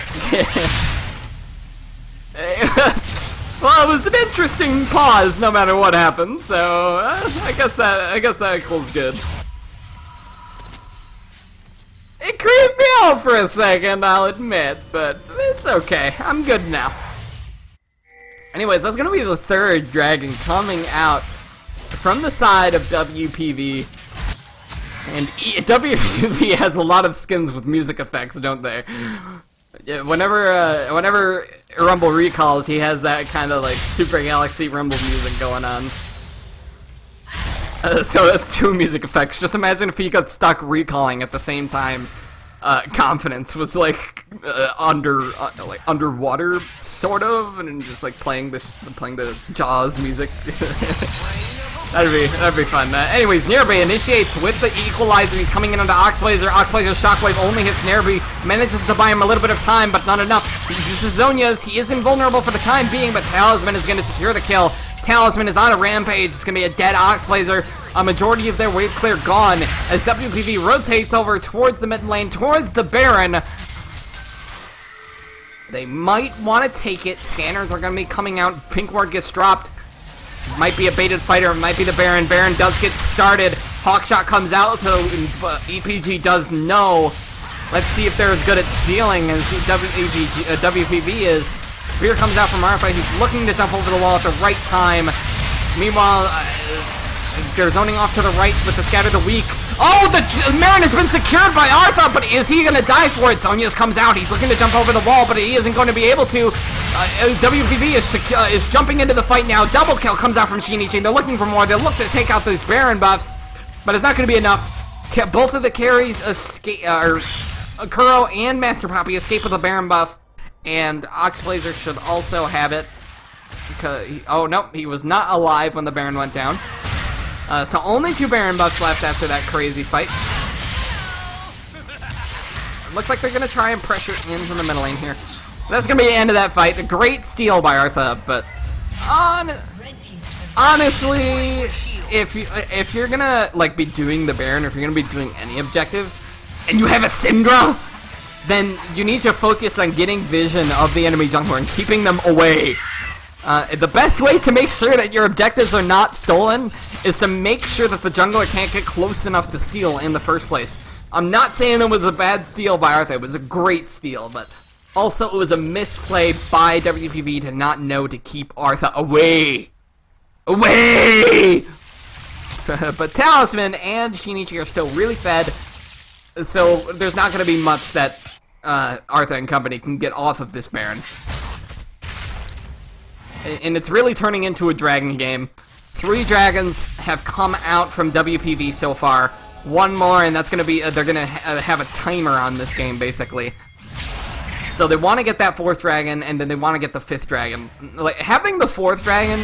Well, it was an interesting pause, no matter what happened. So I guess that equals good. It creeped me out for a second, I'll admit, but it's okay. I'm good now. Anyways, that's gonna be the 3rd dragon coming out from the side of WPV. And WPV has a lot of skins with music effects, don't they? Yeah, whenever Rumble recalls, he has that kind of like Super Galaxy Rumble music going on. So that's 2 music effects. Just imagine if he got stuck recalling at the same time. Confidence was like underwater, sort of, and just like playing the Jaws music. That'd be fun. Anyways, Nerby initiates with the equalizer. He's coming in onto Oxblazer. Oxblazer's shockwave only hits Nerby. Manages to buy him a little bit of time, but not enough. He uses Zonia's. He is invulnerable for the time being, but Talisman is going to secure the kill. Talisman is on a rampage. It's going to be a dead Oxblazer. A majority of their wave clear gone as WPV rotates over towards the mid lane, towards the Baron. They might want to take it. Scanners are going to be coming out. Pink Ward gets dropped. Might be a baited fighter. Might be the Baron. Baron does get started. Hawkshot comes out, so EPG does know. Let's see if they're as good at stealing as WPV is. Spear comes out from Arfa. He's looking to jump over the wall at the right time. Meanwhile, they're zoning off to the right with the Scatter the Weak. Oh, the Marin has been secured by Artha, but is he going to die for it? Zonius comes out. He's looking to jump over the wall, but he isn't going to be able to. WPV is jumping into the fight now. Double kill comes out from Shinichi. They're looking for more. They'll look to take out those Baron buffs, but it's not going to be enough. Both of the carries escape, Kuro and Master Poppy escape with a Baron buff, and Oxblazer should also have it. Because oh no, he was not alive when the Baron went down. So only 2 Baron buffs left after that crazy fight. Looks like they're going to try and pressure into the middle lane here. That's going to be the end of that fight. A great steal by Artha, but honestly, if you're going to like be doing the Baron, or if you're going to be doing any objective, and you have a Syndra, then you need to focus on getting vision of the enemy jungler and keeping them away. The best way to make sure that your objectives are not stolen is to make sure that the jungler can't get close enough to steal in the first place. I'm not saying it was a bad steal by Artha, it was a great steal, but also it was a misplay by WPV to not know to keep Artha away. Away! But Talisman and Shinichi are still really fed, so there's not going to be much that Artha and company can get off of this Baron. And it's really turning into a dragon game. 3 dragons have come out from WPV so far. 1 more, and that's going to be, they're going to have a timer on this game, basically. So they want to get that 4th dragon, and then they want to get the 5th dragon. Like, having the 4th dragon,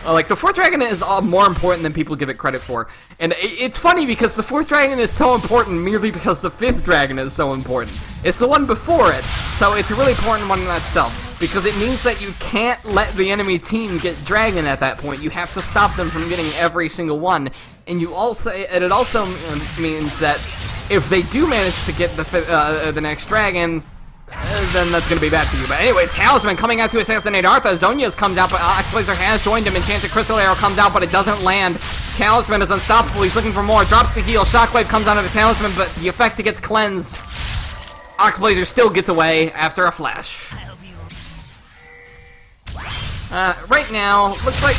like, the 4th dragon is more important than people give it credit for. And it's funny because the 4th dragon is so important merely because the 5th dragon is so important. It's the one before it, so it's a really important one in itself. Because it means that you can't let the enemy team get dragon at that point. You have to stop them from getting every single one. And it also means that if they do manage to get the next dragon, then that's going to be bad for you. But anyways, Talisman coming out to assassinate Artha. Zonia's comes out, but Oxblazer has joined him. Enchanted Crystal Arrow comes out, but it doesn't land. Talisman is unstoppable. He's looking for more. Drops the heal. Shockwave comes onto the Talisman, but the effect gets cleansed. Oxblazer still gets away after a flash. Right now, looks like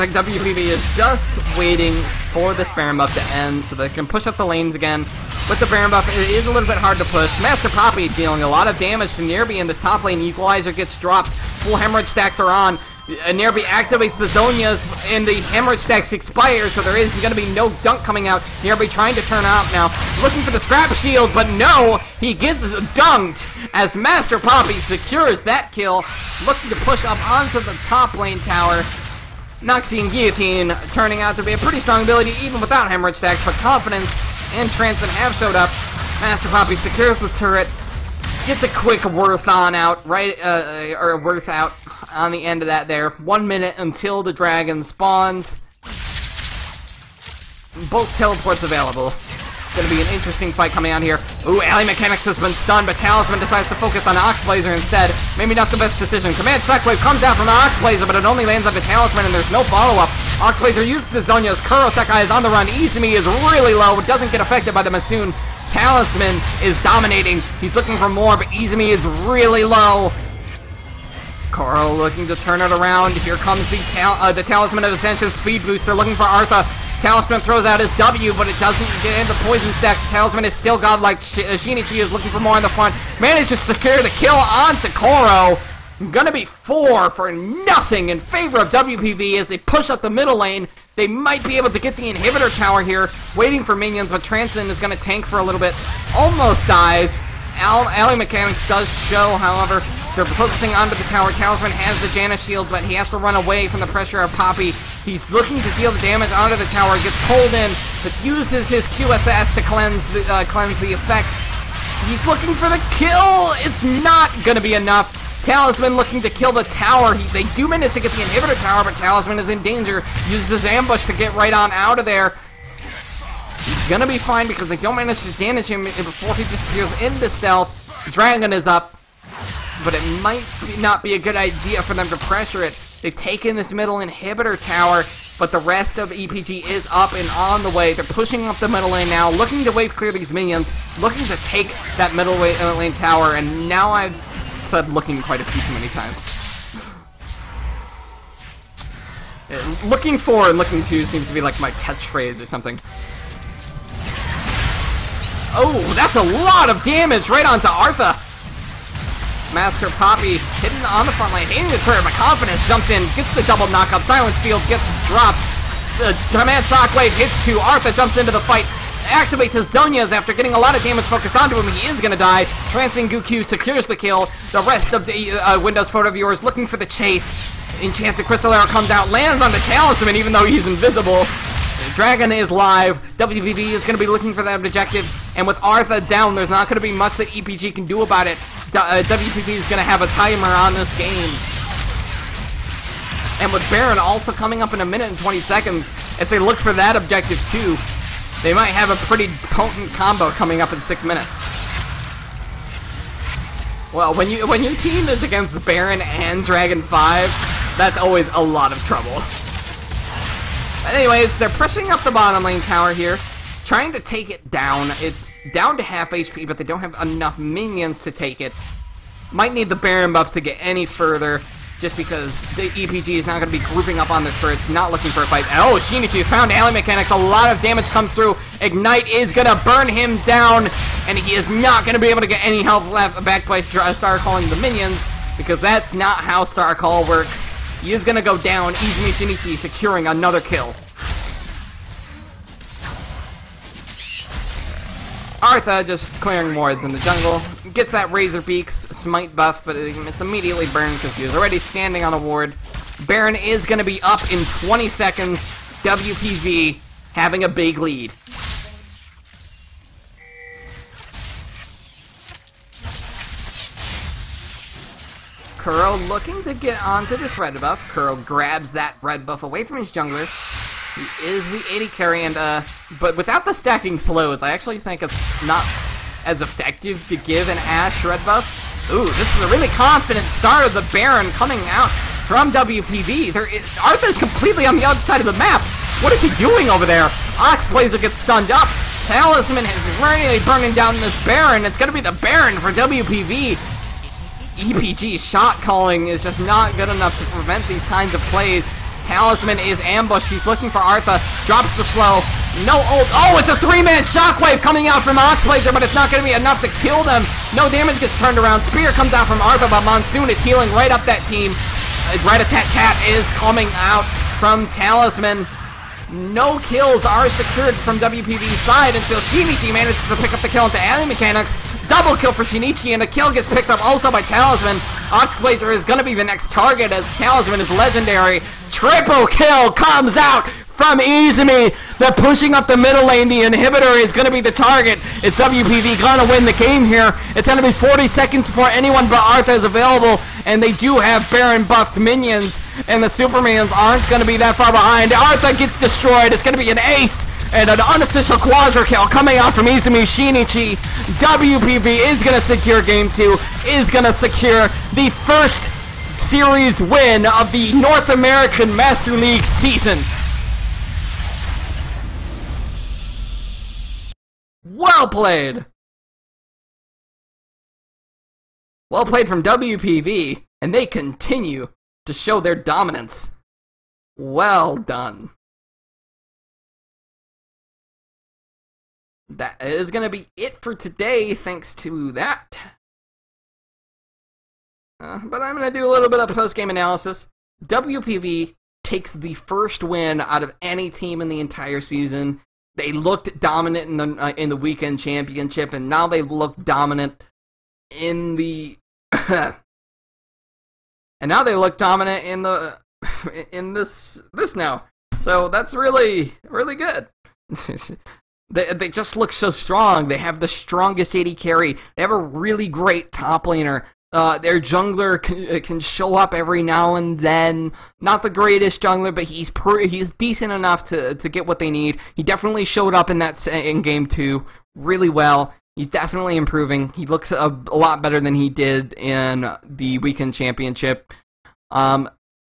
WPV is just waiting for this Baron buff to end so they can push up the lanes again. With the Baron buff, it is a little bit hard to push. Master Poppy dealing a lot of damage to Nerby in this top lane. Equalizer gets dropped. Full hemorrhage stacks are on. Nerby activates the Zonias, and the hemorrhage stacks expire, so there is going to be no dunk coming out. Nerby trying to turn out now, looking for the scrap shield, but no, he gets dunked as Master Poppy secures that kill, looking to push up onto the top lane tower. Noxian Guillotine turning out to be a pretty strong ability, even without hemorrhage stacks, but Confidence and Transcend have showed up. Master Poppy secures the turret, gets a quick Worth on out, or Worth out on the end of that there. 1 minute until the dragon spawns. Both teleports available. Gonna be an interesting fight coming out here. Ooh, Alley Mechanics has been stunned, but Talisman decides to focus on Oxblazer instead. Maybe not the best decision. Command Shockwave comes out from the Oxblazer, but it only lands on the Talisman, and there's no follow-up. Oxblazer uses the Zonia's. Kurosekai is on the run. Izumi is really low, doesn't get affected by the Masoon. Talisman is dominating. He's looking for more, but Izumi is really low. Koro looking to turn it around. Here comes the Talisman of Ascension Speed Booster, looking for Artha. Talisman throws out his W, but it doesn't get into poison stacks. Talisman is still godlike. Shinichi is looking for more in the front. Manages to secure the kill onto Koro. Gonna be 4 for nothing in favor of WPV as they push up the middle lane. They might be able to get the inhibitor tower here, waiting for minions, but Transcend is gonna tank for a little bit. Almost dies. Alley Mechanics does show, however, they're focusing onto the tower. Talisman has the Janus shield, but he has to run away from the pressure of Poppy. He's looking to deal the damage onto the tower, gets pulled in, but uses his QSS to cleanse the effect. He's looking for the kill. It's not gonna be enough. Talisman looking to kill the tower. They do manage to get the inhibitor tower, but Talisman is in danger. Uses his ambush to get right on out of there. He's gonna be fine because they don't manage to damage him before he disappears into stealth. Dragon is up, but it might not be a good idea for them to pressure it. They've taken this middle inhibitor tower, but the rest of EPG is up and on the way. They're pushing up the middle lane now, looking to wave clear these minions, looking to take that middle lane tower, and now I've said looking quite a few too many times. Looking for and looking to seems to be like my catchphrase or something. Oh, that's a lot of damage right onto Artha. Master Poppy hidden on the front lane, hitting the turret, but Confidence jumps in, gets the double knockup. Silence Field gets dropped. The Command Shockwave hits 2. Artha jumps into the fight, activates his Zonias after getting a lot of damage focused onto him. He is going to die. Transcengoku secures the kill. The rest of the Windows photo viewers looking for the chase. Enchanted Crystal Arrow comes out, lands on the Talisman even though he's invisible. Dragon is live. WPV is going to be looking for that objective, and with Artha down, there's not going to be much that EPG can do about it. WPV is going to have a timer on this game. And with Baron also coming up in 1 minute and 20 seconds, if they look for that objective too, they might have a pretty potent combo coming up in 6 minutes. Well, when your team is against Baron and Dragon 5, that's always a lot of trouble. But anyways, they're pushing up the bottom lane tower here, trying to take it down. It's down to half HP, but they don't have enough minions to take it. Might need the Baron buff to get any further, just because the EPG is not going to be grouping up on their turrets, not looking for a fight. Oh, Shinichi has found Alley Mechanics. A lot of damage comes through. Ignite is going to burn him down, and he is not going to be able to get any health left back by Star Calling the minions, because that's not how Star Call works. He is going to go down. Izumi Shinichi securing another kill. Artha just clearing wards in the jungle. Gets that Razor Beak's smite buff, but it's immediately burned because he was already standing on a ward. Baron is going to be up in 20 seconds. WPV having a big lead. Kuro looking to get onto this red buff. Kuro grabs that red buff away from his jungler. He is the AD carry, and but without the stacking slows, I actually think it's not as effective to give an Ashe red buff. Ooh, this is a really confident start of the Baron coming out from WPV. Artha is completely on the other side of the map. What is he doing over there? Oxblazer gets stunned up. Talisman is really burning down this Baron. It's going to be the Baron for WPV. EPG shot calling is just not good enough to prevent these kinds of plays. Talisman is ambushed. He's looking for Artha. Drops the slow. No ult. Oh, it's a 3-man shockwave coming out from Oxblazer, but it's not going to be enough to kill them. No damage gets turned around. Spear comes out from Artha, but Monsoon is healing right up that team. Rat-a-tat-tat is coming out from Talisman. No kills are secured from WPV's side until Shinichi manages to pick up the kill into Alley Mechanics. Double kill for Shinichi, and the kill gets picked up also by Talisman. Oxblazer is going to be the next target as Talisman is legendary. Triple kill comes out from Izumi. They're pushing up the middle lane. The inhibitor is going to be the target. It's WPV going to win the game here. It's going to be 40 seconds before anyone but Artha is available, and they do have Baron buffed minions, and the Supermans aren't going to be that far behind. Artha gets destroyed. It's going to be an ace. And an unofficial quadra kill coming out from Izumi Shinichi. WPV is going to secure Game 2, is going to secure the first series win of the North American Master League season. Well played! Well played from WPV, and they continue to show their dominance. Well done. that is going to be it for today, thanks to that. But I'm going to do a little bit of post-game analysis. WPV takes the first win out of any team in the entire season. They looked dominant in the weekend championship, and now they look dominant in the and now they look dominant in this now. So that's really good. They just look so strong. They have the strongest AD carry. They have a really great top laner. Their jungler can show up every now and then. Not the greatest jungler, but he's decent enough to get what they need. He definitely showed up in game 2 really well. He's definitely improving. He looks a lot better than he did in the weekend championship.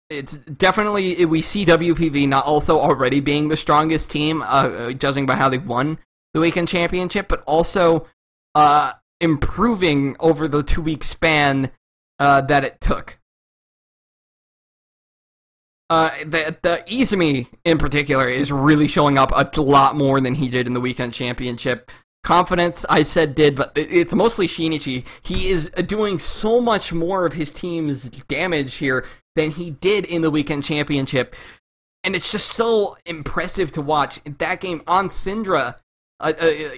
It's definitely, we see WPV not also already being the strongest team, judging by how they won the weekend championship, but also improving over the 2-week span that it took. The Izumi, in particular, is really showing up a lot more than he did in the weekend championship. Confidence, I said did, but it's mostly Shinichi. He is doing so much more of his team's damage here than he did in the weekend championship. And it's just so impressive to watch. That game on Syndra,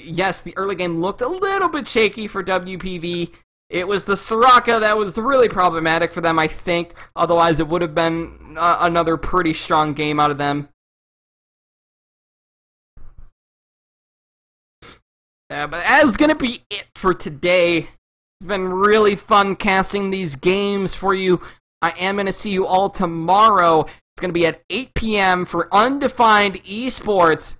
yes, the early game looked a little bit shaky for WPV. It was the Soraka that was really problematic for them, I think. Otherwise, it would have been another pretty strong game out of them. But that's going to be it for today. It's been really fun casting these games for you. I am going to see you all tomorrow. It's going to be at 8 p.m. for Undefined Esports.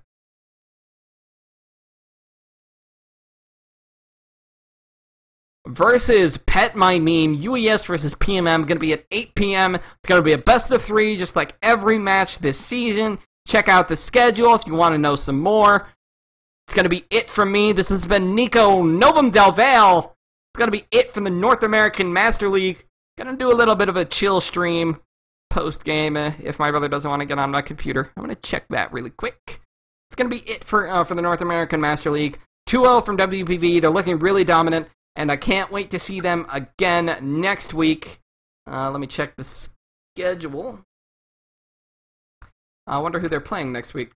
Versus Pet My Meme, UES versus PMM, going to be at 8 p.m. It's going to be a best of 3, just like every match this season. Check out the schedule if you want to know some more. It's going to be it from me. This has been Nico Novum Del Valle. It's going to be it from the North American Master League. Going to do a little bit of a chill stream post-game if my brother doesn't want to get on my computer. I'm going to check that really quick. It's going to be it for the North American Master League. 2-0 from WPV. They're looking really dominant, and I can't wait to see them again next week. Let me check the schedule. I wonder who they're playing next week.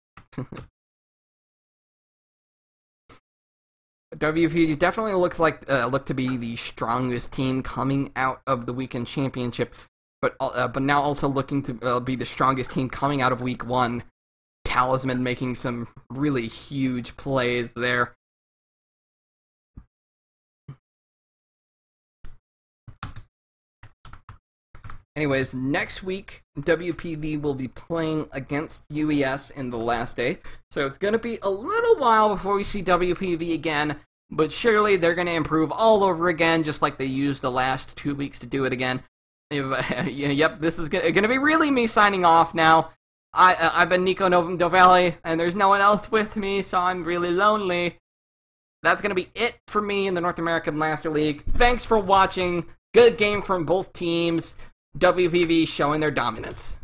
WPV definitely looks like look to be the strongest team coming out of the weekend championship, but now also looking to be the strongest team coming out of week 1. Talisman making some really huge plays there. Anyways, next week, WPV will be playing against UES in the last day, so it's going to be a little while before we see WPV again, but surely they're going to improve all over again, just like they used the last 2 weeks to do it again. Yep, this is going to be really me signing off now. I've been Nico Novum Del Valle, and there's no one else with me, so I'm really lonely. That's going to be it for me in the North American Master League. Thanks for watching. Good game from both teams. WPV showing their dominance.